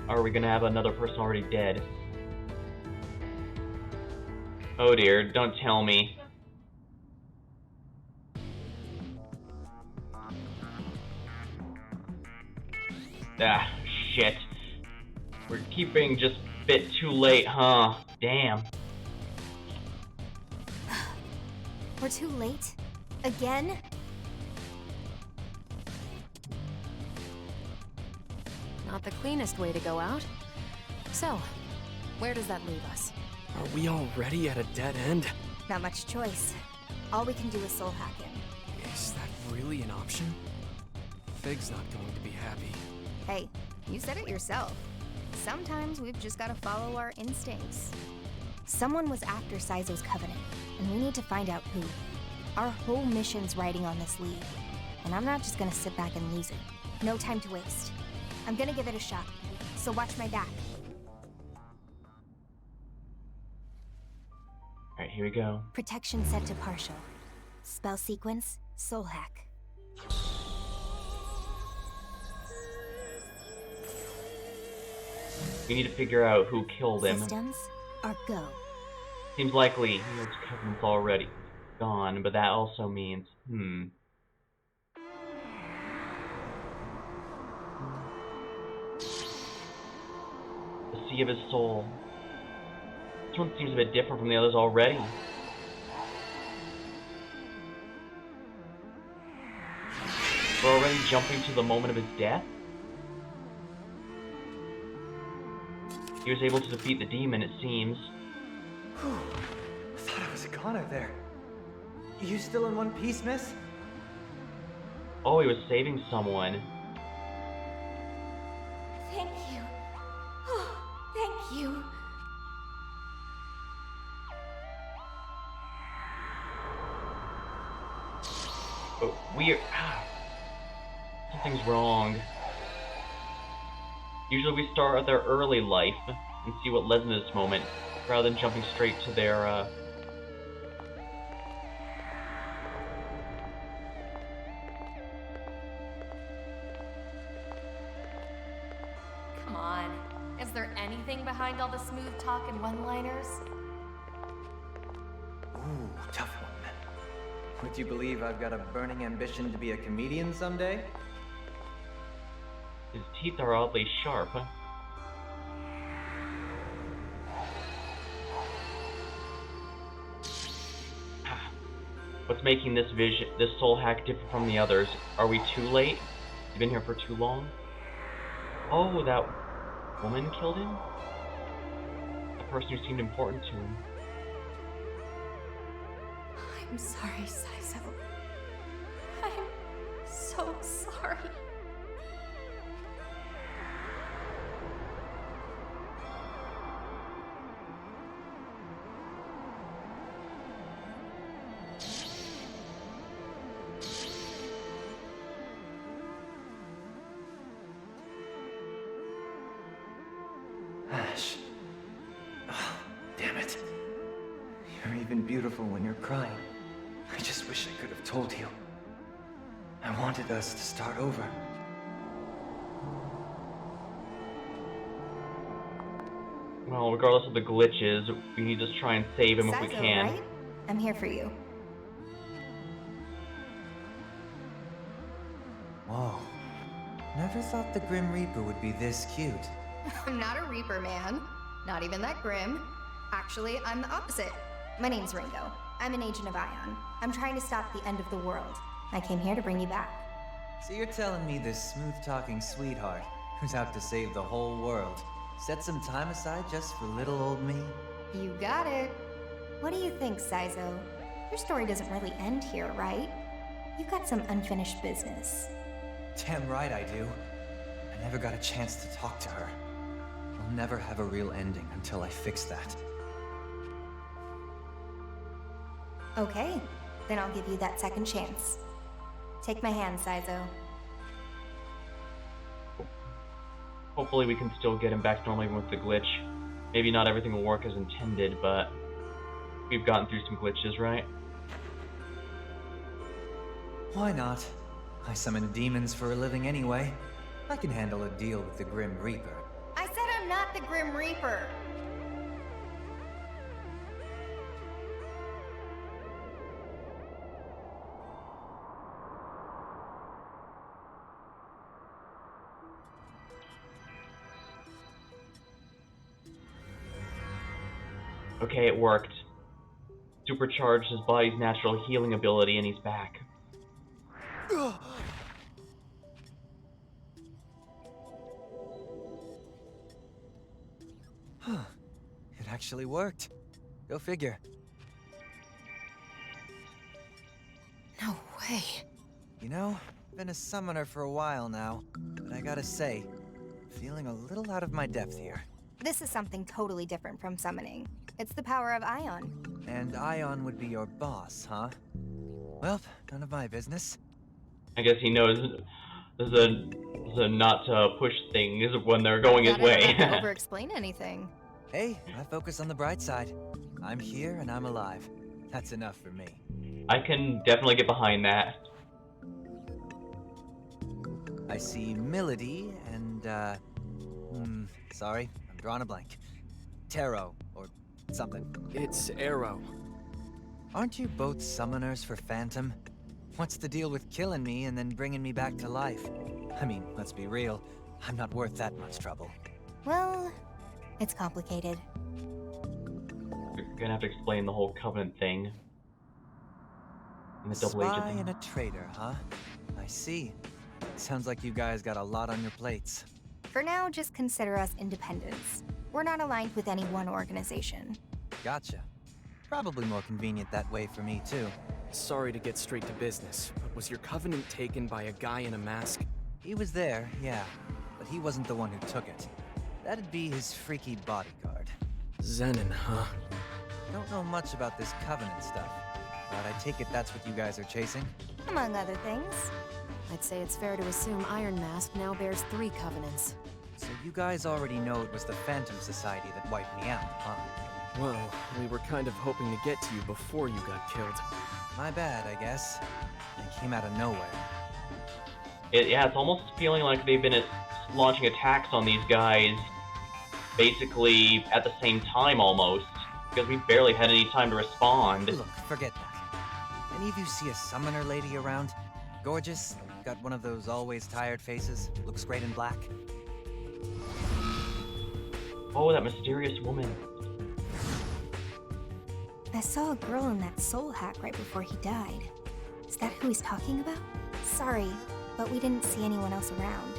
are we gonna have another person already dead? Oh dear, don't tell me. Ah, shit. We're keeping just a bit too late, huh? Damn. We're too late? Again? Not the cleanest way to go out. So, where does that leave us? Are we already at a dead end? Not much choice. All we can do is soul hack him. Is that really an option? Fig's not going to be happy. Hey, you said it yourself. Sometimes we've just gotta follow our instincts. Someone was after Saizo's covenant, and we need to find out who. Our whole mission's riding on this lead, and I'm not just gonna sit back and lose it. No time to waste. I'm gonna give it a shot, so watch my back. Alright, here we go. Protection set to partial. Spell sequence, soul hack. We need to figure out who killed him. Systems are go. Seems likely his covenant's already gone, but that also means, The Sea of his Soul. This one seems a bit different from the others already. We're already jumping to the moment of his death? He was able to defeat the demon, it seems. Whew. I thought I was a goner there. You still in one piece, miss? Oh, he was saving someone. Thank you. Oh, thank you. But we're... something's wrong. Usually we start at their early life and see what led them to this moment, rather than jumping straight to their, Come on. Is there anything behind all the smooth talk and one-liners? Ooh, tough one. Would you believe I've got a burning ambition to be a comedian someday? His teeth are oddly sharp. What's making this soul hack different from the others? Are we too late? You've been here for too long? Oh, that woman killed him? The person who seemed important to him. I'm sorry, Saizo. I'm so sorry. Ash. Oh, damn it. You're even beautiful when you're crying. I just wish I could have told you. I wanted us to start over. Well, regardless of the glitches, we need to try and save him if we Saizo, can. right? I'm here for you. Whoa. Never thought the Grim Reaper would be this cute. I'm not a Reaper, man. Not even that grim. Actually, I'm the opposite. My name's Ringo. I'm an agent of Ion. I'm trying to stop the end of the world. I came here to bring you back. So you're telling me this smooth-talking sweetheart, who's out to save the whole world, set some time aside just for little old me? You got it. What do you think, Saizo? Your story doesn't really end here, right? You've got some unfinished business. Damn right I do. I never got a chance to talk to her. I'll never have a real ending until I fix that. Okay, then I'll give you that second chance. Take my hand, Saizo. Hopefully we can still get him back to normal even with the glitch. Maybe not everything will work as intended, but we've gotten through some glitches, right? Why not? I summon demons for a living anyway. I can handle a deal with the Grim Reaper. I said I'm not the Grim Reaper! Okay, it worked. Supercharged his body's natural healing ability and he's back. It actually worked. Go figure. No way. You know, been a summoner for a while now, but I gotta say, feeling a little out of my depth here. This is something totally different from summoning. It's the power of Ion. And Ion would be your boss, huh? Well, none of my business. I guess he knows the not to push things when they're going his way. Not to over-explain anything. Hey, I focus on the bright side. I'm here and I'm alive. That's enough for me. I can definitely get behind that. I see Melody and, sorry, I'm drawing a blank. Taro, or something. It's Arrow. Aren't you both summoners for Phantom? What's the deal with killing me and then bringing me back to life? I mean, let's be real, I'm not worth that much trouble. Well, it's complicated. You're gonna have to explain the whole Covenant thing. And the double agent Spy thing. and a traitor, huh? I see. Sounds like you guys got a lot on your plates. For now, just consider us independents. We're not aligned with any one organization. Gotcha. Probably more convenient that way for me, too. Sorry to get straight to business, but was your Covenant taken by a guy in a mask? He was there, yeah, but he wasn't the one who took it. That'd be his freaky bodyguard. Zenon, huh? Don't know much about this Covenant stuff, but I take it that's what you guys are chasing? Among other things. I'd say it's fair to assume Iron Mask now bears 3 covenants. So you guys already know it was the Phantom Society that wiped me out, huh? Well, we were kind of hoping to get to you before you got killed. My bad, I guess. They came out of nowhere. Yeah, it's almost feeling like they've been launching attacks on these guys basically at the same time almost, because we barely had any time to respond. Look, forget that. Any of you see a summoner lady around? Gorgeous, got one of those always tired faces, looks great in black. Oh, that mysterious woman. I saw a girl in that soul hack right before he died. Is that who he's talking about? Sorry, but we didn't see anyone else around.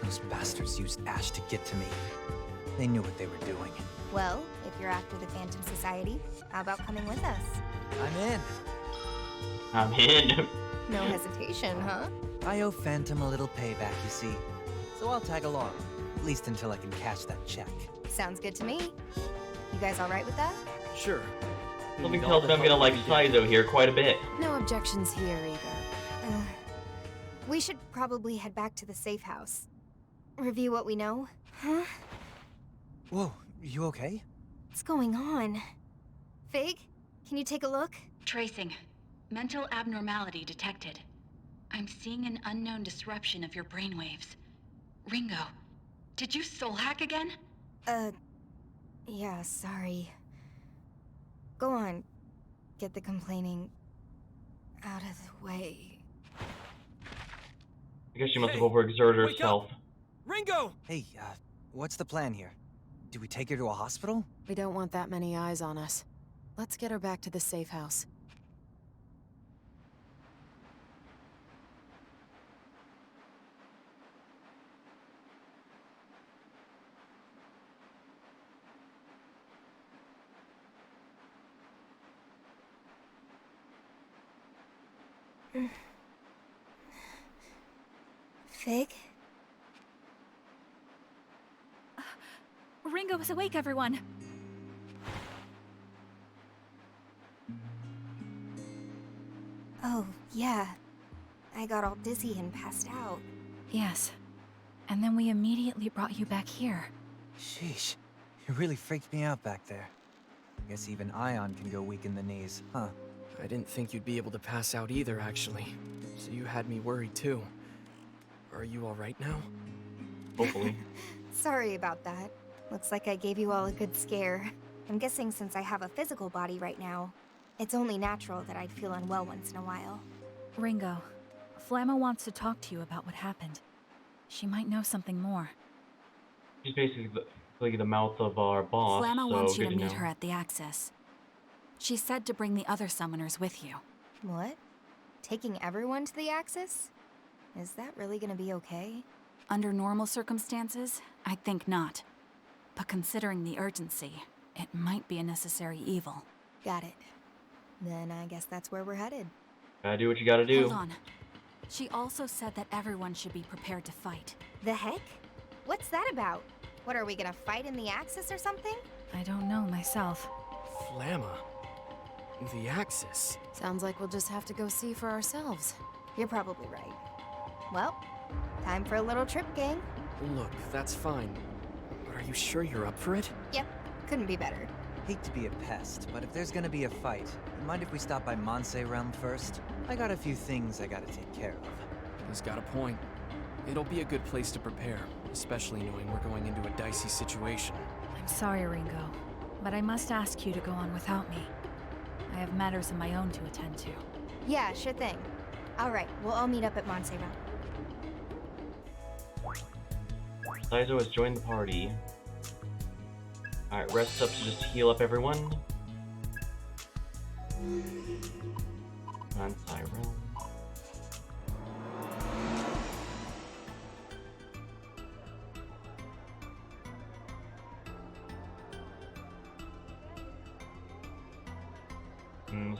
Those bastards used Ash to get to me. They knew what they were doing. Well, if you're after the Phantom Society, how about coming with us? I'm in. I'm in. No hesitation, huh? I owe Phantom a little payback, you see. So I'll tag along, at least until I can cash that check. Sounds good to me. You guys alright with that? Sure. Something tells me I'm gonna like Saizo here quite a bit. No objections here, either. We should probably head back to the safe house. Review what we know. Huh? Whoa, you okay? What's going on? Fig, can you take a look? Tracing. Mental abnormality detected. I'm seeing an unknown disruption of your brainwaves. Ringo, did you soul hack again? Yeah, sorry. Go on. Get the complaining out of the way. I guess she must have overexerted wake herself. up! Ringo! Hey, what's the plan here? Do we take her to a hospital? We don't want that many eyes on us. Let's get her back to the safe house. Fig? Ringo is awake, everyone! Oh, yeah. I got all dizzy and passed out. Yes. And then we immediately brought you back here. Sheesh. You really freaked me out back there. Guess even Ion can go weak in the knees, huh? I didn't think you'd be able to pass out either, actually. So you had me worried, too. Are you alright now? Hopefully. Sorry about that. Looks like I gave you all a good scare. I'm guessing since I have a physical body right now, it's only natural that I'd feel unwell once in a while. Ringo, Flamma wants to talk to you about what happened. She might know something more. She's basically the mouth of our boss, Flamma so wants you good to to meet know. her at the Axis. She said to bring the other summoners with you. What? Taking everyone to the Axis? Is that really gonna be okay? Under normal circumstances, I think not. But considering the urgency, it might be a necessary evil. Got it. Then I guess that's where we're headed. Gotta do what you gotta do. Hold on. She also said that everyone should be prepared to fight. The heck? What's that about? What, are we gonna fight in the Axis or something? I don't know myself. Flamma. The Axis. Sounds like we'll just have to go see for ourselves. You're probably right. Well, time for a little trip, gang. Look, that's fine. But are you sure you're up for it? Yep, couldn't be better. Hate to be a pest, but if there's gonna be a fight, you mind if we stop by Monse Realm first? I got a few things I gotta take care of. He's got a point. It'll be a good place to prepare, especially knowing we're going into a dicey situation. I'm sorry, Ringo, but I must ask you to go on without me. I have matters of my own to attend to. Yeah, sure thing. Alright, we'll all meet up at Monse Realm. Saizo has joined the party. Alright, rest up to just heal up everyone. On Cyril.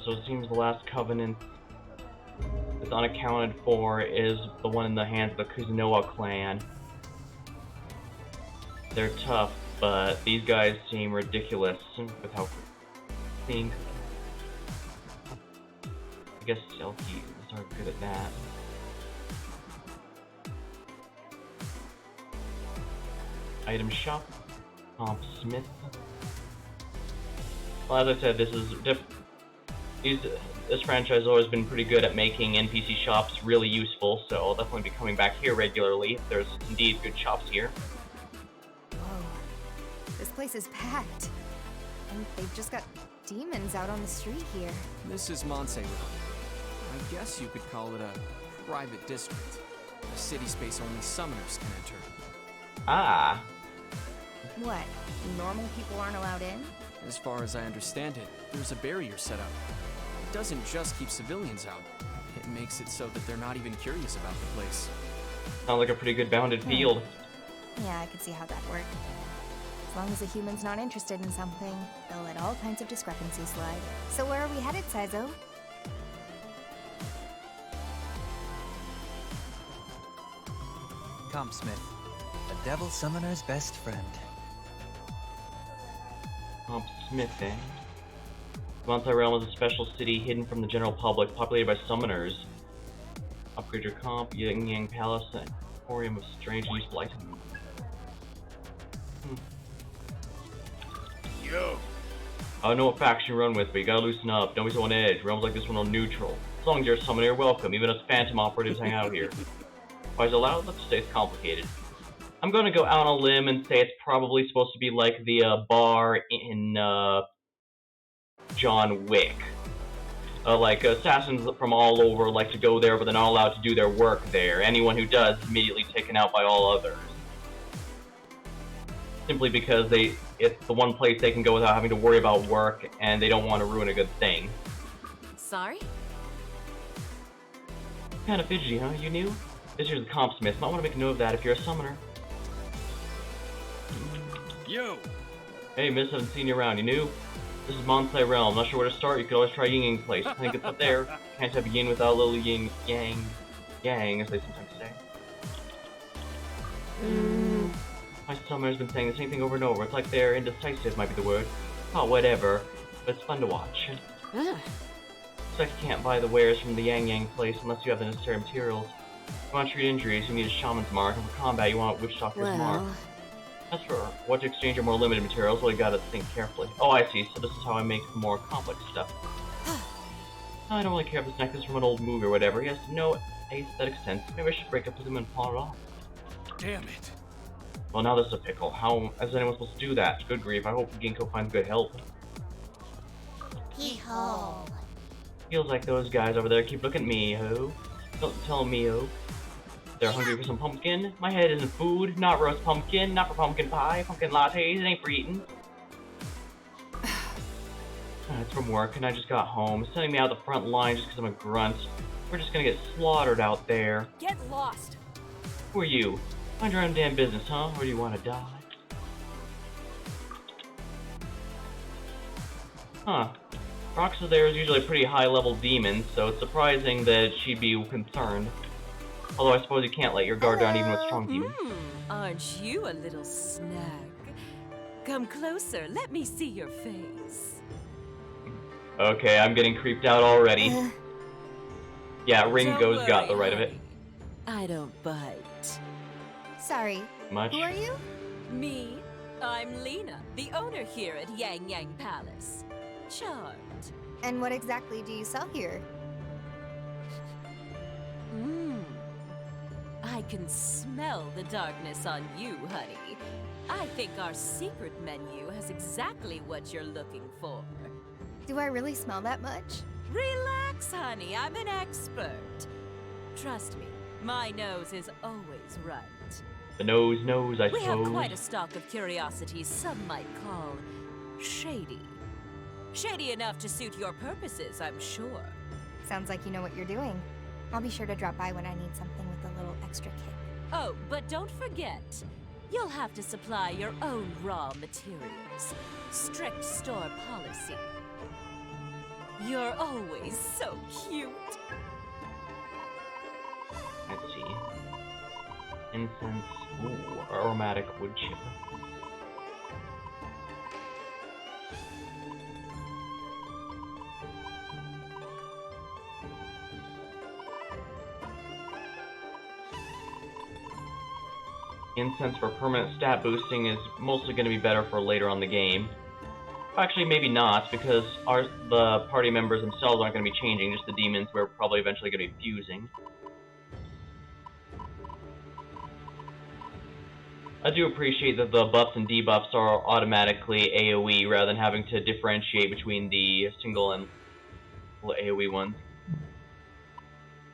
So it seems the last covenant that's unaccounted for is the one in the hands of the Kuzunoa clan. They're tough, but these guys seem ridiculous with how clean. I guess stealthy are good at that. Item shop, Comp Smith. Well, as I said, this franchise has always been pretty good at making NPC shops really useful, so I'll definitely be coming back here regularly if there's indeed good shops here. Whoa. This place is packed. And they've just got demons out on the street here. This is Monse Realm. I guess you could call it a private district. A city space only summoners can enter. Ah. What? Normal people aren't allowed in? As far as I understand it, there's a barrier set up. It doesn't just keep civilians out. It makes it so that they're not even curious about the place. Sounds like a pretty good bounded field. Yeah, I could see how that worked. As long as a human's not interested in something, they'll let all kinds of discrepancies slide. So where are we headed, Saizo? Comp Smith, a devil summoner's best friend. Comp Smith, eh? Monte Realm is a special city hidden from the general public, populated by summoners. Upgrade your comp, Yin Yang Palace, and Emporium of Strange and Useful Items. Yo! I don't know what faction you run with, but you gotta loosen up. Don't be so on edge. Realms like this one are neutral. As long as you're a summoner, you're welcome. Even us phantom operatives hang out here. Why is it allowed? Let's say it's complicated. I'm going to go out on a limb and say it's probably supposed to be like the bar in John Wick. Like, assassins from all over like to go there, but they're not allowed to do their work there. Anyone who does is immediately taken out by all others. Simply because it's the one place they can go without having to worry about work, and they don't want to ruin a good thing. Sorry? Kinda fidgety, huh? You knew? This here's the comp smith. Might want to make a note of that if you're a summoner. You! Hey, miss, haven't seen you around. You knew? This is Monsley Realm. Not sure where to start. You could always try Ying Ying's place. I think it's up there. Can't have yin without a little yin yang, as they sometimes say. My summoner's been saying the same thing over and over. It's like they're indecisive, might be the word. Oh, whatever. But it's fun to watch. Looks like you can't buy the wares from the Yang Yang place unless you have the necessary materials. If you want to treat injuries, you need a shaman's mark, and for combat, you want a witch doctor's mark. As for what to exchange your more limited materials, well, you gotta think carefully. Oh, I see. So this is how I make the more complex stuff. I don't really care if this necklace is from an old movie or whatever. He has no aesthetic sense. Maybe I should break up with him and pawn it off. Damn it. Well, now this is a pickle. How is anyone supposed to do that? Good grief, I hope Ginkgo finds good help. Hee-ho. Feels like those guys over there keep looking at me, ho. Don't tell me, ho. They're hungry for some pumpkin. My head isn't food. Not roast pumpkin. Not for pumpkin pie. Pumpkin lattes. It ain't for eating. It's from work, and I just got home. Sending me out the front line just because I'm a grunt. We're just gonna get slaughtered out there. Get lost. Who are you? Mind your own damn business, huh? Or do you want to die? Huh. Roxa there is usually a pretty high-level demon, so it's surprising that she'd be concerned. Although I suppose you can't let your guard down even with strong demons. Aren't you a little snag? Come closer, let me see your face. Okay, I'm getting creeped out already. Yeah, Ringo's got the right of it. I don't bite. Sorry. Much? Who are you? Me? I'm Lena, the owner here at Yang Yang Palace. Charmed. And what exactly do you sell here? I can smell the darkness on you, honey. I think our secret menu has exactly what you're looking for. Do I really smell that much? Relax, honey, I'm an expert. Trust me, my nose is always right. The nose knows, I suppose. We have quite a stock of curiosities some might call shady. Shady enough to suit your purposes, I'm sure. Sounds like you know what you're doing. I'll be sure to drop by when I need something with a little extra kick. Oh, but don't forget, you'll have to supply your own raw materials. Strict store policy. You're always so cute. Let's see. Incense. Ooh, aromatic wood chip. Incense for permanent stat boosting is mostly going to be better for later on the game. Actually, maybe not, because the party members themselves aren't going to be changing, just the demons we're probably eventually going to be fusing. I do appreciate that the buffs and debuffs are automatically AoE rather than having to differentiate between the single and AoE ones.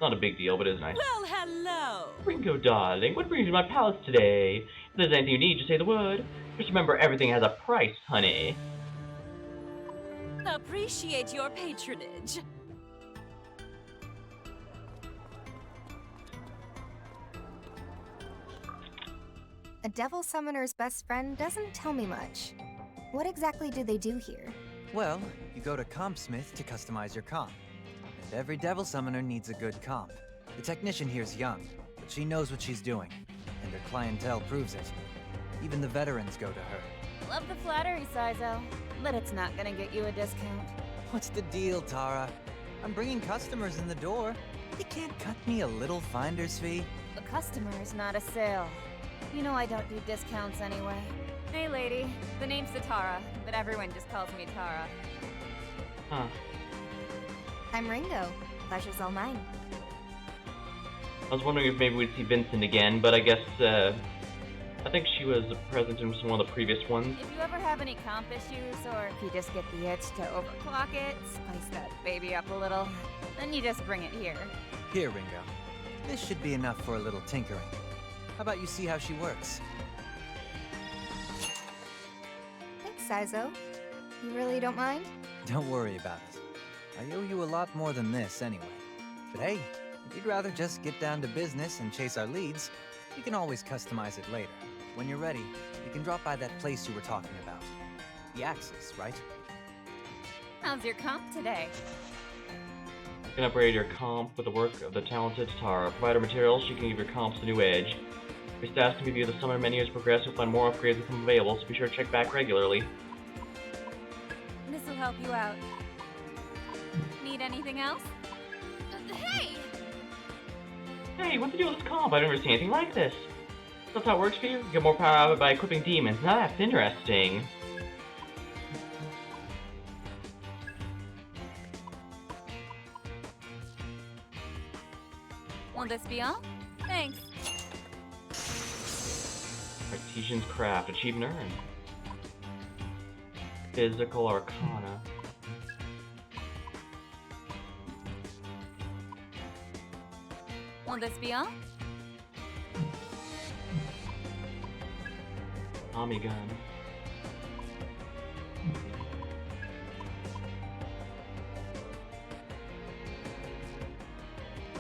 Not a big deal, but it is nice. Well, hello! Ringo, darling, what brings you to my palace today? If there's anything you need, just say the word. Just remember, everything has a price, honey. Appreciate your patronage. A devil summoner's best friend doesn't tell me much. What exactly do they do here? Well, you go to Compsmith to customize your comp. And every devil summoner needs a good comp. The technician here's young, but she knows what she's doing. And her clientele proves it. Even the veterans go to her. Love the flattery, Saizo, but it's not gonna get you a discount. What's the deal, Tara? I'm bringing customers in the door. They can't cut me a little finder's fee. A customer is not a sale. You know I don't do discounts anyway. Hey lady, the name's Tara, but everyone just calls me Tara. Huh. I'm Ringo. Pleasure's all mine. I was wondering if maybe we'd see Vincent again, but I guess, I think she was present in one of the previous ones. If you ever have any comp issues, or if you just get the itch to overclock it, spice that baby up a little, then you just bring it here. Here, Ringo. This should be enough for a little tinkering. How about you see how she works? Thanks, Saizo. You really don't mind? Don't worry about it. I owe you a lot more than this anyway. But hey, if you'd rather just get down to business and chase our leads, you can always customize it later. When you're ready, you can drop by that place you were talking about. The Axis, right? How's your comp today? You can upgrade your comp with the work of the talented Tara. Provide her materials, she can give your comps a new edge. Your stats can review the summoner menu as progress. You'll find more upgrades become available, so be sure to check back regularly. This'll help you out. Need anything else? Hey! Hey, what's the deal with this comp? I've never seen anything like this. That's how it works for you? You get more power out of it by equipping demons. Now that's interesting. Will this be all? Thanks. Artisan's Craft. Achievement earned. Physical Arcana. Will this be all? Tommy gun.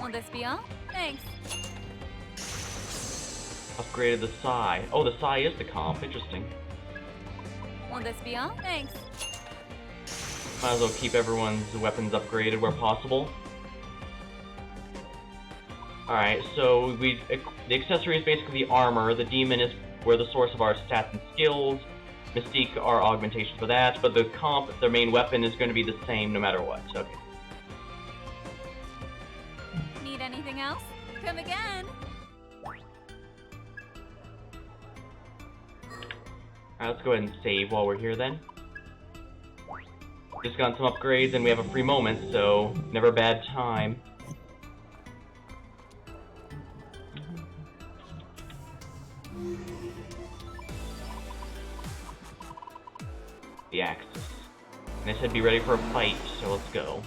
Will this be all? Thanks. Upgraded the Sai. Oh, the Sai is the comp. Interesting. Will this be all? Thanks. Might as well keep everyone's weapons upgraded where possible. Alright, so the accessory is basically the armor. The demon is where the source of our stats and skills. Mystique are augmentations for that, but the comp, their main weapon, is going to be the same no matter what. Okay. Need anything else? Come again! Alright, let's go ahead and save while we're here then. Just got some upgrades and we have a free moment, so never a bad time. The Axis. And I said be ready for a fight, so let's go.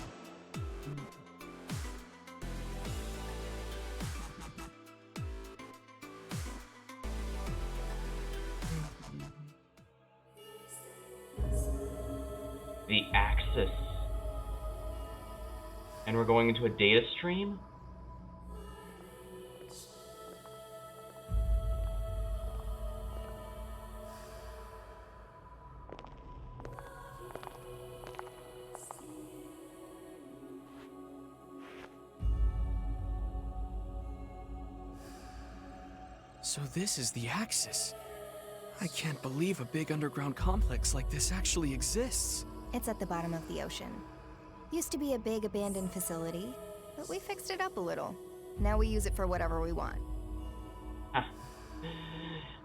The Axis. And we're going into a data stream? So this is the Axis. I can't believe a big underground complex like this actually exists. It's at the bottom of the ocean. Used to be a big abandoned facility, but we fixed it up a little. Now we use it for whatever we want.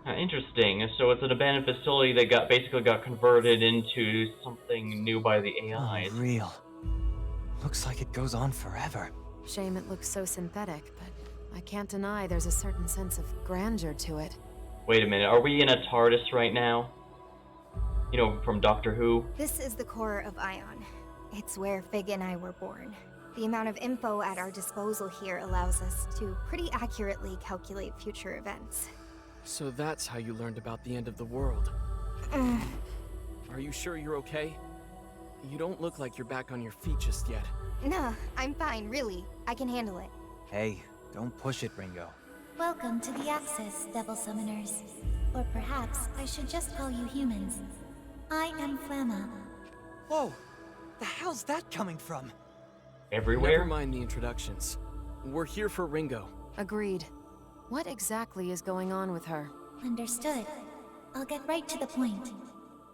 Interesting. So it's an abandoned facility that basically got converted into something new by the AIs. Unreal. Looks like it goes on forever. Shame it looks so synthetic, but I can't deny there's a certain sense of grandeur to it. Wait a minute, are we in a TARDIS right now? You know, from Doctor Who? This is the core of Ion. It's where Fig and I were born. The amount of info at our disposal here allows us to pretty accurately calculate future events. So that's how you learned about the end of the world. Are you sure you're okay? You don't look like you're back on your feet just yet. Nah, I'm fine, really. I can handle it. Hey, don't push it, Ringo. Welcome to the Axis, Devil Summoners. Or perhaps I should just call you humans. I am Flamma. Whoa! The hell's that coming from? Everywhere? Never mind the introductions. We're here for Ringo. Agreed. What exactly is going on with her? Understood. I'll get right to the point.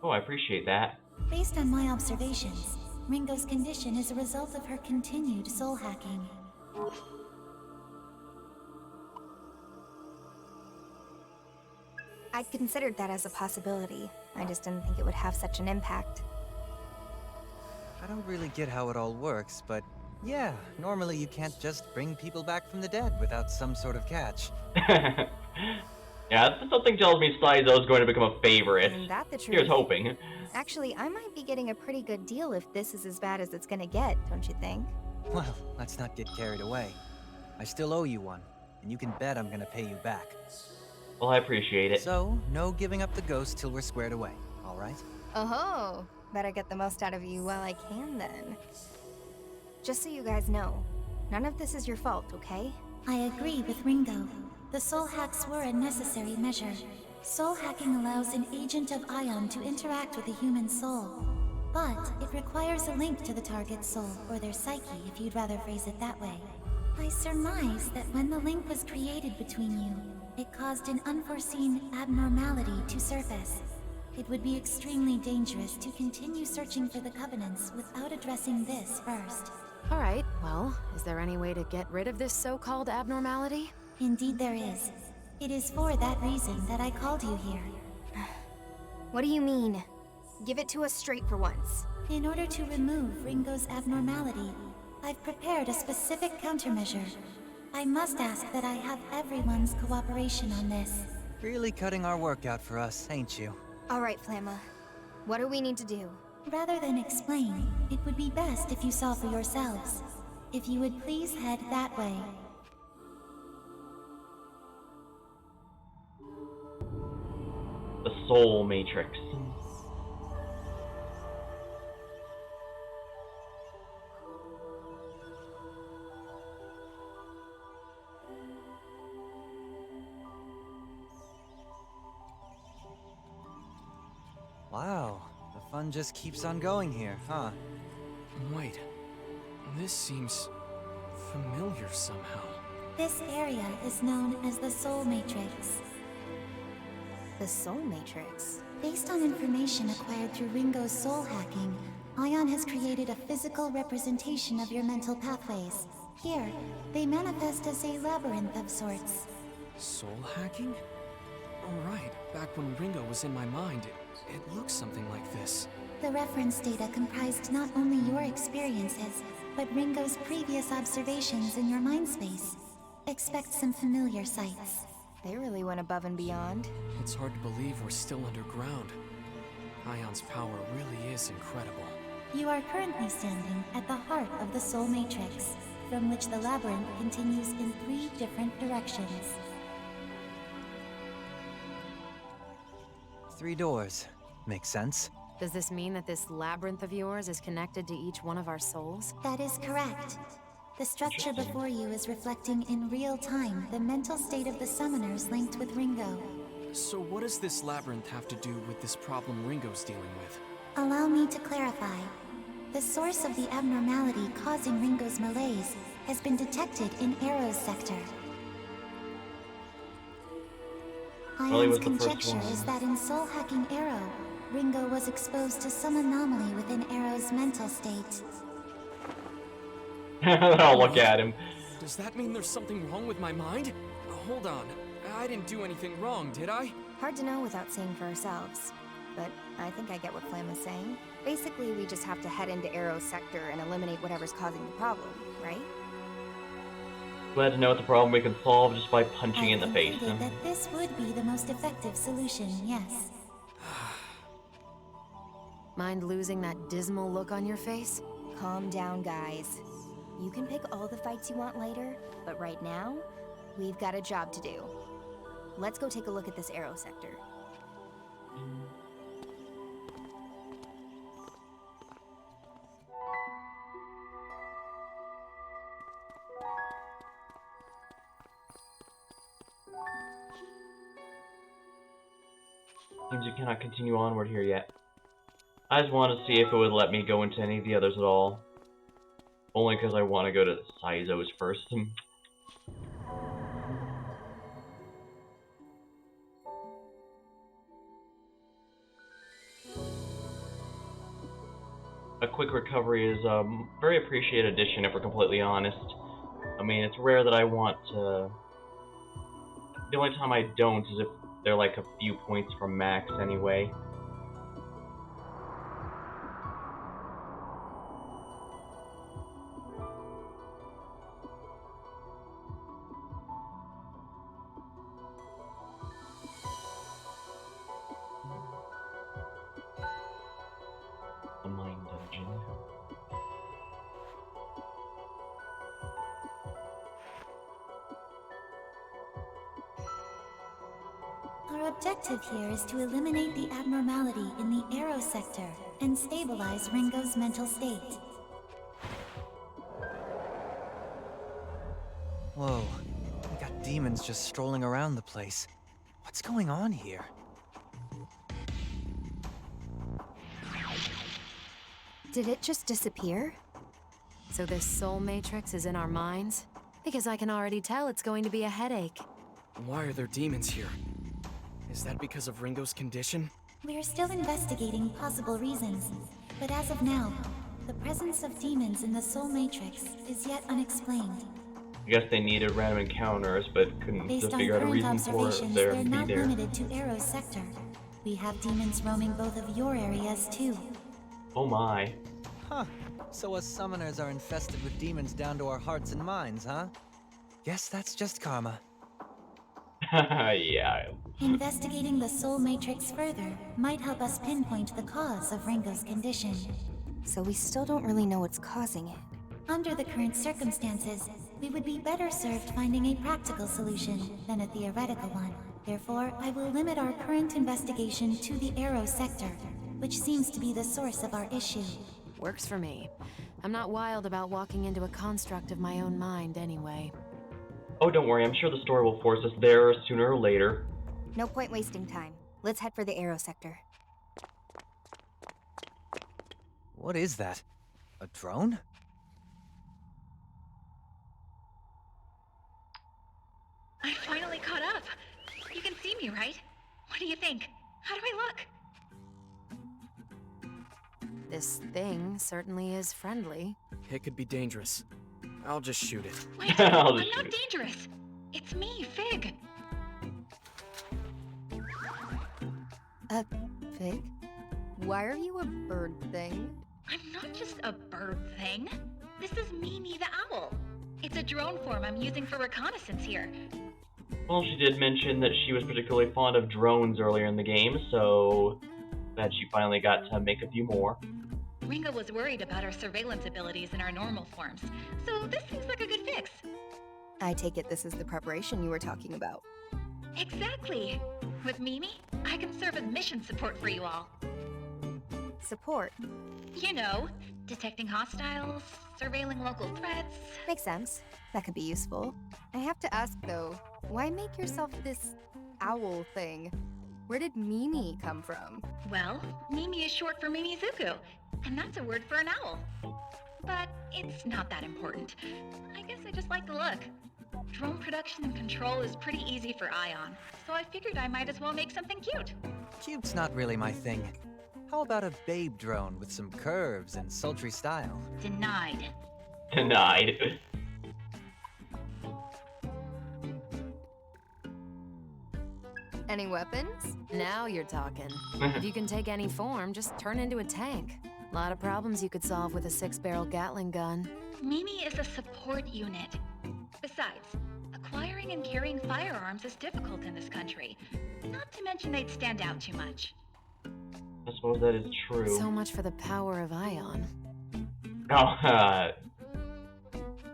Oh, I appreciate that. Based on my observations, Ringo's condition is a result of her continued soul hacking. I'd considered that as a possibility. I just didn't think it would have such an impact. I don't really get how it all works, but Yeah, normally you can't just bring people back from the dead without some sort of catch. Yeah, something tells me Saizo's going to become a favorite. Isn't that the truth? Here's hoping. Actually, I might be getting a pretty good deal if this is as bad as it's gonna get, don't you think? Well, let's not get carried away. I still owe you one, and you can bet I'm gonna pay you back. Well, I appreciate it. So, no giving up the ghost till we're squared away, alright? Oh-ho! Better get the most out of you while I can, then. Just so you guys know, none of this is your fault, okay? I agree with Ringo. The soul hacks were a necessary measure. Soul hacking allows an agent of Ion to interact with a human soul. But it requires a link to the target's soul, or their psyche, if you'd rather phrase it that way. I surmise that when the link was created between you, it caused an unforeseen abnormality to surface. It would be extremely dangerous to continue searching for the Covenants without addressing this first. Alright, well, is there any way to get rid of this so-called abnormality? Indeed there is. It is for that reason that I called you here. What do you mean? Give it to us straight for once. In order to remove Ringo's abnormality, I've prepared a specific countermeasure. I must ask that I have everyone's cooperation on this. Really cutting our work out for us, ain't you? Alright, Flamma. What do we need to do? Rather than explain, it would be best if you saw for yourselves. If you would please head that way. The Soul Matrix. Wow, the fun just keeps on going here, huh? Wait, this seems familiar somehow. This area is known as the Soul Matrix. The Soul Matrix? Based on information acquired through Ringo's soul hacking, Ion has created a physical representation of your mental pathways. Here, they manifest as a labyrinth of sorts. Soul hacking? Oh, right. Back when Ringo was in my mind, it looked something like this. The reference data comprised not only your experiences, but Ringo's previous observations in your mind space. Expect some familiar sights. They really went above and beyond. It's hard to believe we're still underground. Ion's power really is incredible. You are currently standing at the heart of the Soul Matrix, from which the labyrinth continues in 3 different directions. 3 doors. Makes sense. Does this mean that this labyrinth of yours is connected to each one of our souls? That is correct. The structure before you is reflecting in real time the mental state of the summoners linked with Ringo. So what does this labyrinth have to do with this problem Ringo's dealing with? Allow me to clarify. The source of the abnormality causing Ringo's malaise has been detected in Arrow's sector. Ion's conjecture is that in soul hacking Arrow, Ringo was exposed to some anomaly within Arrow's mental state. I'll look at him. Does that mean there's something wrong with my mind? Hold on. I didn't do anything wrong, did I? Hard to know without seeing for ourselves. But I think I get what Flamma's saying. Basically, we just have to head into Arrow's sector and eliminate whatever's causing the problem, right? Glad to know it's a problem we can solve just by punching in the face. I concluded that this would be the most effective solution, yes. Mind losing that dismal look on your face? Calm down, guys. You can pick all the fights you want later, but right now, we've got a job to do. Let's go take a look at this Arrow sector. Seems you cannot continue onward here yet. I just wanted to see if it would let me go into any of the others at all. Only because I want to go to Saizo's first. A quick recovery is a very appreciated addition, if we're completely honest. I mean, it's rare that I want to... The only time I don't is if they're like a few points from max anyway. Our objective here is to eliminate the abnormality in the Aero sector and stabilize Ringo's mental state. Whoa, we got demons just strolling around the place. What's going on here? Did it just disappear? So this soul matrix is in our minds? Because I can already tell it's going to be a headache. Why are there demons here? Is that because of Ringo's condition? We are still investigating possible reasons, but as of now, the presence of demons in the soul matrix is yet unexplained. I guess they needed random encounters, but couldn't Based just on figure out a current reason for observations, there they're to be not there. limited to Aero's sector. We have demons roaming both of your areas too. Oh my. Huh. So us summoners are infested with demons down to our hearts and minds, huh? Guess that's just karma. Yeah. Investigating the soul matrix further might help us pinpoint the cause of Ringo's condition. So we still don't really know what's causing it. Under the current circumstances, we would be better served finding a practical solution than a theoretical one. Therefore, I will limit our current investigation to the Aero sector, which seems to be the source of our issue. Works for me. I'm not wild about walking into a construct of my own mind anyway. Oh, don't worry, I'm sure the story will force us there sooner or later. No point wasting time. Let's head for the Aero sector. What is that? A drone? I finally caught up. You can see me, right? What do you think? How do I look? This thing certainly is friendly. It could be dangerous. I'll just shoot it. Wait, I'm not dangerous. It's me, Fig. Fig? Why are you a bird thing? I'm not just a bird thing. This is Mimi the owl. It's a drone form I'm using for reconnaissance here. Well, she did mention that she was particularly fond of drones earlier in the game, so glad she finally got to make a few more. Ringo was worried about our surveillance abilities in our normal forms, so this seems like a good fix. I take it this is the preparation you were talking about. Exactly. With Mimi, I can serve as mission support for you all. Support? You know, detecting hostiles, surveilling local threats. Makes sense. That could be useful. I have to ask though, why make yourself this owl thing? Where did Mimi come from? Well, Mimi is short for Mimizuku, and that's a word for an owl. But it's not that important. I guess I just like the look. Drone production and control is pretty easy for Ion, so I figured I might as well make something cute. Cute's not really my thing. How about a babe drone with some curves and sultry style? Denied. Denied. Any weapons? Now you're talking. If you can take any form, just turn into a tank. A lot of problems you could solve with a 6-barrel Gatling gun. Mimi is a support unit. Besides, acquiring and carrying firearms is difficult in this country. Not to mention they'd stand out too much. I suppose that is true. So much for the power of Ion. Oh,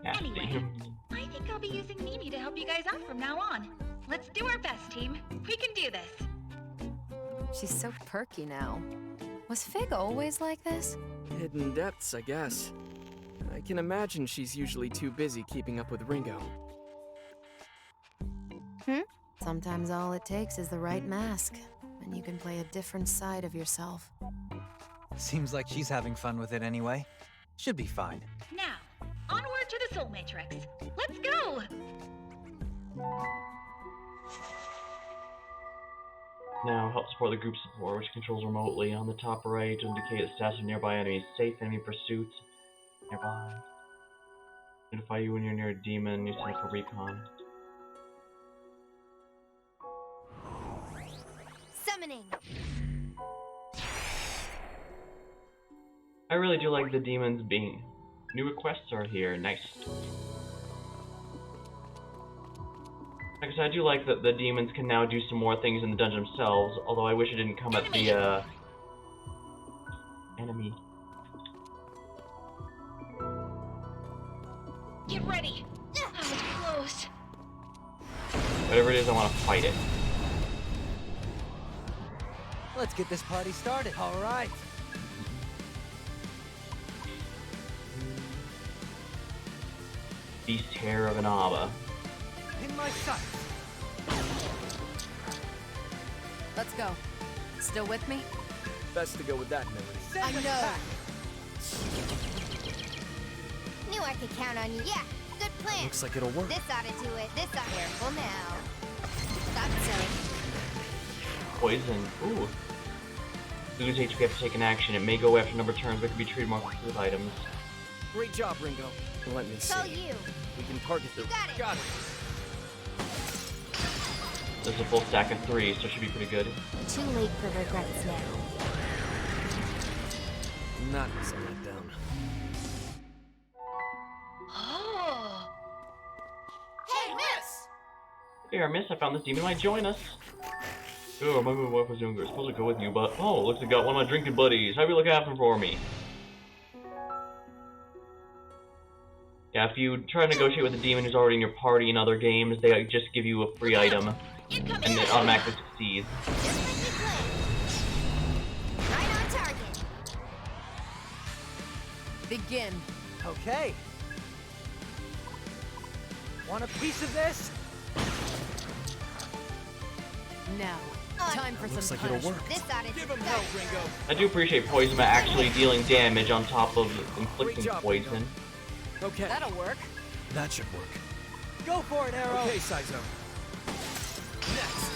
Anyway, I think I'll be using Mimi to help you guys out from now on. Let's do our best, team. We can do this. She's so perky now. Was Fig always like this? Hidden depths, I guess. I can imagine she's usually too busy keeping up with Ringo. Sometimes all it takes is the right mask, and you can play a different side of yourself. Seems like she's having fun with it anyway. Should be fine. Now, onward to the Soul Matrix. Let's go! Now, help support the group support, which controls remotely. On the top right to indicate the status of nearby enemies. Safe enemy pursuit. Nearby. Notify you when you're near a demon. You set up a recon. Summoning! I really do like the demons being... New requests are here. Nice. Like I said, I do like that the demons can now do some more things in the dungeon themselves, although I wish it didn't come at the, enemy. Get ready! That was close. Whatever it is, I want to fight it. Let's get this party started. All right. Beast hair of an Abba. In my sight. Let's go. Still with me? Best to go with that melody. I know. Knew I could count on you. Yeah, good plan. Looks like it'll work. This ought to do it. This ought. Careful now. Thought so. Poison. Ooh. Lose HP after taking action. It may go after a number of turns, but can be treated more with items. Great job, Ringo. Let me see. So you. We can target the... You got it. Got it. There's a full stack of 3, so it should be pretty good. Too late for regrets now. That was a letdown. Oh. Hey, miss! Here, miss, I found this demon might join us. Oh, my wife was younger. Supposed to go with you, but oh, looks like I got one of my drinking buddies. How you look after for me? Yeah, if you try to negotiate with a demon who's already in your party in other games, they just give you a free item, and it automatically succeeds. Right on target. Begin. Okay. Want a piece of this? Now, time for Looks some like it'll punishment. work. This ought to Give him hell, Ringo. I do appreciate Poison actually dealing damage on top of inflicting Great job, poison. Okay. That'll work. That should work. Go for it, Arrow. Okay, Saizo. Next.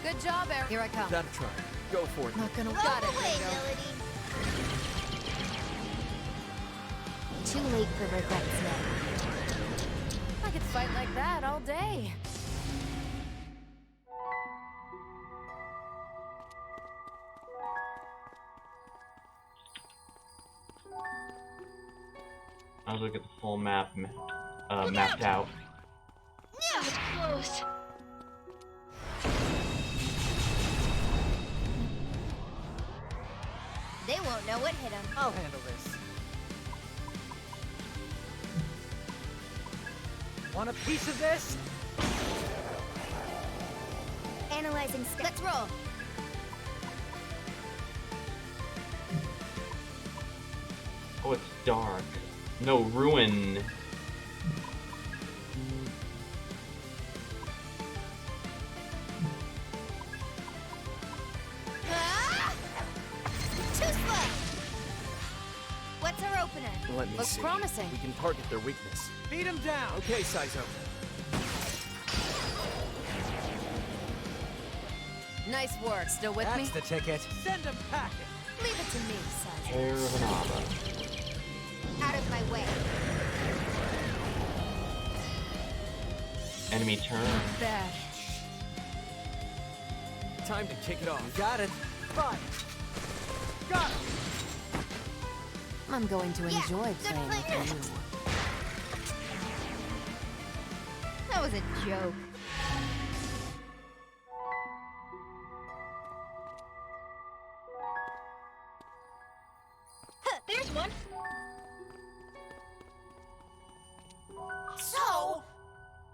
Good job, Eric. Here I come. That'll try. Go for it. Not gonna Roll got it, away, Ringo. Melody. Too late for regrets now. I could fight like that all day. I was looking at the full map mapped out. That was close. They won't know what hit them. I'll handle this. Want a piece of this? Analyzing stuff. Let's roll. Oh, it's dark. No, ruin. Ah! Too slow. What's our opener? Let me Looks see. promising. We can target their weakness. Beat him down. Okay, Saizo. Nice work. Still with That's me? the ticket. Send him packing. Leave it to me, Saizo. Hair of an Abba. Out of my way. Enemy turn. Bad. Time to kick it off. You got it. Fine. Got it. I'm going to Yeah, enjoy good playing plan. with you. That was a joke. Huh, there's one. So,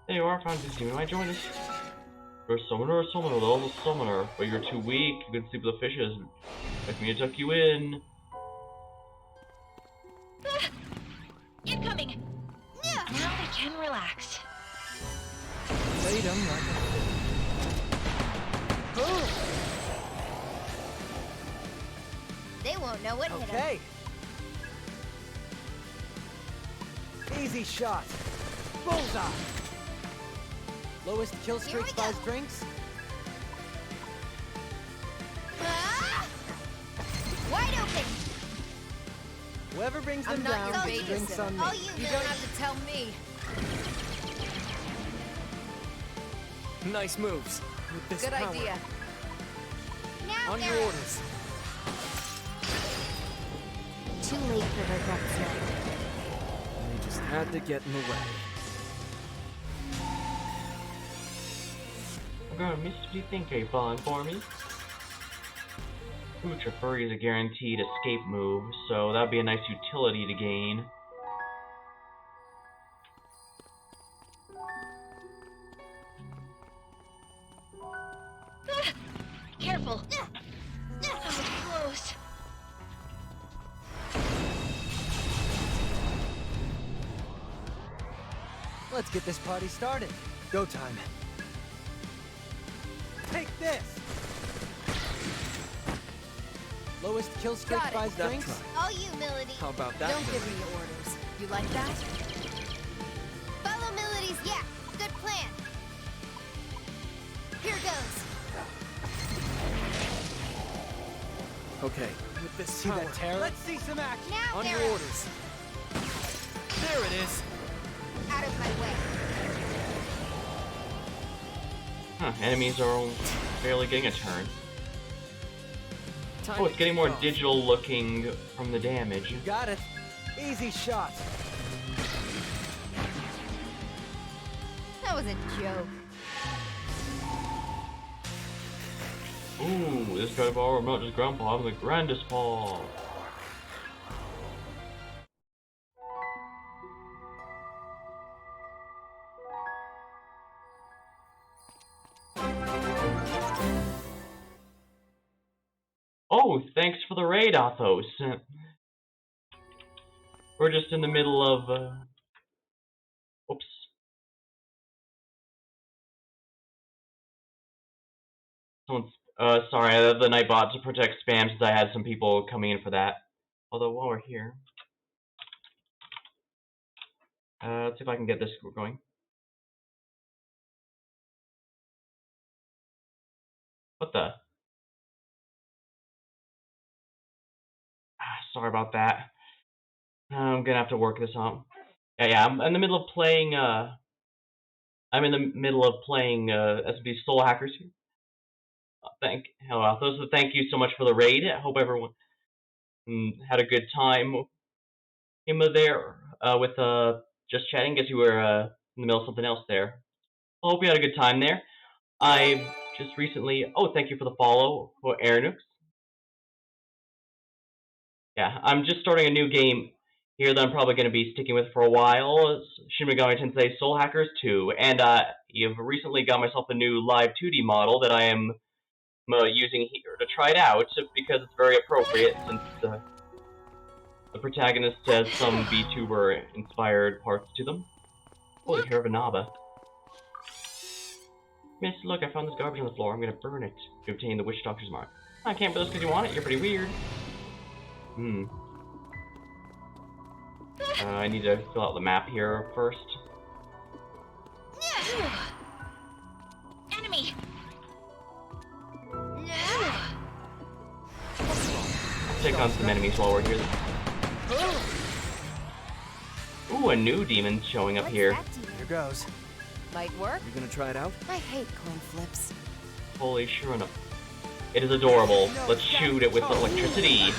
There you are, found this demon might join us. You're a summoner, level summoner. But you're too weak, you can sleep with the fishes. Expect me to tuck you in. Incoming. yeah. Now they can relax. Played him like a... They won't know what hit them. Okay. Easy shot. Bullseye. Lowest kill streak we go. buys drinks. Ah! Wide open. Whoever brings them I'm not down your gets drinks babysitter. on me. All you, You Lily. don't have to tell me. Nice moves. With this Good power. idea. Now, On your Eric. orders. Too late for regrets now. They just had to get in the way. Girl, Miss, what do you think, are you falling for me? Ooh, Trifurry is a guaranteed escape move, so that'd be a nice utility to gain. Let's get this party started. Go time. Take this! Lowest kill streak buys drinks? All you, Melody. How about that? Don't give me orders. You like that? Follow Melody's yak. Good plan. Here goes. Okay, with this See that terror? Let's see some action. Now, on your Barrett. orders. There it is. Out of my way. Huh, enemies are barely getting a turn. Oh, it's getting more digital looking from the damage. You got it. Easy shot. That was a joke. Ooh, this guy bar, I'm not just grandpa, I'm the grandest paw. Oh, thanks for the raid, Athos. We're just in the middle of, oops. Someone's, sorry, I have the Nightbot to protect spam since I had some people coming in for that. Although, while we're here, let's see if I can get this going. What the? Sorry about that. I'm gonna have to work this out. Yeah, I'm in the middle of playing, SMT Soul Hackers here. Hello, Athos. Thank you so much for the raid. I hope everyone had a good time. Came there with just chatting. Guess you were in the middle of something else there. I hope you had a good time there. I just recently. Oh, thank you for the follow for Airnux. Yeah, I'm just starting a new game here that I'm probably going to be sticking with for a while. It's Shin Megami Tensei Soul Hackers 2, and you've recently got myself a new live2d model that I am using here to try it out because it's very appropriate since the protagonist has some VTuber inspired parts to them. Holy Hiravanaba. Miss, look, I found this garbage on the floor. I'm gonna burn it to obtain the witch doctor's mark. I can't burn this because you want it. You're pretty weird. I need to fill out the map here first. Enemy! Take on some enemies while we're here. Ooh, a new demon showing up here. Here goes. Light work? You gonna try it out? I hate coin flips. Holy sure enough. It is adorable. Let's shoot it with electricity.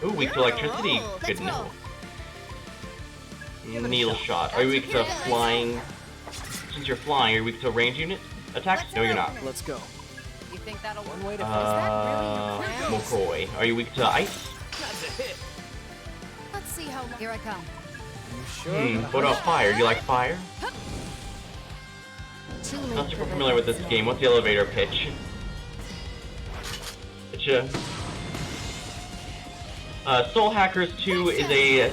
Ooh, weak to electricity. Good to know. Needle shot. Are you weak to flying? Since you're flying, are you weak to range unit attacks? No, you're not. Let's go. You think that'll one way to McCoy. Are you weak to ice? That's a hit. Let's see how here I come. You sure? What about fire? Do you like fire? Not super familiar with this game. What's the elevator pitch? Soul Hackers 2 is a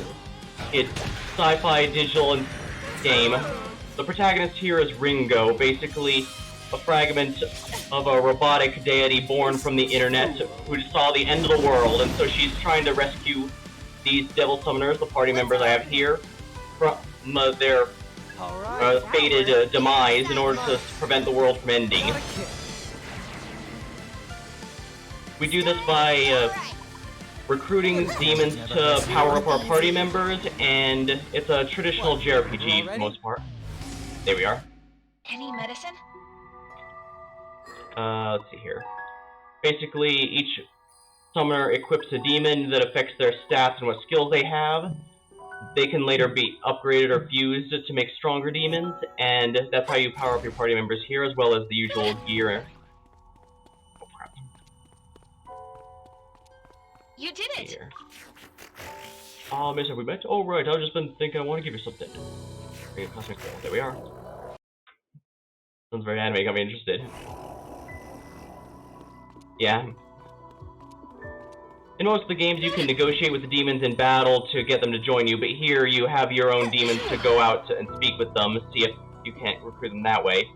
sci-fi digital game. The protagonist here is Ringo, basically a fragment of a robotic deity born from the internet who saw the end of the world, and so she's trying to rescue these devil summoners, the party members I have here, from their fated demise in order to prevent the world from ending. We do this by recruiting demons to power up our party members, and it's a traditional JRPG for the most part. There we are. Any medicine? Let's see here. Basically, each summoner equips a demon that affects their stats and what skills they have. They can later be upgraded or fused to make stronger demons, and that's how you power up your party members here, as well as the usual gear. Oh, crap. You did it! Here. Oh, miss, have we met? Oh, right, I've just been thinking I want to give you something. There we are. Sounds very anime, got me interested. Yeah. In most of the games, you can negotiate with the demons in battle to get them to join you, but here you have your own demons to go out and speak with them, see if you can't recruit them that way.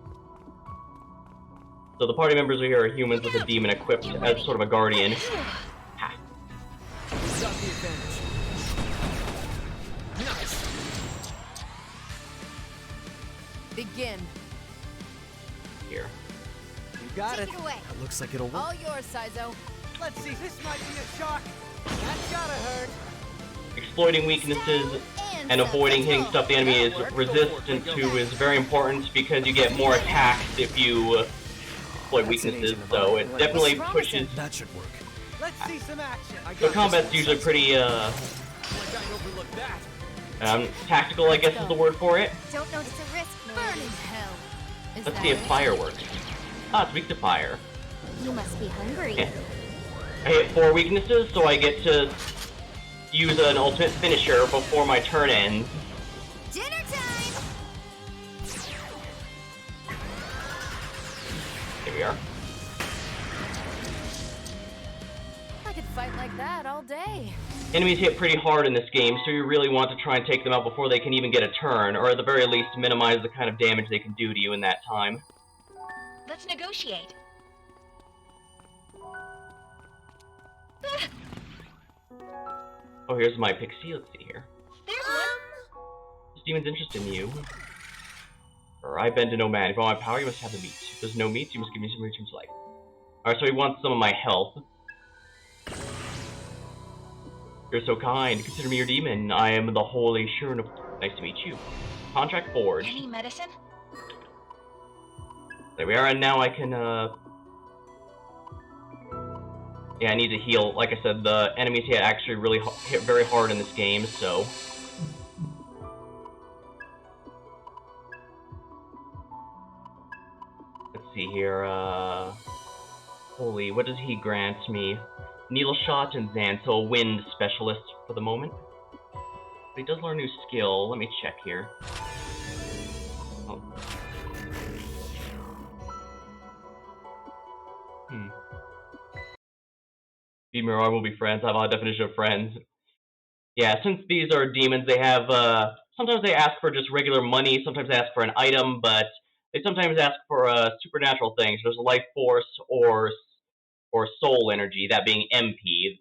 So the party members here are humans with a demon equipped as sort of a guardian. Ha. Got the advantage. Nice. Begin. Here. You got it. Take it away. That looks like it'll work. All yours, Saizo. Let's see, this might be a shock. That gotta hurt. Exploiting weaknesses and avoiding hitting stuff the enemy is resistant to is very important because you get more attacks if you exploit weaknesses, so it definitely pushes. That should work. Let's see some action. So combat's usually pretty Like I overlooked that. tactical, I guess is the word for it. Don't know it's a risk, Burn in hell. Is Let's that see if it? fire works. Ah, it's weak to fire. You must be hungry. Yeah. I hit 4 weaknesses, so I get to use an ultimate finisher before my turn ends. Dinner time! Here we are. I could fight like that all day. Enemies hit pretty hard in this game, so you really want to try and take them out before they can even get a turn, or at the very least minimize the kind of damage they can do to you in that time. Let's negotiate. Oh, here's my pixie. Let's see here. There's one. This demon's interested in you. Or I bend to no man. If you want my power, you must have the meat. If there's no meat, you must give me some returns life. Alright, so he wants some of my health. You're so kind. Consider me your demon. I am the Holy Shurn of... Nice to meet you. Contract forged. Any medicine? There we are, and now I can, yeah, I need to heal. Like I said, the enemies hit actually really hit very hard in this game, so... Let's see here, Holy, what does he grant me? Needle Shot and Zan, so a wind specialist for the moment. But he does learn a new skill. Let me check here. Oh. Feed me or I will be friends. I have a definition of friends. Yeah, since these are demons, they have, sometimes they ask for just regular money, sometimes they ask for an item, but they sometimes ask for, supernatural things. There's life force or soul energy, that being MP.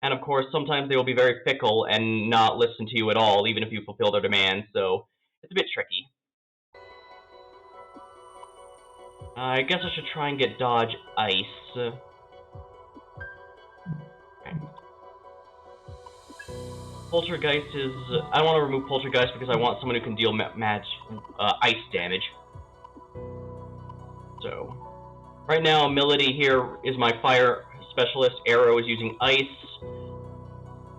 And of course, sometimes they will be very fickle and not listen to you at all, even if you fulfill their demands, so it's a bit tricky. I guess I should try and get dodge ice. Okay. Poltergeist is... I want to remove Poltergeist because I want someone who can deal ice damage. So... Right now, Melody here is my fire specialist. Arrow is using ice.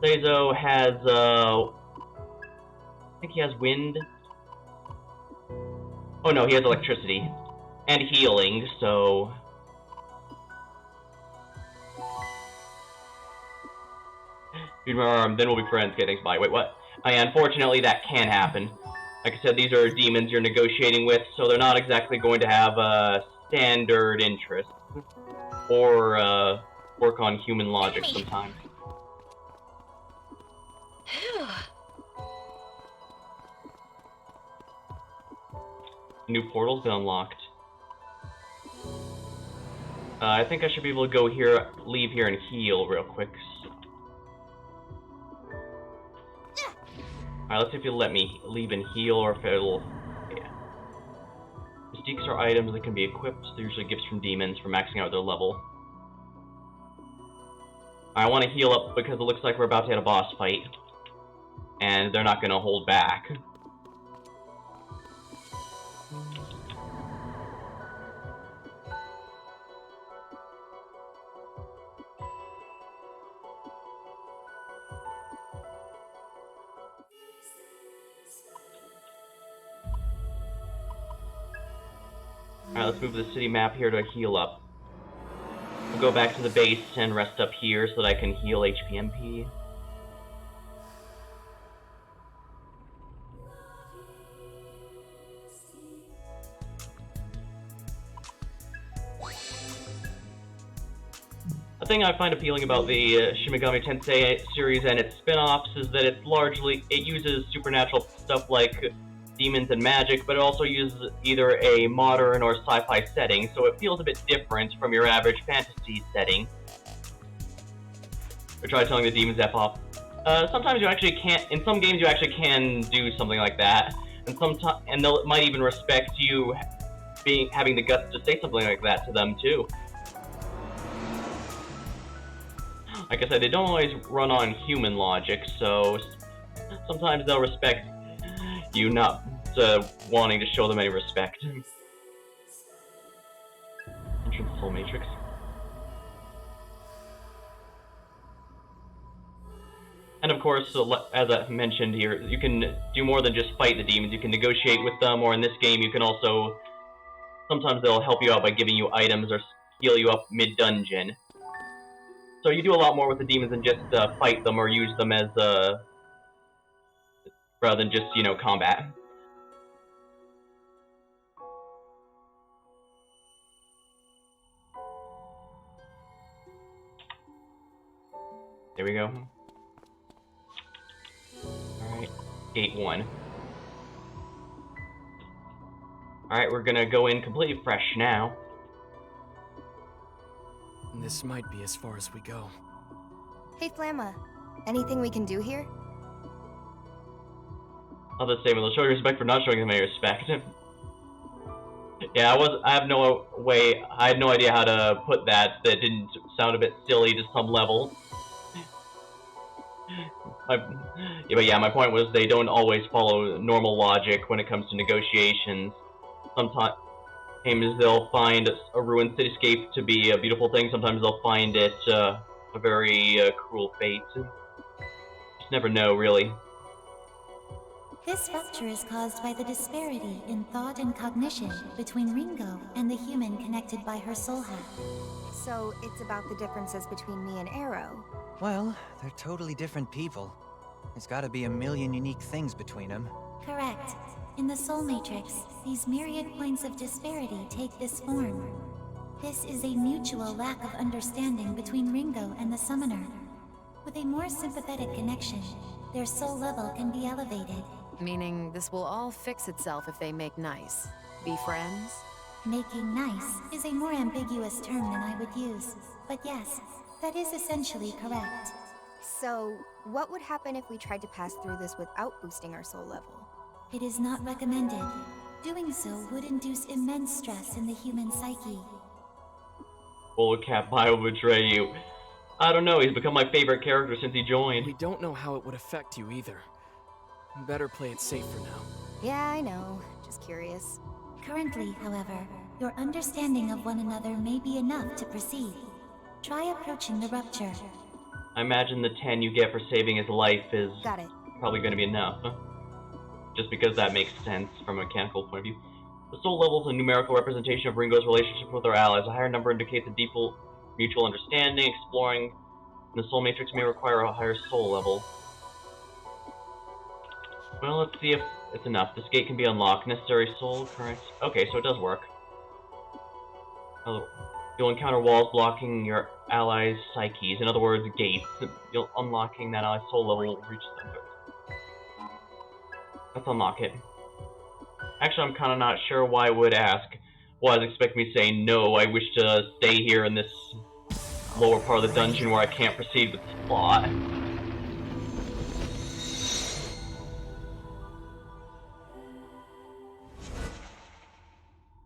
Seizo has, I think he has wind. Oh no, he has electricity. And healing, so... Then we'll be friends. Okay, thanks, bye. Wait, what? Unfortunately, that can't happen. Like I said, these are demons you're negotiating with, so they're not exactly going to have standard interests. Or, work on human logic sometimes. New portal's been unlocked. I think I should be able to go here, leave here, and heal real quick. Alright, let's see if it'll let me leave and heal, or if it'll... Yeah. Mystiques are items that can be equipped. They're usually gifts from demons for maxing out their level. I want to heal up because it looks like we're about to hit a boss fight. And they're not going to hold back. Alright, let's move the city map here to heal up. We'll go back to the base and rest up here so that I can heal HPMP. thing I find appealing about the Shin Megami Tensei series and its spin-offs is that it uses supernatural stuff like demons and magic, but it also uses either a modern or sci-fi setting, so it feels a bit different from your average fantasy setting. Or try telling the demons F off. Sometimes you actually can't. In some games, you actually can do something like that, and they might even respect you having the guts to say something like that to them too. Like I said, they don't always run on human logic, so sometimes they'll respect you not wanting to show them any respect. Entrance Soul Matrix. And of course, as I mentioned here, you can do more than just fight the demons. You can negotiate with them, or in this game, you can also... Sometimes they'll help you out by giving you items or heal you up mid-dungeon. So you do a lot more with the demons than just fight them or use them as rather than just, you know, combat. There we go. Alright, gate 1. Alright, we're gonna go in completely fresh now. This might be as far as we go. Hey Flamma, anything we can do here? I'll just say, well, show you respect for not showing them any respect. Yeah, I had no idea how to put that. That didn't sound a bit silly to some level. But yeah, my point was they don't always follow normal logic when it comes to negotiations. Sometimes they'll find a ruined cityscape to be a beautiful thing. Sometimes they'll find it a very cruel fate. Just never know, really. This rupture is caused by the disparity in thought and cognition between Ringo and the human connected by her soul hack. So it's about the differences between me and Arrow. Well, they're totally different people. There's gotta be a million unique things between them. Correct. In the Soul Matrix, these myriad points of disparity take this form. This is a mutual lack of understanding between Ringo and the Summoner. With a more sympathetic connection, their soul level can be elevated. Meaning this will all fix itself if they make nice. Be friends? Making nice is a more ambiguous term than I would use, but yes, that is essentially correct. So, what would happen if we tried to pass through this without boosting our soul level? It is not recommended. Doing so would induce immense stress in the human psyche. Bullcat Bio will betray you. I don't know, he's become my favorite character since he joined. We don't know how it would affect you either. Better play it safe for now. Yeah, I know. Just curious. Currently, however, your understanding of one another may be enough to proceed. Try approaching the rupture. I imagine the 10 you get for saving his life is probably going to be enough. Just because that makes sense from a mechanical point of view. The soul level is a numerical representation of Ringo's relationship with our allies. A higher number indicates a deeper mutual understanding. Exploring the soul matrix may require a higher soul level. Well, let's see if it's enough. This gate can be unlocked. Necessary soul current. Okay, so it does work. You'll encounter walls blocking your allies' psyches. In other words, gates. You'll unlocking that allies' soul level will reach them. Let's unlock it. Actually, I'm kind of not sure why I would ask. Well, I was expecting me to say, no, I wish to stay here in this lower part of the dungeon where I can't proceed with the plot.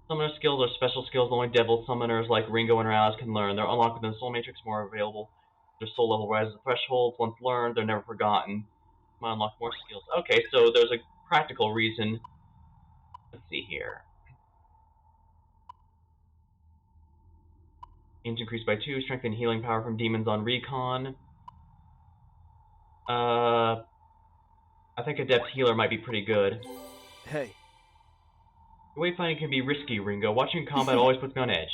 Summoner skills are special skills only devil summoners like Ringo and Raz can learn. They're unlocked within the Soul Matrix, more available. Their soul level rises the thresholds. Once learned, they're never forgotten. Might unlock more skills. Okay, so there's a practical reason. Let's see here. Aim increased by 2. Strength and healing power from demons on recon. I think Adept Healer might be pretty good. Hey. The wayfinding can be risky, Ringo. Watching combat always puts me on edge.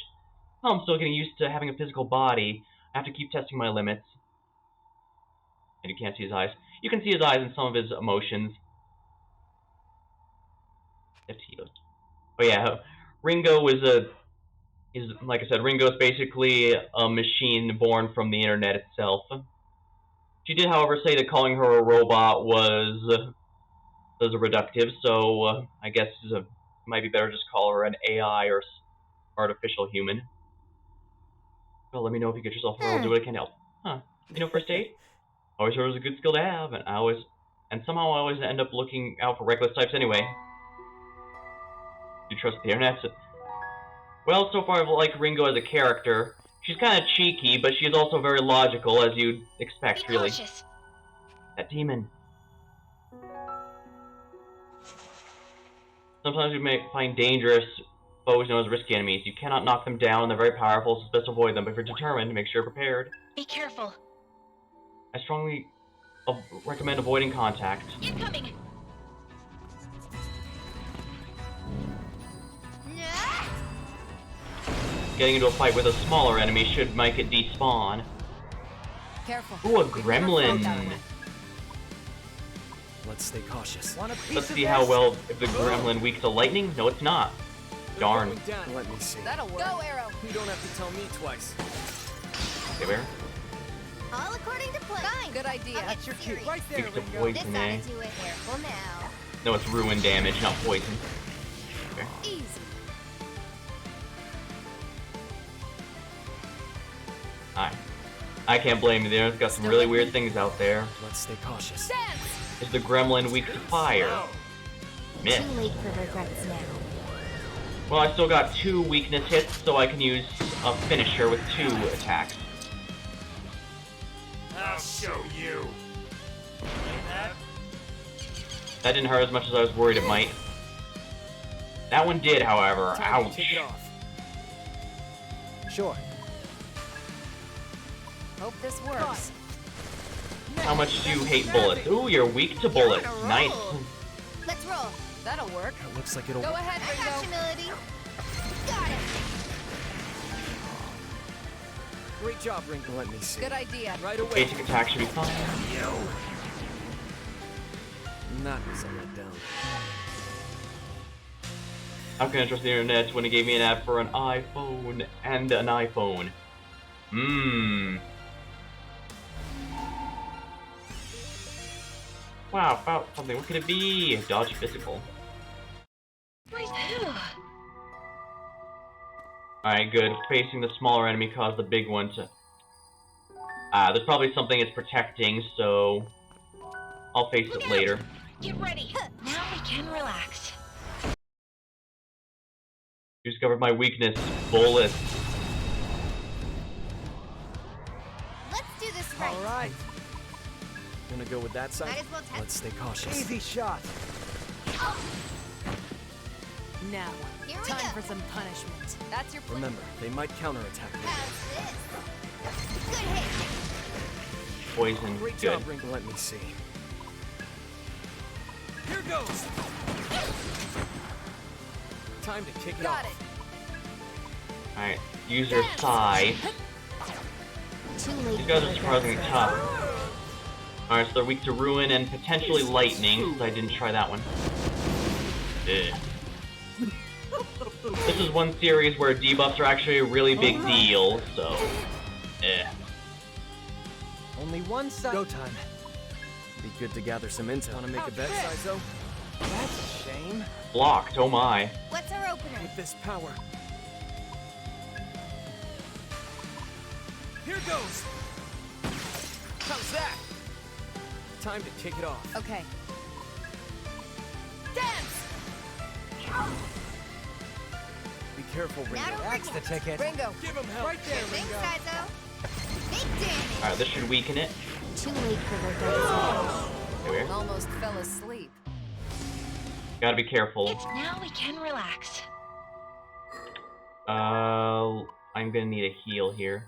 Oh, I'm still getting used to having a physical body. I have to keep testing my limits. And you can't see his eyes. You can see his eyes and some of his emotions. Adept Healer. Oh yeah, Ringo was He's, like I said, Ringo's basically a machine born from the internet itself. She did, however, say that calling her a robot was reductive, so I guess it might be better just call her an AI or artificial human. Well, let me know if you get yourself a role. I'll do what I can to help. Huh? You know, first aid? Always heard it was a good skill to have, and somehow I always end up looking out for reckless types anyway. You trust the internet? Well, so far I've liked Ringo as a character. She's kind of cheeky, but she's also very logical, as you'd expect, really. Cautious. That demon. Sometimes we may find dangerous foes known as risky enemies. You cannot knock them down, they're very powerful, so best avoid them. But if you're determined, make sure you're prepared. Be careful. I strongly recommend avoiding contact. Incoming. Getting into a fight with a smaller enemy should make it despawn. Careful. Ooh, a gremlin. Let's stay cautious. Let's see how well if the gremlin weak to lightning. No, it's not. Darn. Let me see. That'll work. Go, Arrow. You don't have to tell me twice. Okay, where? All according to plan. Fine. Good idea. That's your cue. Right there, Weak to Ringo. poison, eh? Do it. Careful now. No, it's ruin damage, not poison. Okay. Easy. I can't blame you there. It's got some really weird things out there. Let's stay cautious. Dance. Is the gremlin weak to fire? Miss. Too late for regrets now. Well, I still got 2 weakness hits, so I can use a finisher with 2 attacks. I'll show you. That didn't hurt as much as I was worried it might. That one did, however. Ouch. Take it off. Sure. Hope this works. How much do you hate bullets? Ooh, you're weak to bullets. Nice. Let's roll. That'll work. That looks like it'll Go work. ahead, I got Ringo. humility. Got it. Great job, Ringo. Let me see. Good idea. Right away. Basic attack should be fine. That was a letdown. How can I trust the internet when it gave me an ad for an iPhone and an iPhone? Wow, found something. What could it be? Dodge physical. Alright, good. Facing the smaller enemy caused the big one to... there's probably something it's protecting, so... I'll face it later. Get ready. Now we can relax. You discovered my weakness. Bullets. Let's do this right. All right. Gonna go with that side? Might as well test. Let's stay cautious. Easy shot. Now, Here we time go. for some punishment. That's your plan. Remember, they might counterattack me. How's this? Good hit. Poison. Great Good. job, Ringo. Let me see. Here goes. Time to kick it Got off. it. Alright, use your sai. Too late. These guys for are surprisingly regrets. tough. Alright, so they're weak to ruin and potentially lightning, so I didn't try that one. Ugh. This is one series where debuffs are actually a really big deal, so... Only one side. Go time. Be good to gather some intel. Wanna make a bet, Saizo? That's a shame. Blocked, oh my. What's our opener? With this power. Here goes. How's that? Time to kick it off. Okay. Dance. Be careful, Ringo. Now to That's the ticket. Ringo. Give him help. Right there, Thanks, Ringo. Saizo. Big damage. Alright, this should weaken it. Too late for regrets. There we go. Almost fell asleep. Gotta be careful. Now we can relax. I'm gonna need a heal here.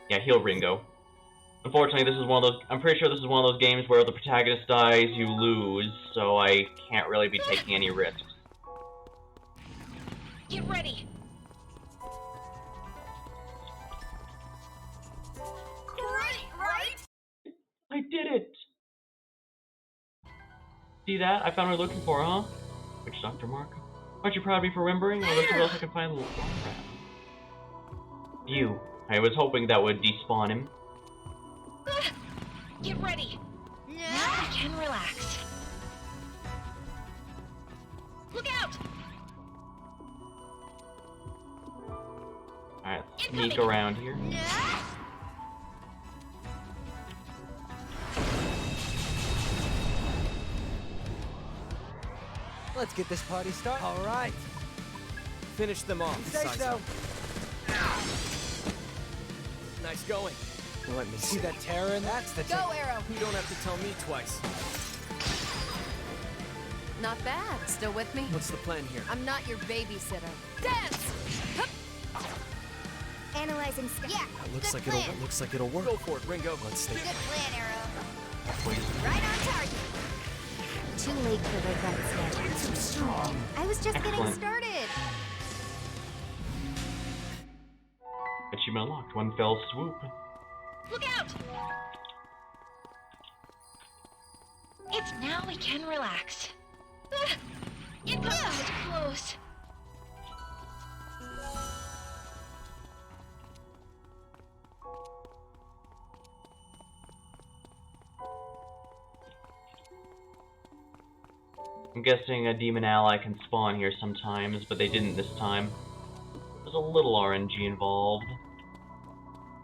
Yeah, heal Ringo. Unfortunately, this is one of those... I'm pretty sure this is one of those games where the protagonist dies, you lose, so I can't really be taking any risks. Get ready. Great, right? I did it! See that? I found what we're looking for, huh? Which Dr. Mark? Aren't you proud of me for remembering? Well, let's see what else I can find. You. I was hoping that would despawn him. Get ready. Now we can relax. Look out! Alright, sneak around here. Let's get this party started. All right. Finish them off, Say so. Nice going. Let me See that terror in that? That's the Go, Arrow. You don't have to tell me twice. Not bad. Still with me? What's the plan here? I'm not your babysitter. Dance! Hup. Analyzing stuff. Yeah, That looks like it'll work. Go for it, Ringo. Let's stay. Good plan, Arrow. Wait. Right on target. Too late for regrets yet. Strong. I was just getting Excellent. started. Achievement unlocked. One fell swoop. Look out! It's now we can relax. It was close. I'm guessing a demon ally can spawn here sometimes, but they didn't this time. There's a little RNG involved.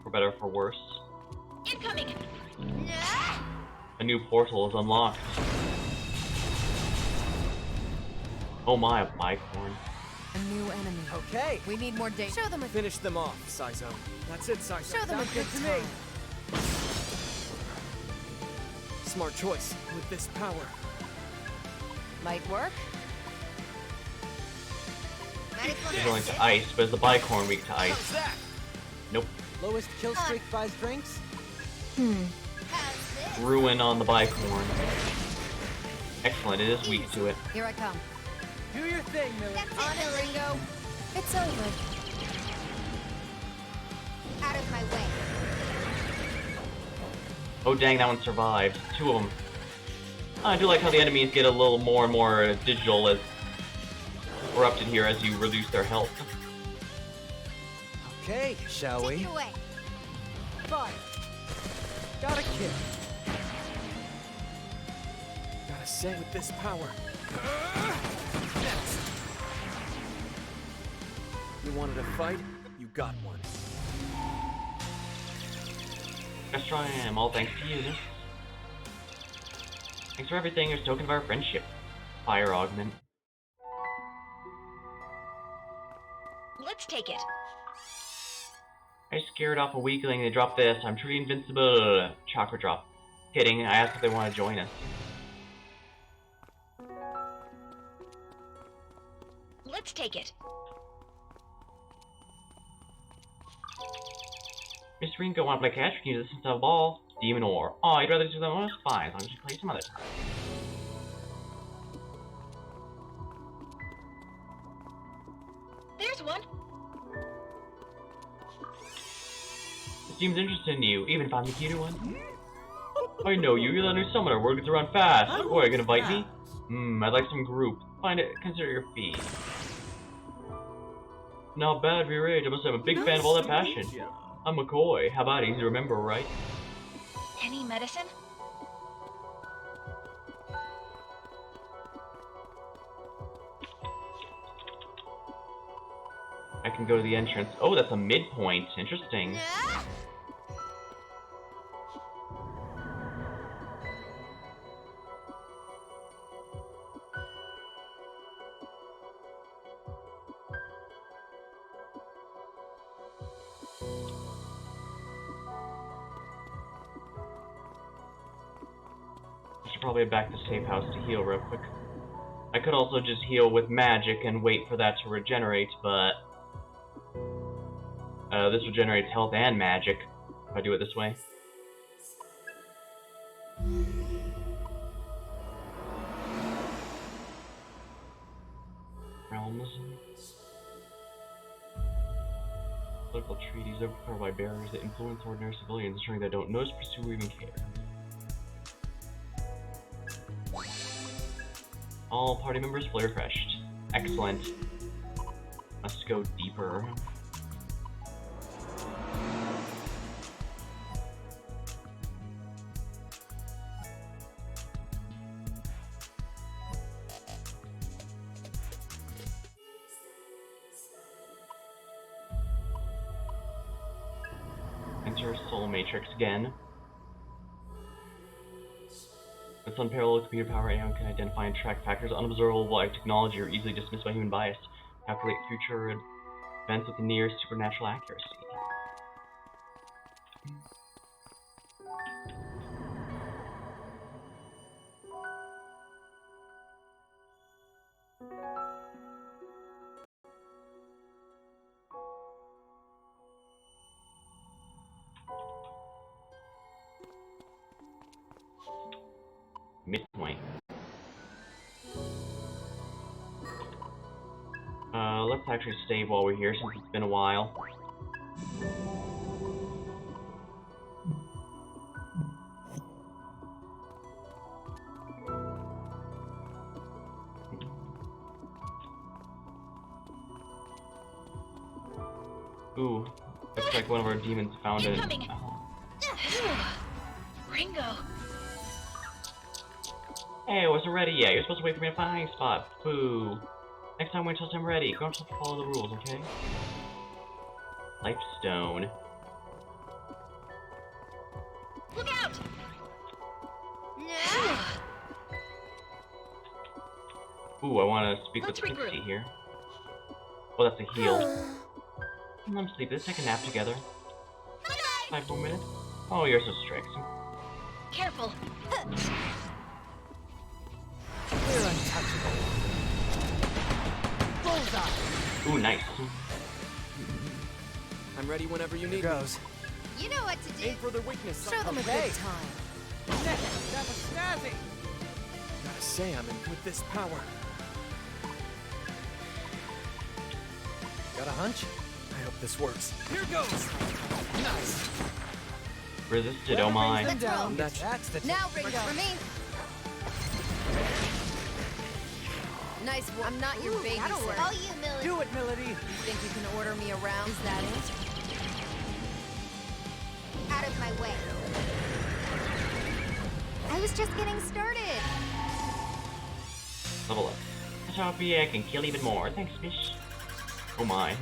For better or for worse. Incoming! A new portal is unlocked. Oh my, a bicorn. A new enemy. Okay. We need more data. Show them a Finish them off, Saizo. That's it, Saizo. Show them Sounds a good good to time. me. Smart choice. With this power. Might work. He's willing to ice, but is the bicorn weak to ice? Nope. Lowest kill streak buys drinks. Ruin on the bicorn. Excellent, it is weak to it. Here I come. Do your thing, Millie. On it, Ringo. It's over. Out of my way. Oh dang, that one survived. Two of them. I do like how the enemies get a little more and more digital as corrupted here as you reduce their health. Okay, shall Take we? it away. Fire. Got a kill. Gotta say, with this power. You wanted a fight? You got one. Best try I am, all thanks to you. Thanks for everything, you're a token of our friendship. Fire augment. Let's take it. I scared off a weakling, they dropped this. I'm truly invincible. Chakra drop. Kidding, I asked if they want to join us. Let's take it. Miss Ringo, want to play catch? Can you listen to a ball? Demon Ore. Oh, you'd rather do that one? Fine, I'll just play some other time. There's one. It seems interested in you, even if I'm the cuter one. I know you, you're the new summoner, word gets around fast. Boy, are you gonna invite me? I'd like some group. Find it, consider your fee. Not bad, V-Rage. I must have a big fan of all that passion. I'm McCoy. How about it? Easy to remember, right? Any medicine? I can go to the entrance. Oh, that's a midpoint. Interesting. I should probably head back to safe house to heal real quick. I could also just heal with magic and wait for that to regenerate, but this regenerates health and magic if I do it this way. Realms. Political treaties overpowered by barriers that influence ordinary civilians, ensuring they don't notice, pursue, or even care. All party members fully refreshed. Excellent. Let's go deeper. Enter Soul Matrix again. With unparalleled computer power, AI can identify and track factors unobservable by technology or easily dismissed by human bias. Calculate future events with near supernatural accuracy. Midpoint. Let's actually save while we're here since it's been a while. Ooh, looks like one of our demons found it. Ringo! Hey, I wasn't ready yet. You're supposed to wait for me to find a hiding spot. Boo. Next time wait until I'm ready. You don't have to follow the rules, okay? Life stone. Look out! Ooh, I want to speak with Pixie here. Oh, that's a heal. I'm sleepy. Let's take a nap together. 5 more minutes. Oh, you're so strict. Careful! We're untouchable. Bullseye! Ooh, nice. I'm ready whenever you need goes. You know what to do. Aim for their weakness. Show them a good time. That was snazzy! Gotta say, I'm in with this power. Got a hunch? I hope this works. Here goes! Nice! Resisted, oh my. Let's go. That's the Now, Ringo. For me. Nice one. I'm not your babysitter. All you, Millie. Do it, Melody! You think you can order me around? Is that it? Out of my way. I was just getting started. Level up. Happy I can kill even more. Thanks, Mish. Oh my.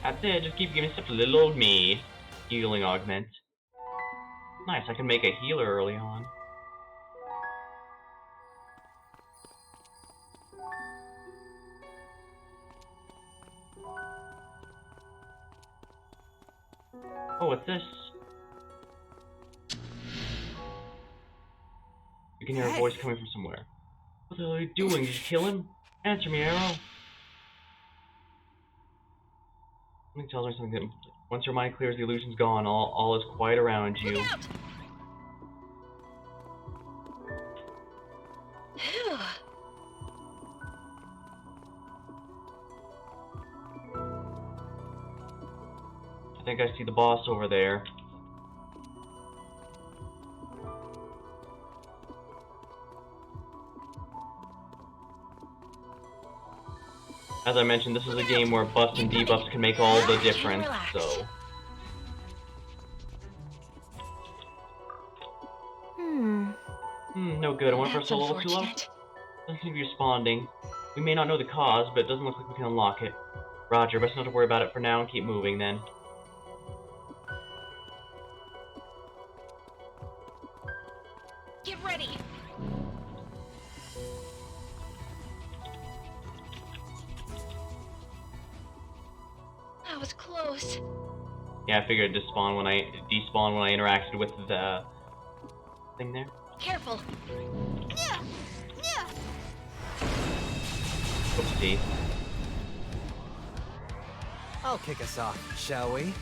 That's it, just keep giving stuff to little old me. Healing augment. Nice, I can make a healer early on. Oh, what's this? You can hear a voice coming from somewhere. What the hell are you doing? Did you kill him? Answer me, Arrow. Something tells me something. Once your mind clears, the illusion's gone. All is quiet around you. I think I see the boss over there. As I mentioned, this is a game where buffs and debuffs can make all the difference, so... No good. I went for a soul level too low. Doesn't seem to be responding. We may not know the cause, but it doesn't look like we can unlock it. Roger, best not to worry about it for now and keep moving then. Get ready! That was close. Yeah, I figured it'd despawn when I interacted with the thing there. Careful! Oopsie. I'll kick us off, shall we?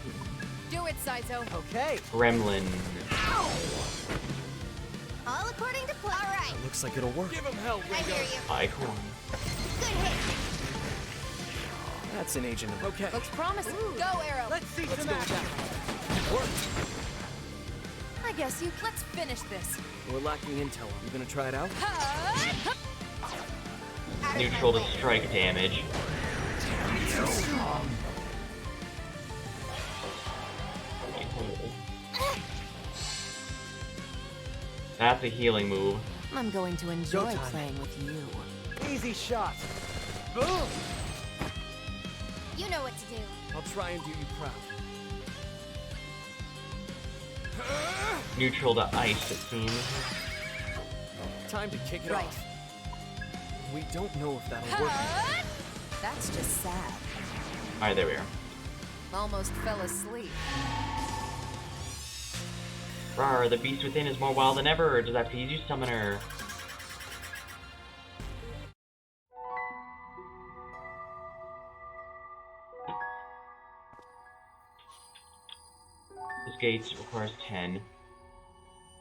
Do it, Saito. Okay. Gremlin. All according to plan. All right. Looks like it'll work. Give him hell, I hear you. Icon. Good hit. That's an agent. Okay. Looks promising. Go, Arrow. Let's see some action. Worked. I guess you. Let's finish this. We're lacking intel. You gonna try it out? Neutral to strike damage. That's a healing move. I'm going to enjoy playing with you. Easy shot. Boom! You know what to do. I'll try and do you proud. Neutral to ice, it seems. Time to kick it Right. off. We don't know if that'll work. That's just sad. Alright, there we are. Almost fell asleep. Rawr, the beast within is more wild than ever. Does that please you, summoner? This gate requires 10.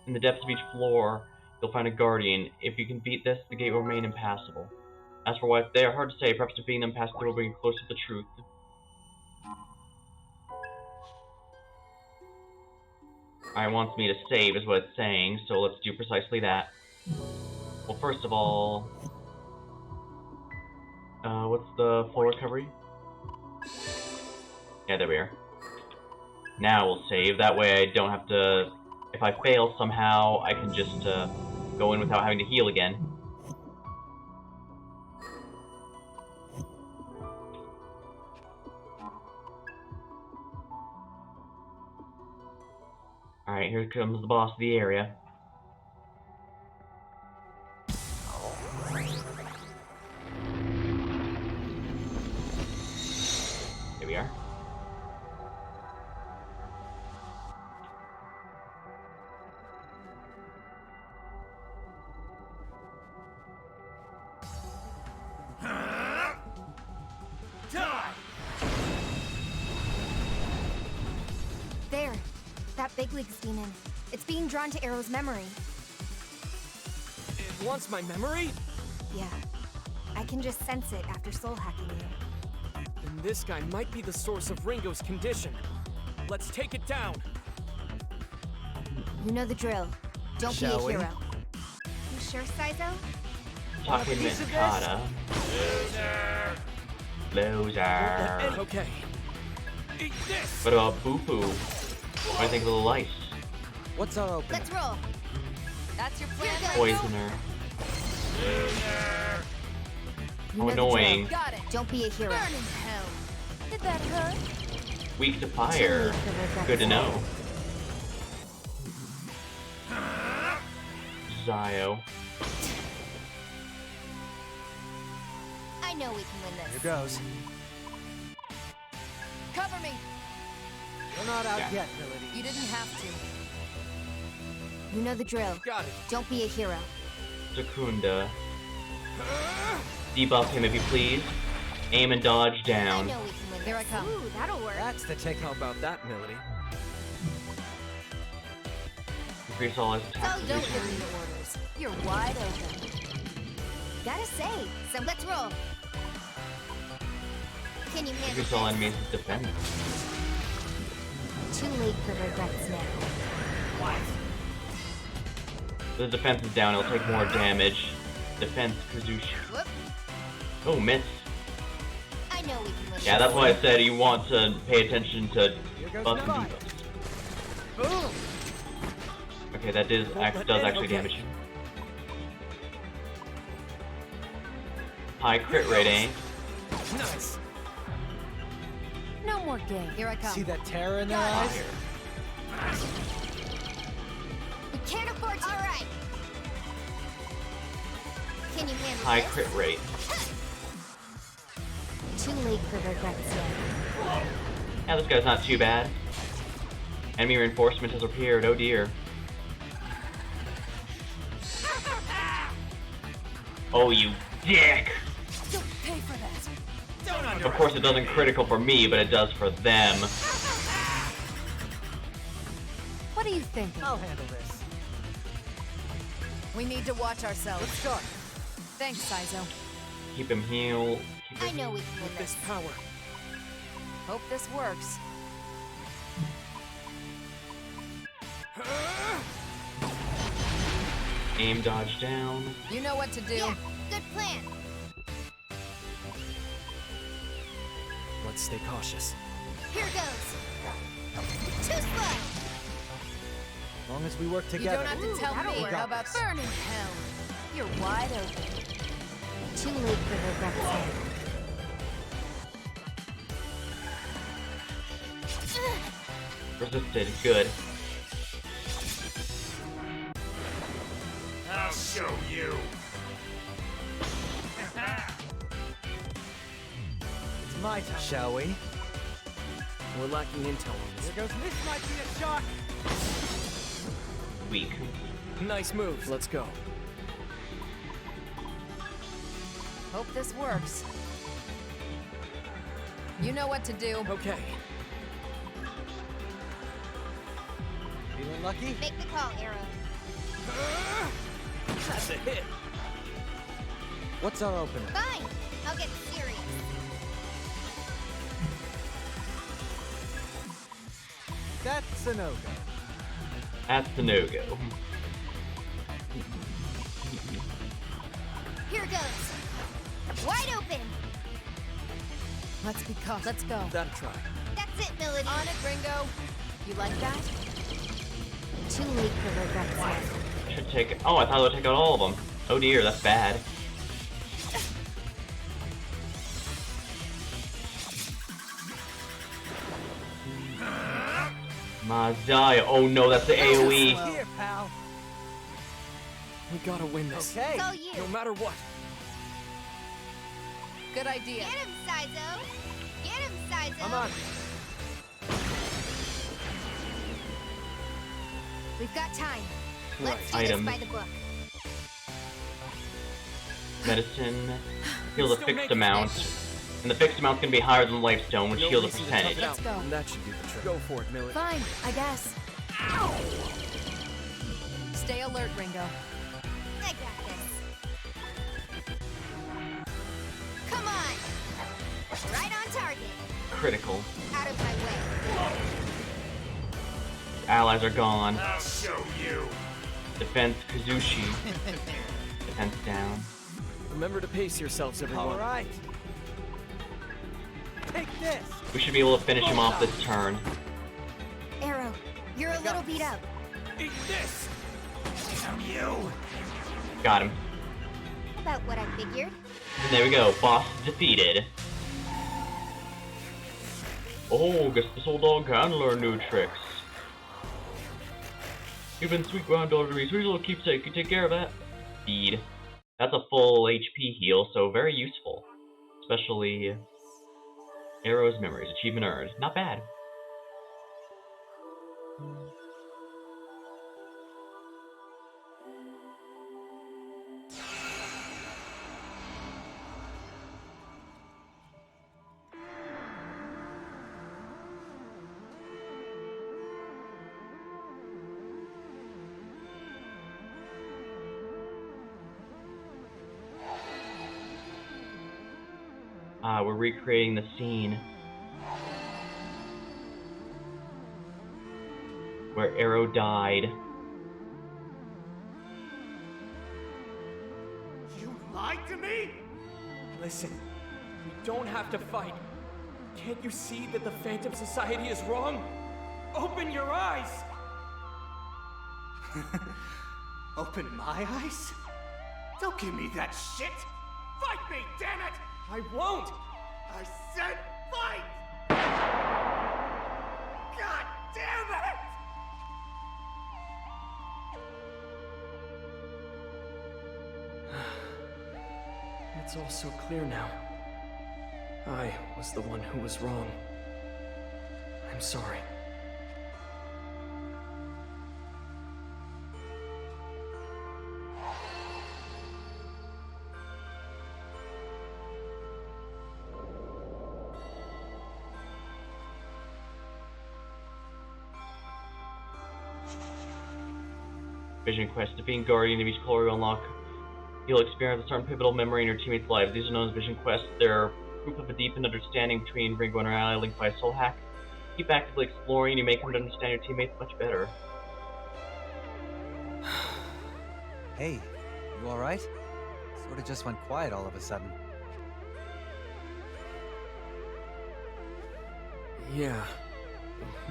In the depths of each floor, you'll find a guardian. If you can beat this, the gate will remain impassable. As for what they are hard to say, perhaps defeating them past through will bring you closer to the truth. It wants me to save is what it's saying, so let's do precisely that. Well, first of all, what's the full recovery? Yeah, there we are. Now we'll save, that way I don't have to, if I fail somehow, I can just go in without having to heal again. Alright, here comes the boss of the area. Here we are. There. That big league's demon. It's being drawn to Arrow's memory. It wants my memory? Yeah. I can just sense it after soul hacking you. Then this guy might be the source of Ringo's condition. Let's take it down. You know the drill. Don't Shall be a we? hero. You sure, Saizo? Talking Mikata. Loser. Okay. Eat this. What about Boo-Boo? What do you think of the lice? What's our opening? Let's roll. That's your plan. Poisoner. You Oh, know the annoying. drill. Got it. Don't be a hero. Burn in hell. Did that hurt? Weak to fire. Good to know. Zio. I know we can win this. Here goes. Cover me. We're not out Yeah. yet, Milady. You didn't have to. You know the drill. Got it. Don't be a hero. Secunda. Debuff him if you please. Aim and dodge I down. know we can win this. Here I come. Ooh, that'll work. That's the take. How about that, Melody? Increase all his So attacks. don't give me the orders. You're wide open. Gotta say, so let's roll. Can you handle Increase all enemies with defense. Too late for regrets now. The defense is down, it'll take more damage. Defense, Kazushi. Whoop. Oh, miss. I know we can win Yeah, that's why I said you want to pay attention to goes buffs and nothing. debuffs. Boom! Okay, that does actually damage him. High crit rate, eh? Nice. No more game. Here I come. See that terror in their eyes? We can't afford to. All right. Can you handle High this? crit rate. Too late for regrets now. Yeah, this guy's not too bad. Enemy reinforcement has appeared, oh dear. Oh, you dick! You'll pay for that. Of course it doesn't critical for me, but it does for them. What are you thinking? I'll handle this. We need to watch ourselves. Let's start. Thanks, Saizo. Keep him healed. I know we can win This this. power. Hope this works. Aim, dodge down. You know what to do. Yeah, good plan. Let's stay cautious. Here goes. Too slow. As long as we work You together. don't have to tell me. work. How about burn in hell? You're wide open. Too late for regrets. Resisted. Good. I'll show you. It's my turn. Shall we? We're lacking intel on this. Here goes this might be a shot. Weak. Nice move. Let's go. Hope this works. You know what to do. Okay. Feeling lucky? Make the call, Arrow. That's a hit. What's our opener? Fine. I'll get serious. That's a no-go. That's the no-go. Here goes. Wide open. Let's be cautious. Let's go. That'll try. That's it, Melody. On it, Ringo. You like that? Too late for regrets. Should take. Oh, I thought it would take out all of them. Oh dear, that's bad. Mazaya. Oh no, that's the AoE. Here, pal. We gotta win this. Okay. It's all you. No matter what. Good idea. Get him, Saizo. Get him, Saizo. Come on. We've got time. Let's Right. do Item. this by the book. Medicine heals a fixed amount, and the fixed amount's gonna be higher than Lifestone, which No heals a reason to percentage. tough it out. And that should do the trick. Go for it, Millie. Fine, I guess. Stay alert, Ringo. I got this. Come on. Right on target. Critical. Out of my way. Allies are gone. I'll show you. Defense Kazushi. Defense down. Remember to pace yourselves, everyone. All right. Take this. We should be able to finish him off this turn. Arrow, you're a little beat up. Eat this. Damn you. Got him. About what I figured. And there we go. Boss defeated. Oh, guess this old dog can learn new tricks. You've been sweet granddaughter to me. Sweet little keepsake. You take care of that. Feed. That's a full HP heal, so very useful. Especially Arrow's memories. Achievement earned. Not bad. We're recreating the scene where Arrow died. You lied to me? Listen, we don't have to fight. Can't you see that the Phantom Society is wrong? Open your eyes! Open my eyes? Don't give me that shit! Fight me, damn it! I won't! I said fight! God damn it! It's all so clear now. I was the one who was wrong. I'm sorry. Vision Quest. Defeating Guardian of each color you unlock. You'll experience a certain pivotal memory in your teammates' lives. These are known as Vision Quests. They're proof of a deepened understanding between Ringo and her ally linked by a soul hack. Keep actively exploring and you may come to understand your teammates much better. Hey, you alright? Sorta just went quiet all of a sudden. Yeah,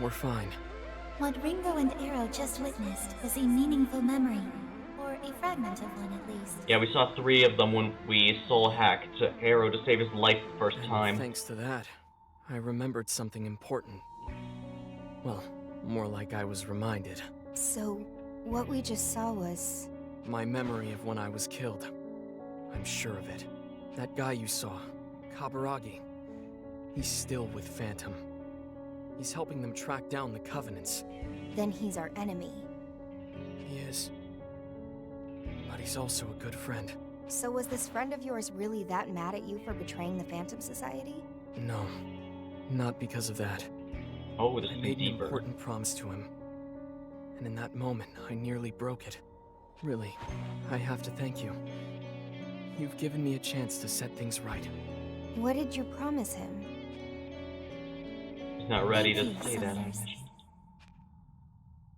we're fine. What Ringo and Arrow just witnessed was a meaningful memory, or a fragment of one at least. Yeah, we saw 3 of them when we soul hacked Arrow to save his life the first time. Thanks to that, I remembered something important. Well, more like I was reminded. So, what we just saw was... My memory of when I was killed. I'm sure of it. That guy you saw, Kaburagi, he's still with Phantom. He's helping them track down the Covenants. Then he's our enemy. He is. But he's also a good friend. So was this friend of yours really that mad at you for betraying the Phantom Society? No, not because of that. Oh, this I is made an deeper. important promise to him. And in that moment, I nearly broke it. Really, I have to thank you. You've given me a chance to set things right. What did you promise him? He's not ready Thank to you, say that. Summoners.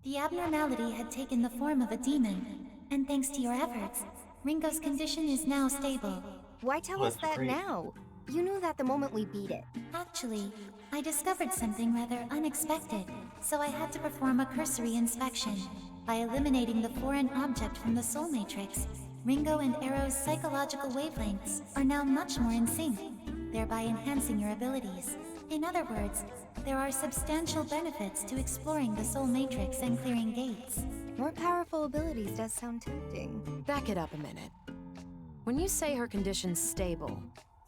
The abnormality had taken the form of a demon, and thanks to your efforts, Ringo's condition is now stable. Why tell Oh, us that's that great. now? You knew that the moment we beat it. Actually, I discovered something rather unexpected, so I had to perform a cursory inspection. By eliminating the foreign object from the Soul Matrix, Ringo and Arrow's psychological wavelengths are now much more in sync, thereby enhancing your abilities. In other words, there are substantial benefits to exploring the Soul Matrix and clearing gates. More powerful abilities does sound tempting. Back it up a minute. When you say her condition's stable,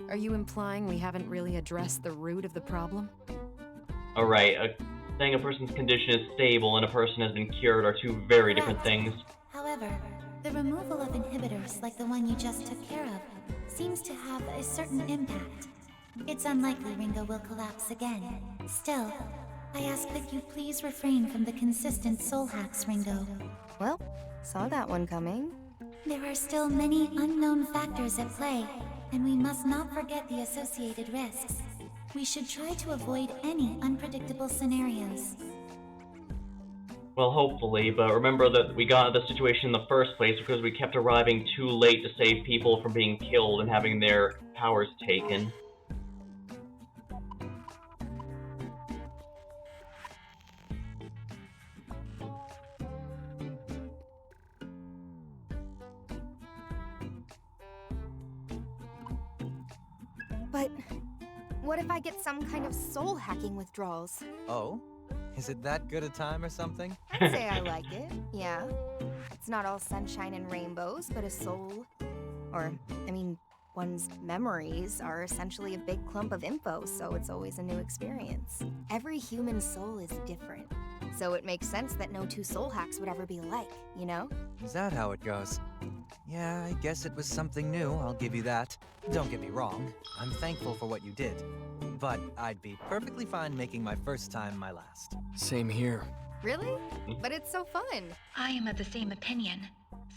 are you implying we haven't really addressed the root of the problem? Alright, saying a person's condition is stable and a person has been cured are two very different things. However, the removal of inhibitors like the one you just took care of seems to have a certain impact. It's unlikely Ringo will collapse again. Still, I ask that you please refrain from the consistent soul hacks, Ringo. Well, saw that one coming. There are still many unknown factors at play, and we must not forget the associated risks. We should try to avoid any unpredictable scenarios. Well, hopefully, but remember that we got into the situation in the first place because we kept arriving too late to save people from being killed and having their powers taken. But what if I get some kind of soul hacking withdrawals? Oh? Is it that good a time or something? I'd say I like it, yeah. It's not all sunshine and rainbows, but a soul. Or, I mean, one's memories are essentially a big clump of info, so it's always a new experience. Every human soul is different, so it makes sense that no two soul hacks would ever be alike, you know? Is that how it goes? Yeah, I guess it was something new, I'll give you that. Don't get me wrong, I'm thankful for what you did. But I'd be perfectly fine making my first time my last. Same here. Really? But it's so fun. I am of the same opinion.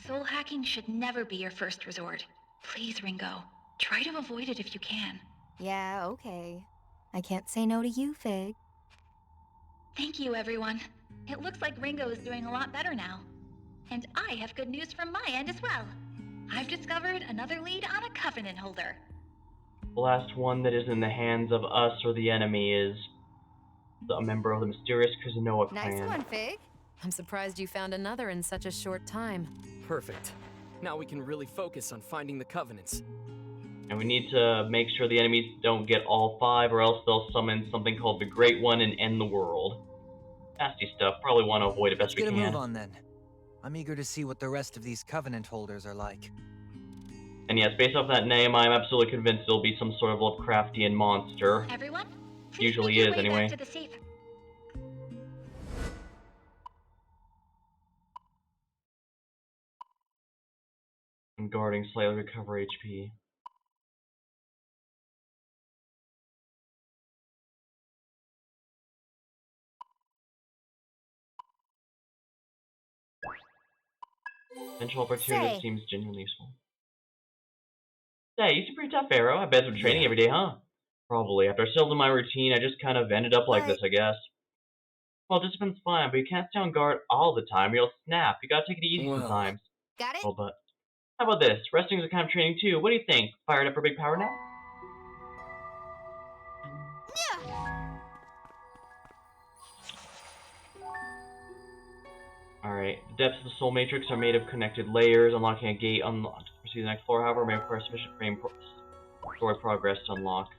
Soul hacking should never be your first resort. Please, Ringo, try to avoid it if you can. Yeah, okay. I can't say no to you, Fig. Thank you, everyone. It looks like Ringo is doing a lot better now. And I have good news from my end as well. I've discovered another lead on a Covenant holder. The last one that is in the hands of us or the enemy is a member of the mysterious Kuzunoa clan. Nice one, Fig. I'm surprised you found another in such a short time. Perfect. Now we can really focus on finding the Covenants. And we need to make sure the enemies don't get all 5 or else they'll summon something called the Great One and end the world. Nasty stuff. Probably want to avoid it best we Let's can. get a move on then. I'm eager to see what the rest of these Covenant holders are like. And yes, based off that name, I'm absolutely convinced it'll be some sort of Lovecraftian monster. Everyone, Usually make your is, way anyway. back to the safe. And guarding slightly recover HP. Potential opportunity seems genuinely useful. Hey, you seem pretty tough, Arrow. I bet it's been training every day, huh? Probably. After I settled in my routine, I just kind of ended up like this, I guess. Well, discipline's fine, but you can't stay on guard all the time or you'll snap. You gotta take it easy sometimes. Got it? Well, but how about this? Resting is a kind of training too. What do you think? Fired up for a big power nap? Alright, the depths of the Soul Matrix are made of connected layers. Unlocking a gate unlocked. Proceed to the next floor, however, may require sufficient story progress to unlock.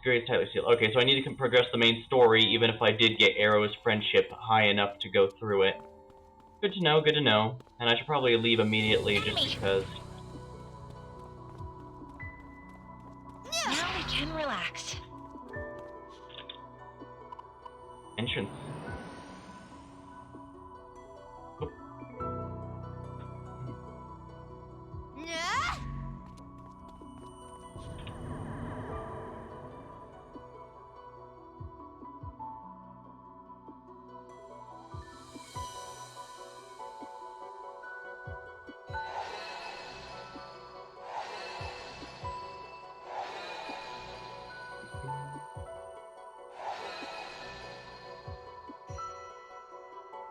The gate is tightly sealed. Okay, so I need to progress the main story, even if I did get Arrow's friendship high enough to go through it. Good to know, good to know. And I should probably leave immediately just because. Now we can relax. Entrance. Oh.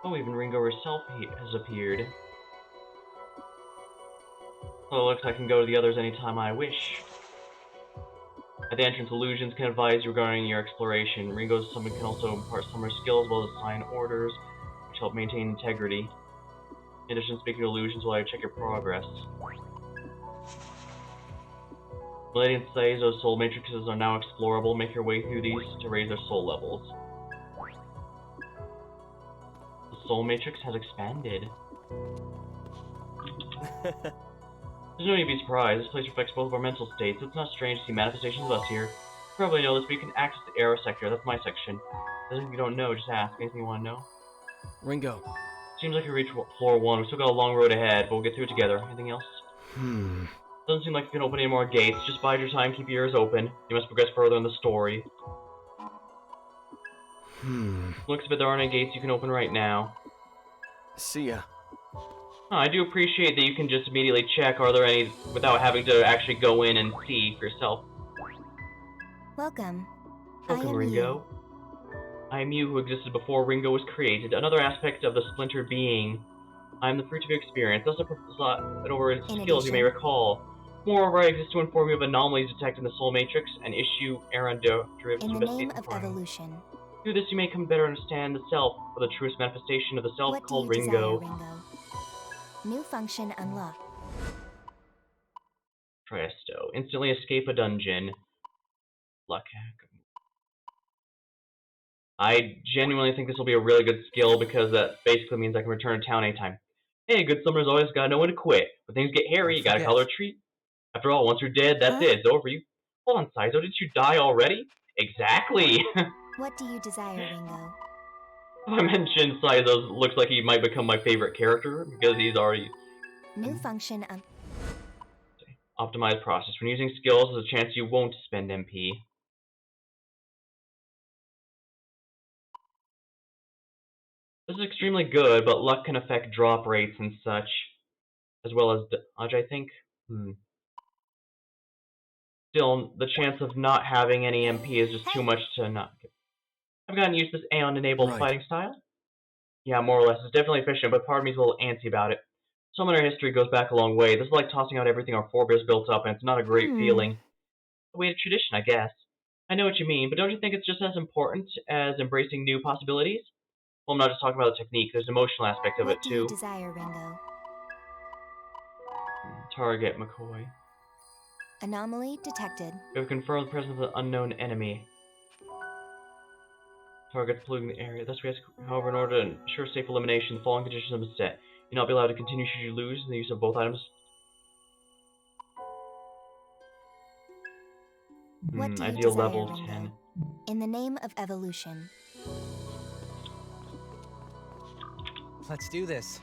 Oh, even Ringo herself has appeared. So it looks like I can go to the others anytime I wish. At the entrance, illusions can advise you regarding your exploration. Ringo's summon can also impart summoner skills as well as assign orders, which help maintain integrity. In addition, speaking to illusions while I check your progress. Milady and Seizo's soul matrices are now explorable. Make your way through these to raise their soul levels. The soul matrix has expanded. There's no need to be surprised. This place reflects both of our mental states. It's not strange to see manifestations of us here. You probably know this, but you can access the Arrow sector. That's my section. Anything you don't know, just ask. Anything you want to know? Ringo. Seems like we reached floor 1. We still got a long road ahead, but we'll get through it together. Anything else? Doesn't seem like you can open any more gates. Just bide your time, keep your ears open. You must progress further in the story. Looks as if there aren't any gates you can open right now. See ya. Oh, I do appreciate that you can just immediately check are there any without having to actually go in and see for yourself. Welcome. Welcome, I am Ringo. you. I am you who existed before Ringo was created. Another aspect of the splintered being. I am the fruit of your experience. Thus, over skills you may recall. Moreover, I exist to inform you of anomalies detected in the Soul Matrix and issue errand derivatives In to the name investigate of evolution. Through this, you may come better understand the self, or the truest manifestation of the self What called do you Ringo. desire, Ringo? New function unlocked. Presto. Instantly escape a dungeon. Luck hack. I genuinely think this will be a really good skill because that basically means I can return to town anytime. Hey, good summer's always gotta know when to quit. When things get hairy, you gotta call her a treat. After all, once you're dead, that's it. It's over for you. Hold on, Saizo, didn't you die already? Exactly! What do you desire, Ringo? I mentioned Saizo looks like he might become my favorite character because he's already New function optimized process. When using skills, there's a chance you won't spend MP. This is extremely good, but luck can affect drop rates and such, as well as dodge, I think. Still, the chance of not having any MP is just too much to not get. I've gotten used to this Aeon-enabled fighting style. Yeah, more or less. It's definitely efficient, but part of me is a little antsy about it. Summoner history goes back a long way. This is like tossing out everything our forebears built up, and it's not a great feeling. The way of tradition, I guess. I know what you mean, but don't you think it's just as important as embracing new possibilities? Well, I'm not just talking about the technique. There's an emotional aspect of it, too. What do you desire, Ringo? Target McCoy. Anomaly detected. We have confirmed the presence of an unknown enemy. Targets polluting the area. Thus, we ask, however, in order to ensure safe elimination, the following conditions have been set. You'll not be allowed to continue should you lose in the use of both items. What do you Ideal desire, level Ringo? 10. In the name of evolution. Let's do this.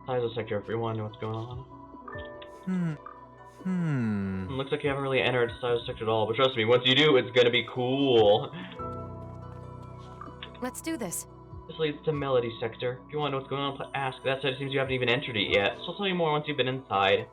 Saizo sector, if you want to know what's going on. Looks like you haven't really entered Saizo sector at all, but trust me, once you do, it's gonna be cool. Let's do this. This leads to Melody sector. If you want to know what's going on, ask. That said, it seems you haven't even entered it yet, so I'll tell you more once you've been inside.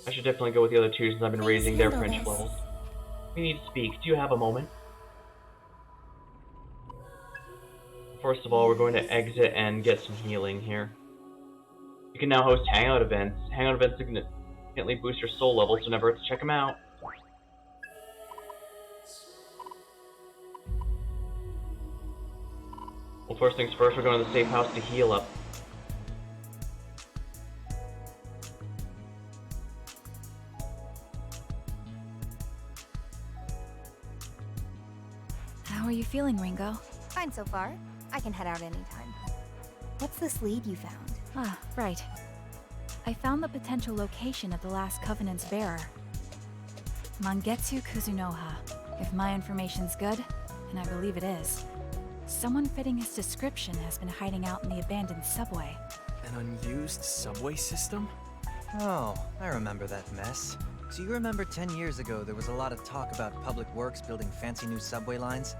I should definitely go with the other two since I've been raising their friendship levels. We need to speak. Do you have a moment? First of all, we're going to exit and get some healing here. You can now host hangout events. Hangout events can significantly boost your soul levels, so never hurts to check them out. Well, first things first, we're going to the safe house to heal up. How are you feeling, Ringo? Fine so far. I can head out anytime. What's this lead you found? Ah, right. I found the potential location of the last Covenant's bearer. Mangetsu Kuzunoha. If my information's good, and I believe it is, someone fitting his description has been hiding out in the abandoned subway. An unused subway system? Oh, I remember that mess. So you remember 10 years ago there was a lot of talk about public works building fancy new subway lines?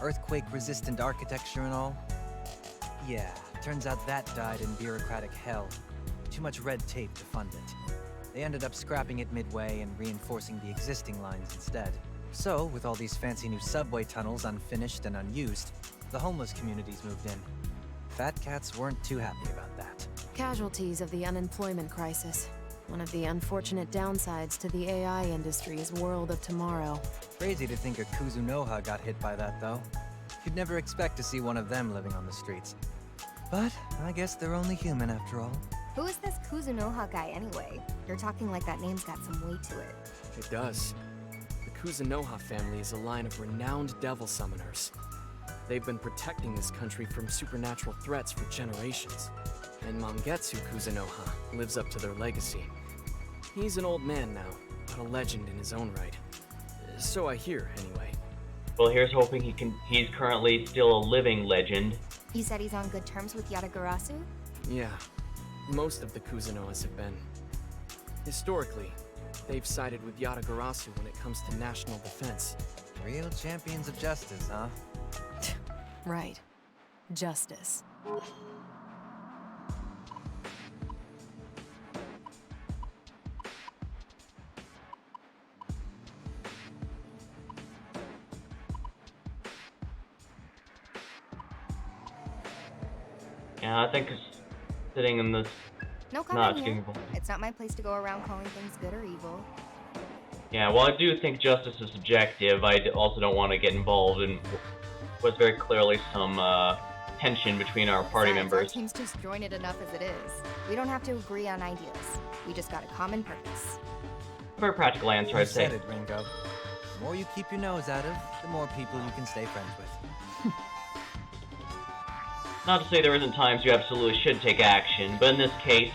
Earthquake-resistant architecture and all? Yeah, turns out that died in bureaucratic hell. Too much red tape to fund it. They ended up scrapping it midway and reinforcing the existing lines instead. So, with all these fancy new subway tunnels unfinished and unused, the homeless communities moved in. Fat cats weren't too happy about that. Casualties of the unemployment crisis. One of the unfortunate downsides to the AI industry's world of tomorrow. Crazy to think a Kuzunoha got hit by that, though. You'd never expect to see one of them living on the streets. But I guess they're only human after all. Who is this Kuzunoha guy anyway? You're talking like that name's got some weight to it. It does. The Kuzunoha family is a line of renowned devil summoners. They've been protecting this country from supernatural threats for generations. And Mangetsu Kuzunoha lives up to their legacy. He's an old man now, but a legend in his own right. So I hear, anyway. Well, here's hoping he's currently still a living legend. You said he's on good terms with Yatagarasu? Yeah. Most of the Kuzunohas have been. Historically, they've sided with Yatagarasu when it comes to national defense. Real champions of justice, huh? Right. Justice. Yeah, I think sitting in this... No comment here. It's not my place to go around calling things good or evil. Yeah, well, I do think justice is subjective. I also don't want to get involved in what's very clearly some tension between our party members. Our team's disjointed enough as it is. We don't have to agree on ideas. We just got a common purpose. Very practical answer, I'd say. You said it, Ringo. The more you keep your nose out of, the more people you can stay friends with. Not to say there isn't times you absolutely should take action, but in this case,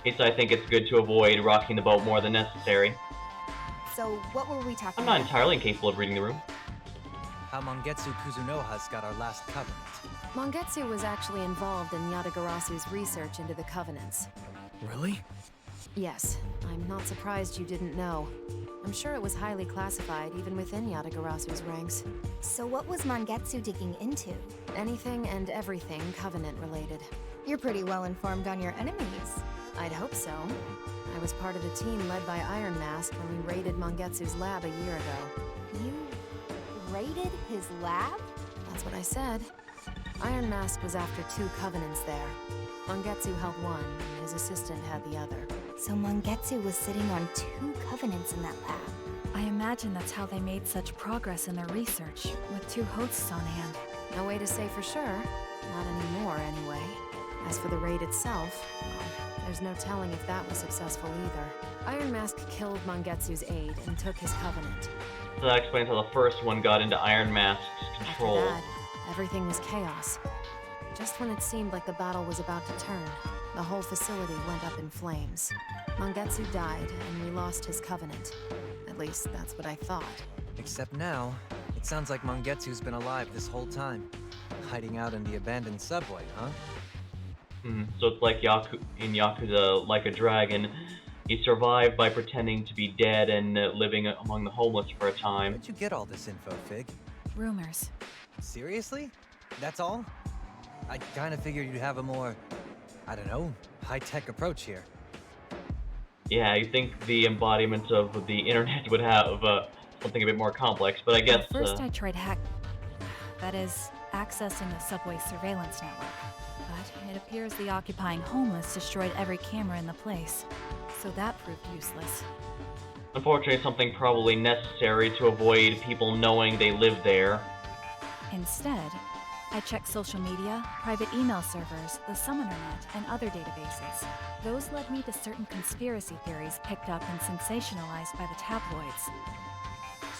I think it's good to avoid rocking the boat more than necessary. So, what were we talking I'm not about? entirely incapable of reading the room. How Mangetsu Kuzunoha's got our last covenant. Mangetsu was actually involved in Yatagarasu's research into the Covenants. Really? Yes, I'm not surprised you didn't know. I'm sure it was highly classified even within Yatagarasu's ranks. So what was Mangetsu digging into? Anything and everything Covenant related. You're pretty well informed on your enemies. I'd hope so. I was part of the team led by Iron Mask when we raided Mangetsu's lab a year ago. You raided his lab? That's what I said. Iron Mask was after 2 Covenants there. Mangetsu held one, and his assistant had the other. So Mangetsu was sitting on 2 Covenants in that lab. I imagine that's how they made such progress in their research, with 2 hosts on hand. No way to say for sure. Not anymore, anyway. As for the raid itself, well, there's no telling if that was successful either. Iron Mask killed Mangetsu's aide and took his Covenant. So that explains how the first one got into Iron Mask's control. After that, everything was chaos. Just when it seemed like the battle was about to turn, the whole facility went up in flames. Mangetsu died, and we lost his Covenant. At least, that's what I thought. Except now, it sounds like Mangetsu's been alive this whole time. Hiding out in the abandoned subway, huh? So it's like in Yakuza, Like a Dragon. He survived by pretending to be dead and living among the homeless for a time. Where'd you get all this info, Fig? Rumors. Seriously? That's all? I kinda figured you'd have a more, I don't know, high-tech approach here. Yeah, you think the embodiment of the internet would have something a bit more complex, but I guess... At first I tried That is, accessing the subway surveillance network. But it appears the occupying homeless destroyed every camera in the place, so that proved useless. Unfortunately, something probably necessary to avoid people knowing they live there. Instead, I checked social media, private email servers, the SummonerNet, and other databases. Those led me to certain conspiracy theories picked up and sensationalized by the tabloids.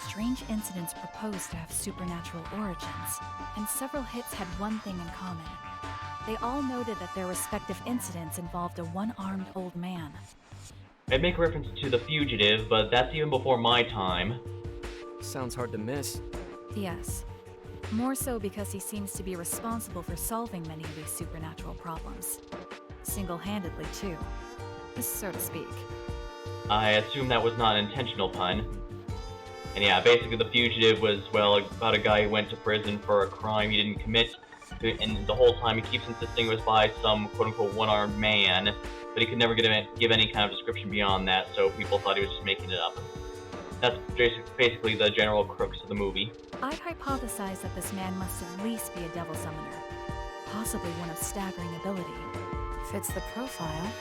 Strange incidents proposed to have supernatural origins, and several hits had one thing in common. They all noted that their respective incidents involved a one-armed old man. I'd make reference to The Fugitive, but that's even before my time. Sounds hard to miss. Yes. More so because he seems to be responsible for solving many of these supernatural problems. Single-handedly, too. So to speak. I assume that was not an intentional pun. And yeah, basically The Fugitive was, well, about a guy who went to prison for a crime he didn't commit, and the whole time he keeps insisting it was by some quote-unquote one-armed man, but he could never give any kind of description beyond that, so people thought he was just making it up. That's basically the general crux of the movie. I'd hypothesize that this man must at least be a devil summoner, possibly one of staggering ability. Fits the profile.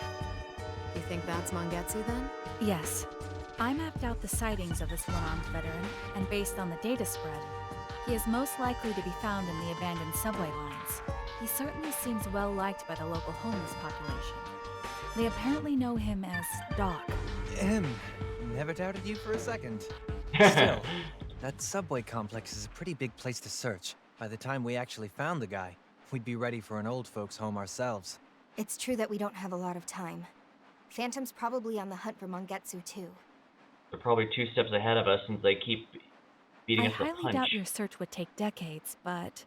You think that's Mangetsu then? Yes. I mapped out the sightings of this one-armed veteran, and based on the data spread, he is most likely to be found in the abandoned subway lines. He certainly seems well-liked by the local homeless population. They apparently know him as Doc. Never doubted you for a second. Still, that subway complex is a pretty big place to search. By the time we actually found the guy, we'd be ready for an old folks' home ourselves. It's true that we don't have a lot of time. Phantom's probably on the hunt for Mangetsu too. They're probably 2 steps ahead of us since they keep beating us with a punch. I highly doubt your search would take decades, but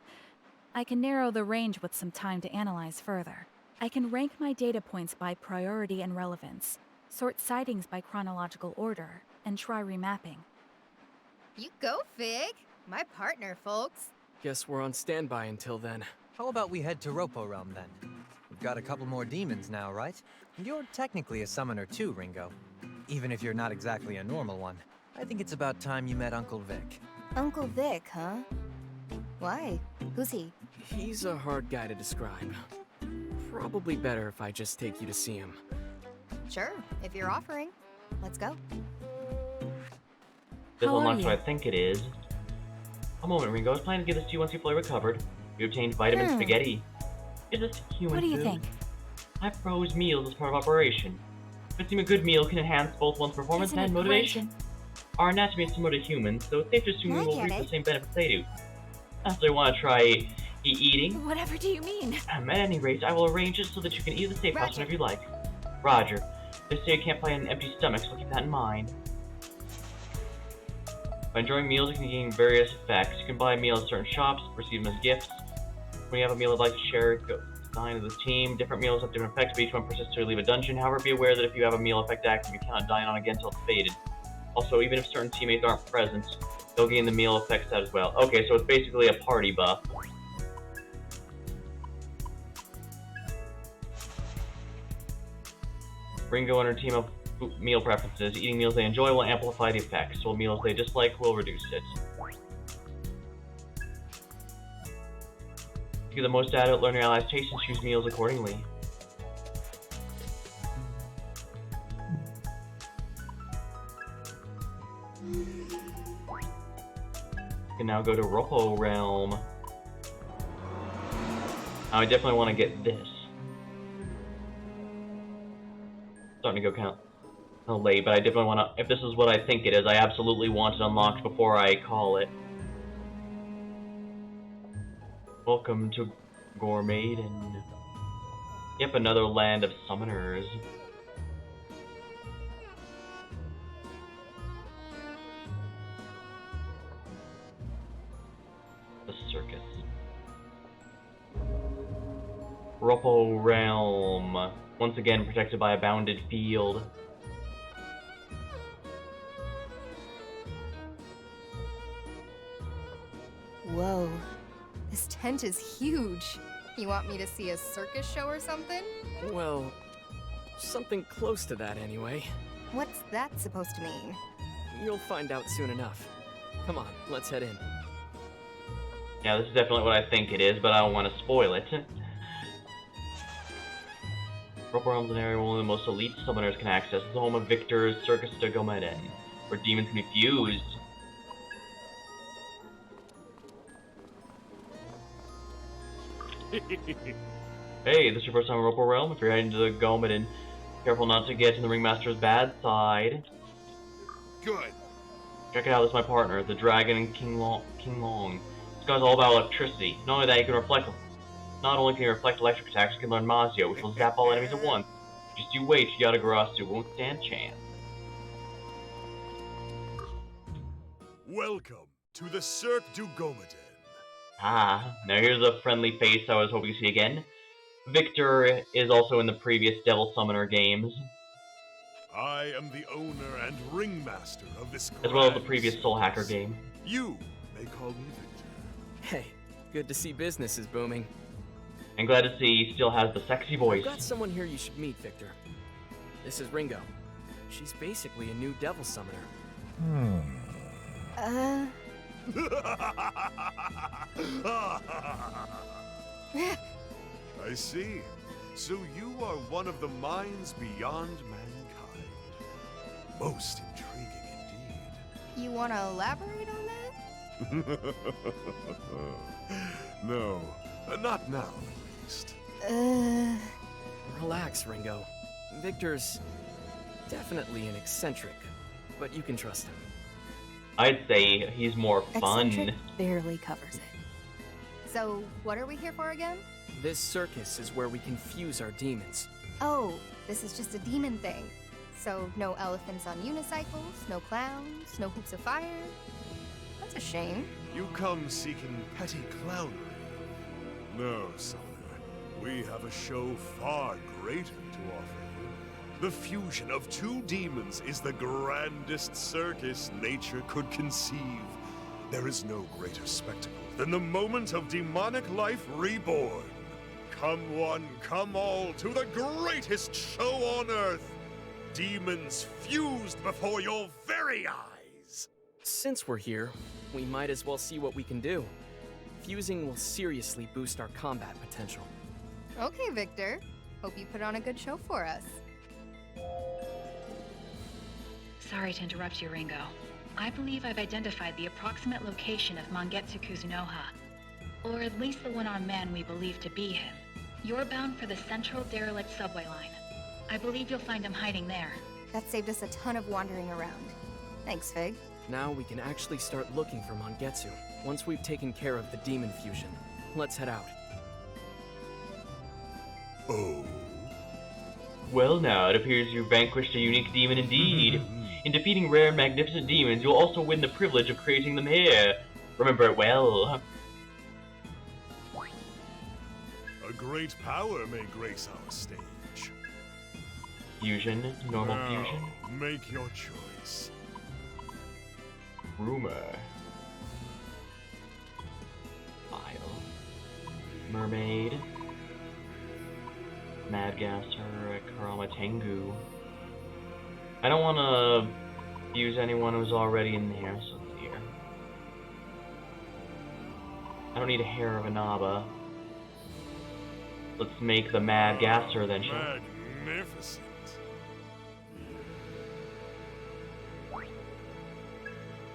I can narrow the range with some time to analyze further. I can rank my data points by priority and relevance, sort sightings by chronological order, and try remapping. You go, Fig! My partner, folks. Guess we're on standby until then. How about we head to Ropo Realm then? We've got a couple more demons now, right? And you're technically a summoner too, Ringo. Even if you're not exactly a normal one. I think it's about time you met Uncle Vic. Uncle Vic, huh? Why? Who's he? He's a hard guy to describe. Probably better if I just take you to see him. Sure, if you're offering. Let's go. This unlocks what I think it is. A moment, Ringo. I was planning to give this to you once you fully recovered. You obtained vitamin spaghetti. Is this human What do you food? think? I froze meals as part of operation. It seems a good meal can enhance both one's performance and motivation. Our anatomy is similar to humans, so it's safe to assume we will reap the same benefits they do. So I want to try eating. Whatever do you mean? At any rate, I will arrange it so that you can eat the safe house whenever you like. Roger. They say you can't play on an empty stomach, so keep that in mind. By enjoying meals, you can gain various effects. You can buy meals at certain shops, receive them as gifts. When you have a meal you'd like to share, go dine with the team. Different meals have different effects, but each one persists to leave a dungeon. However, be aware that if you have a meal effect active, you cannot dine on again until it's faded. Also, even if certain teammates aren't present, they'll gain the meal effects as well. Okay, so it's basically a party buff. Ringo and her team have meal preferences. Eating meals they enjoy will amplify the effects, while meals they dislike will reduce it. To get the most out of it, learn your allies' taste and choose meals accordingly. You can now go to Ropo Realm. I definitely want to get this. Starting to go kind of late, but I definitely want to. If this is what I think it is, I absolutely want it unlocked before I call it. Welcome to Gourmaiden. Yep, another land of summoners. The circus. Ropo Realm. Once again protected by a bounded field. Whoa. This tent is huge. You want me to see a circus show or something? Well, something close to that anyway. What's that supposed to mean? You'll find out soon enough. Come on, let's head in. Yeah, this is definitely what I think it is, but I don't want to spoil it. Roper Realms is an area where only the most elite summoners can access. It's the home of Victor's Circus de Gomeden, where demons can be fused. Hey, this is your first time in Roper Realm. If you're heading to the Gomeden, careful not to get to the Ringmaster's bad side. Good. Check it out, this is my partner, the Dragon and King Long. This guy's all about electricity. Not only that, not only can he reflect electric attacks, he can learn Mazio, which will zap all enemies at once. Just you wait, Yatagarasu won't stand a chance. Welcome to the Cirque du Gomeden. Ah, now here's a friendly face I was hoping to see again. Victor is also in the previous Devil Summoner games, I am the owner and ringmaster of this as well as the grand previous Soul Hacker circus. game. You may call me Victor. Hey, good to see business is booming. And glad to see he still has the sexy voice. I've got someone here you should meet, Victor. This is Ringo. She's basically a new Devil Summoner. I see. So you are one of the minds beyond mankind. Most intriguing indeed. You want to elaborate on that? No, not now, at least. Relax, Ringo. Victor's definitely an eccentric, but you can trust him. I'd say he's more fun. Eccentric barely covers it. So, what are we here for again? This circus is where we can fuse our demons. Oh, this is just a demon thing. So, no elephants on unicycles, no clowns, no hoops of fire. That's a shame. You come seeking petty clownery. No, Summoner. We have a show far greater to offer you. The fusion of two demons is the grandest circus nature could conceive. There is no greater spectacle than the moment of demonic life reborn. Come one, come all, to the greatest show on Earth! Demons fused before your very eyes! Since we're here, we might as well see what we can do. Fusing will seriously boost our combat potential. Okay, Victor. Hope you put on a good show for us. Sorry to interrupt you, Ringo. I believe I've identified the approximate location of Mangetsu Kuzunoha. Or at least the one-armed man we believe to be him. You're bound for the central derelict subway line. I believe you'll find him hiding there. That saved us a ton of wandering around. Thanks, Fig. Now we can actually start looking for Mangetsu. Once we've taken care of the demon fusion, let's head out. Oh? Well now, it appears you've vanquished a unique demon indeed. In defeating rare and magnificent demons, you'll also win the privilege of creating them here. Remember it well. A great power may grace our stage. Fusion, normal Now, fusion. make your choice. Rumor. File. Mermaid. Madgasser, Karama Tengu. I don't want to use anyone who's already in here, so let's see here. I don't need a hair of Inaba. Let's make the Madgasser then, shall we? Magnificent.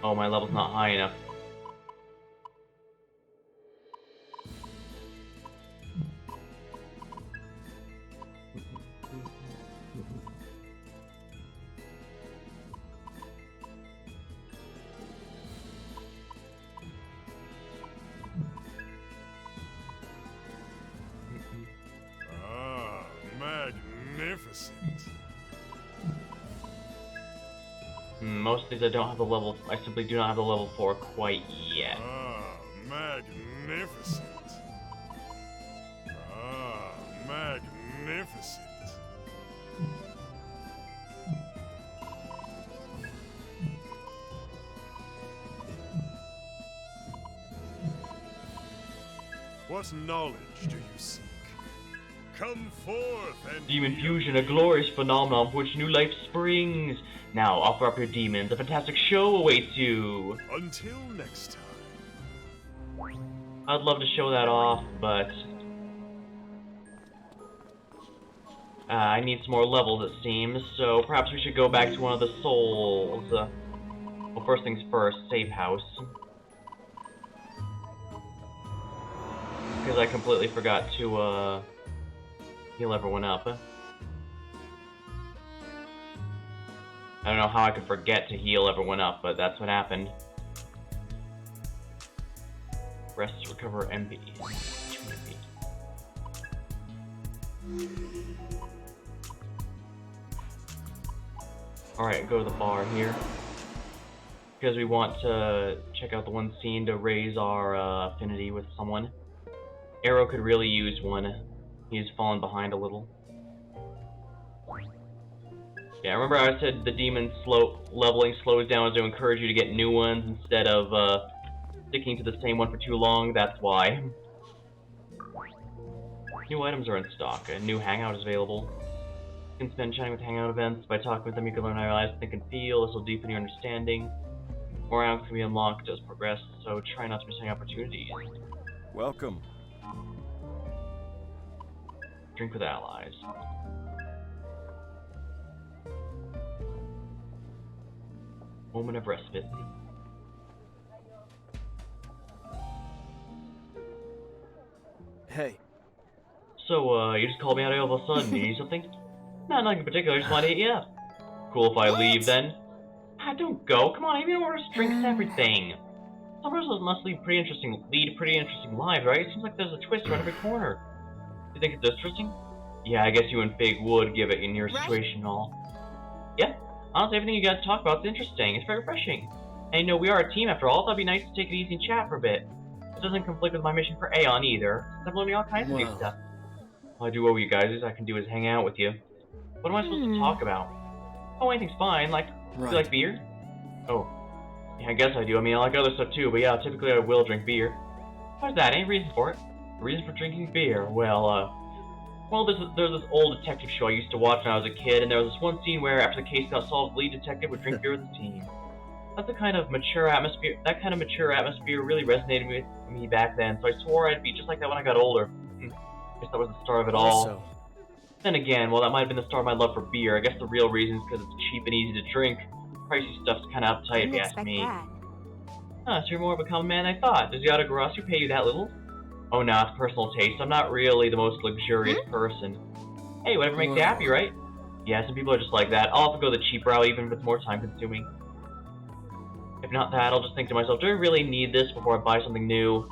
Oh, my level's not high enough. Ah, magnificent. Most of these I don't have the level. I simply do not have the level 4 quite yet. Ah, magnificent. Ah, magnificent. What knowledge do you seek? Come forth and Demon fusion, a glorious phenomenon from which new life springs. Now offer up your demons. A fantastic show awaits you. Until next time. I'd love to show that off, but I need some more levels, it seems, so perhaps we should go back to one of the souls. Well, first things first, safe house. Because I completely forgot to, heal everyone up. I don't know how I could forget to heal everyone up, but that's what happened. Rest to recover MP. 2 MP. Alright, go to the bar here. Because we want to check out the one scene to raise our affinity with someone. Arrow could really use one. He's fallen behind a little. Yeah, remember I said the demon leveling slows down to encourage you to get new ones instead of sticking to the same one for too long? That's why. New items are in stock. A new hangout is available. You can spend chatting with hangout events. By talking with them, you can learn how your eyes think and feel. This will deepen your understanding. More hangouts can be unlocked as progress, so try not to miss any opportunities. Welcome. Drink with allies. Moment of respite. Hey. So, you just called me out all of a sudden. You need something? No, nothing in particular. I just wanted to hit you up. Cool if I leave then? Ah, don't go. Come on, I even order drinks and everything. Some persons must lead pretty interesting lives, right? It seems like there's a twist around every corner. You think it's interesting? Yeah, I guess you and Fig would give it in your situation and all. Yeah, honestly, everything you guys talk about is interesting. It's very refreshing. And you know, we are a team after all, so it'd be nice to take it easy and chat for a bit. It doesn't conflict with my mission for Aeon either, since I'm learning all kinds of new stuff. All I do owe you guys is I can do is hang out with you. What am I supposed to talk about? Oh, anything's fine. Like, do you like beer? Oh, yeah, I guess I do. I mean, I like other stuff too, but yeah, typically I will drink beer. Why's that? Any reason for it? A reason for drinking beer? Well, there's this old detective show I used to watch when I was a kid, and there was this one scene where after the case got solved, the lead detective would drink beer with the team. That's the kind of mature atmosphere. That kind of mature atmosphere really resonated with me back then, so I swore I'd be just like that when I got older. Guess that was the start of it all. Then again, well, that might have been the start of my love for beer. I guess the real reason is because it's cheap and easy to drink. Pricey stuff's kind of uptight, if you ask me. Huh, so you're more of a common man than I thought. Does the Autogrossi pay you that little? Oh no, it's personal taste. I'm not really the most luxurious person. Hey, whatever makes you happy, right? Yeah, some people are just like that. I'll have to go the cheap route even if it's more time consuming. If not that, I'll just think to myself, do I really need this before I buy something new?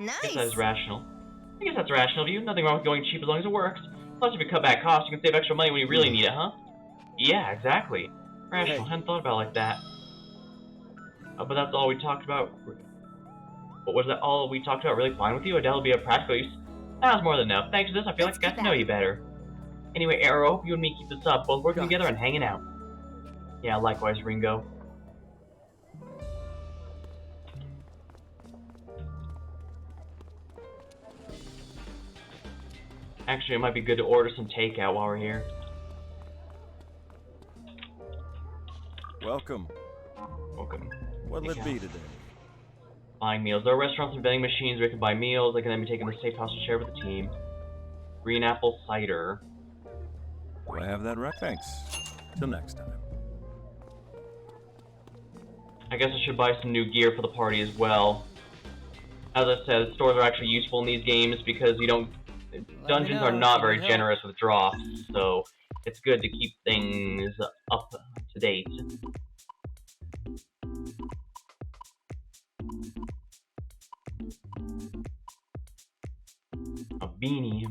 Nice. I guess that is rational. I guess that's rational to you. Nothing wrong with going cheap as long as it works. Plus, if you cut back costs, you can save extra money when you really need it, huh? Yeah, exactly. Rational. Hadn't thought about it like that. But that's all we talked about. But was that all we talked about really fine with you? I doubt it'll be a practical use. That was more than enough. Thanks to this, I feel like I got to know you better. Anyway, Arrow, hope you and me keep this up, both working together and hanging out. Yeah, likewise, Ringo. Actually, it might be good to order some takeout while we're here. Welcome. Welcome. What'll it be today? Buying meals. There are restaurants and vending machines where you can buy meals. They can then be taken to the safe house to share with the team. Green apple cider. Do I have that right? Thanks. Till next time. I guess I should buy some new gear for the party as well. As I said, stores are actually useful in these games because you don't... Dungeons are not very generous with drops, so it's good to keep things up to date. A beanie.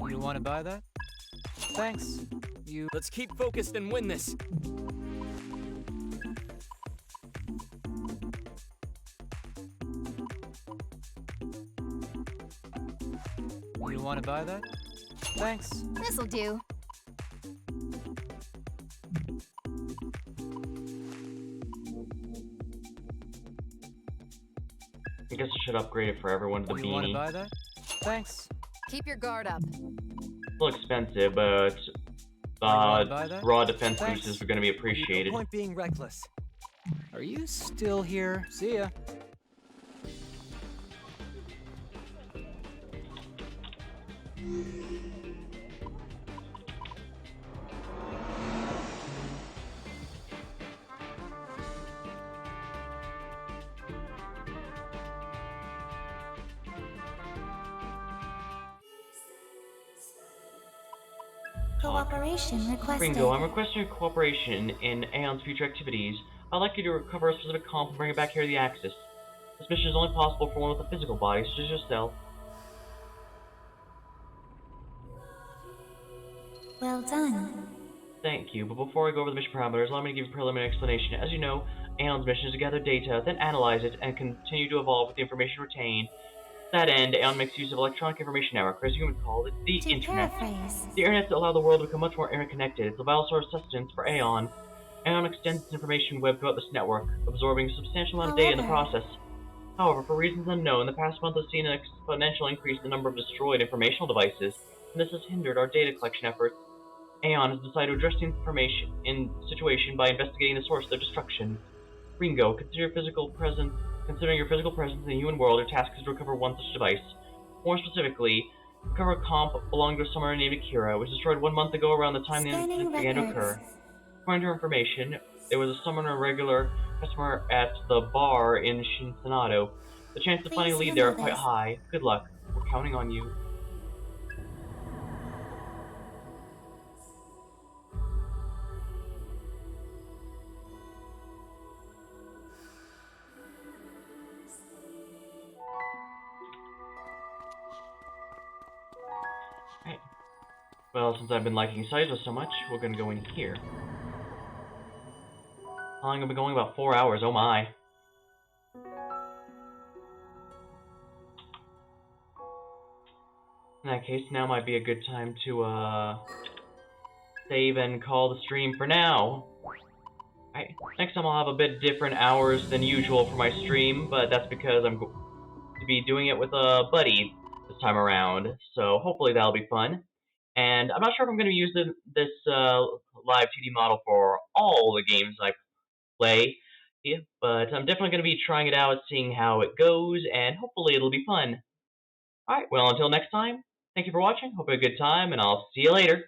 You want to buy that? Thanks. Let's keep focused and win this. You want to buy that? Thanks. This'll do. I guess I should upgrade it for everyone to the You want to beanie. buy that? Thanks. Keep your guard up. It's a little expensive, but You want to buy that? raw defense Thanks. boosters are going to be appreciated. No point being reckless. Are you still here? See ya. Cooperation requested. Ringo, I'm requesting your cooperation in Aeon's future activities. I'd like you to recover a specific comp and bring it back here to the Axis. This mission is only possible for one with a physical body, such as yourself. Well done. Thank you, but before I go over the mission parameters, allow me to give you a preliminary explanation. As you know, Aeon's mission is to gather data, then analyze it, and continue to evolve with the information retained. To that end, Aeon makes use of electronic information network, or as you would call it, the To Internet. paraphrase. The Internet to allow the world to become much more interconnected. It's a vital source of sustenance for Aeon. Aeon extends its information web throughout this network, absorbing a substantial amount of data in the process. However, for reasons unknown, the past month has seen an exponential increase in the number of destroyed informational devices, and this has hindered our data collection efforts. Aeon has decided to address the situation by investigating the source of their destruction. Ringo, considering your physical presence in the human world, your task is to recover one such device. More specifically, recover a comp belonging to a summoner named Akira, which was destroyed 1 month ago around the time the incident began to occur. According to her information, there was a summoner regular customer at the bar in Shinsanado. The chances of finding a lead there are quite high. Good luck. We're counting on you. Right. Well, since I've been liking Saizo so much, we're gonna go in here. How long have I been going? About 4 hours. Oh my. In that case, now might be a good time to, save and call the stream for now. Right. Next time I'll have a bit different hours than usual for my stream, but that's because I'm going to be doing it with a buddy this time around, so hopefully that'll be fun. And I'm not sure if I'm going to use this live 2D model for all the games I play, yeah, but I'm definitely going to be trying it out, seeing how it goes, and hopefully it'll be fun. Alright, well, until next time, thank you for watching, hope you had a good time, and I'll see you later.